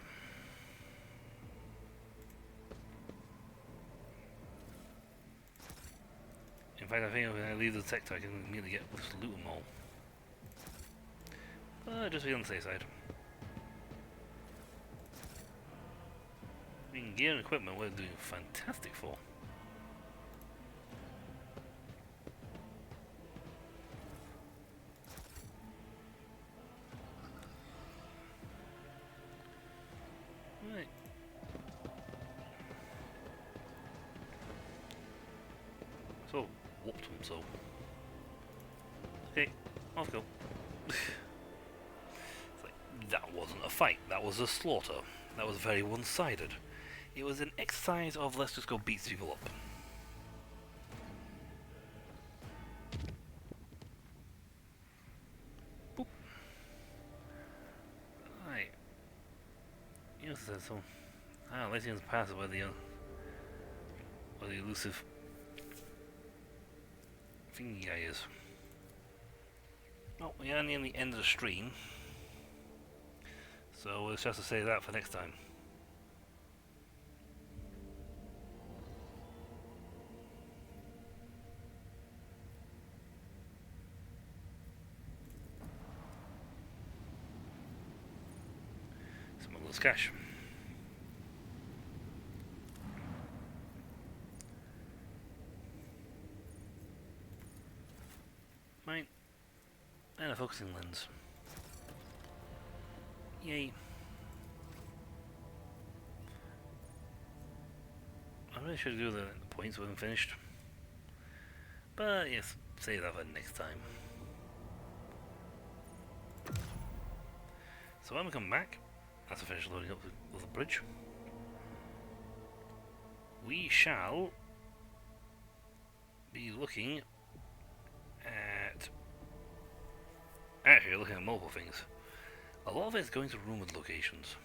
In fact, I think when I leave the sector, I can immediately just loot them all. Just be on the safe side. I mean, gear and equipment we're doing fantastic for. Right. So, whooped them so. Okay, let's go. It's like, that wasn't a fight, that was a slaughter. That was very one-sided. It was an exercise of let's just go beat people up. Boop. Right. Yes, so. Lysian's passive by the elusive thingy guy is. Well, we are near the end of the stream, so we'll just have to say that for next time. Smuggler's cash. Right. And a focusing lens. Yay. I really should do the points when I'm finished. But yes, save that for next time. So when we come back, after finish loading up the bridge, we shall be looking at... Actually, looking at multiple things. A lot of it's going to rumoured locations.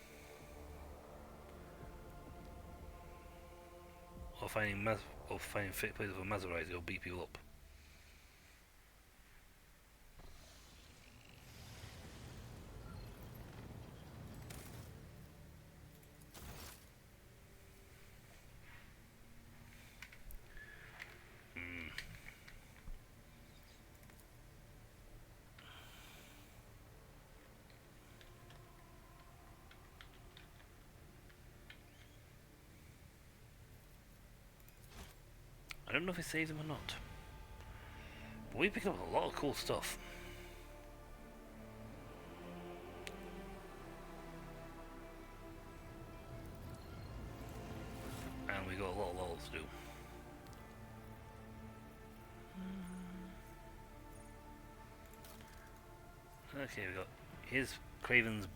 Or finding fit places for Maserati to go beat people up. I don't know if it saves them or not. But we picked up a lot of cool stuff. And we got a lot of levels to do. Okay, we got here's Craven's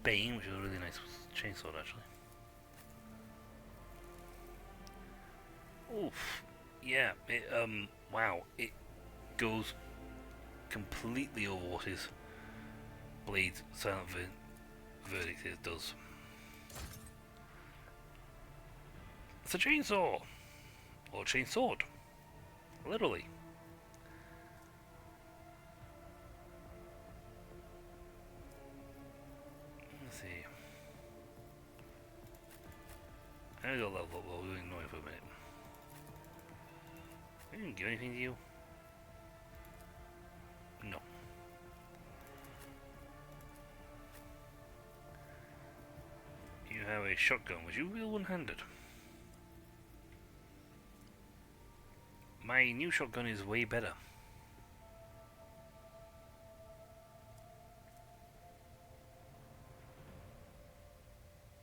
Bane, which is a really nice chainsaw actually. Oof. Yeah, it, wow, it goes completely over what his Blade Silent Verdict it does. It's a chainsaw! Or chainsword. Literally. Let's see. I gotta level up while we're ignoring for a minute. I didn't give anything to you. No. You have a shotgun, which you wield one-handed. My new shotgun is way better.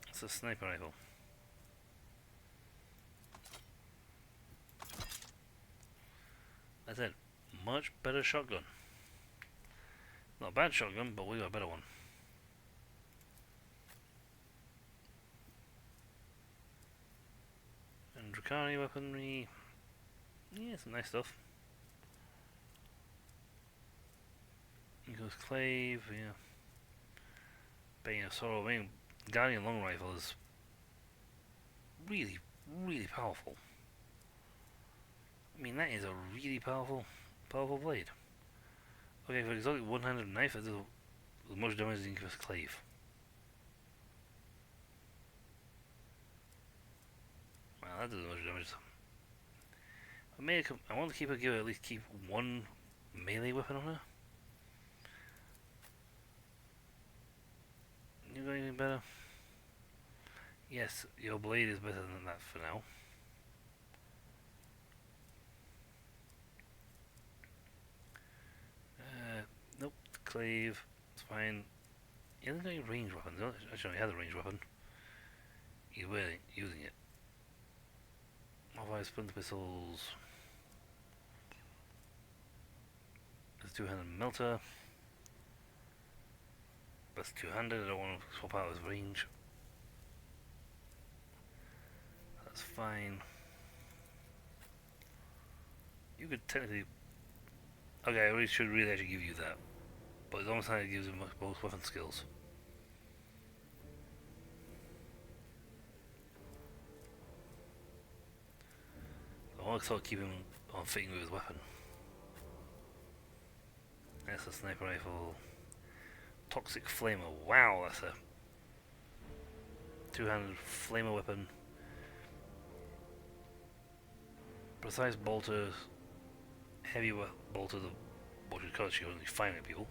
It's a sniper rifle. I said, much better shotgun. Not a bad shotgun, but we got a better one. And Drakari weaponry. Yeah, some nice stuff. Here goes Clave, yeah. Bane of Sorrow. I mean, Guardian Long Rifle is really, really powerful. I mean, that is a really powerful blade. Okay, for exotic one-handed knife, that does as much damage as Incubus Clave. Well, that does as much damage. I want to keep her, give her at least keep one melee weapon on her. You got anything better? Yes, your blade is better than that for now. Nope, Clave, it's fine. He hasn't got any ranged weapons. Actually, he has a ranged weapon. He's using it. Otherwise, splinter pistols. There's two-handed melter. That's two-handed. I don't want to swap out his range. That's fine. You could technically. Okay, I should really actually give you that. But it's almost like it gives him both weapon skills. I want to sort of keep him on fitting with his weapon. That's a sniper rifle. Toxic Flamer. Wow, that's a two-handed flamer weapon. Precise bolters. Heavy bolter, what you call it, she only firing at people.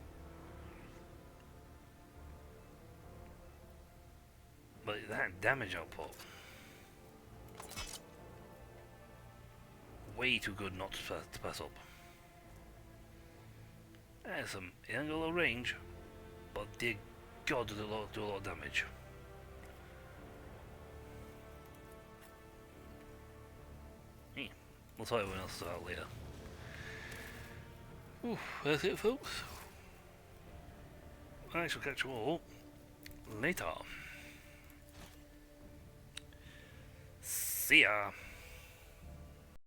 But that damage output, way too good not to pass up. There's some, it ain't got a lot of range, but dear God, do a lot of damage. Hey, we'll tell everyone else about later. Ooh, that's it, folks. I shall catch you all later. See ya.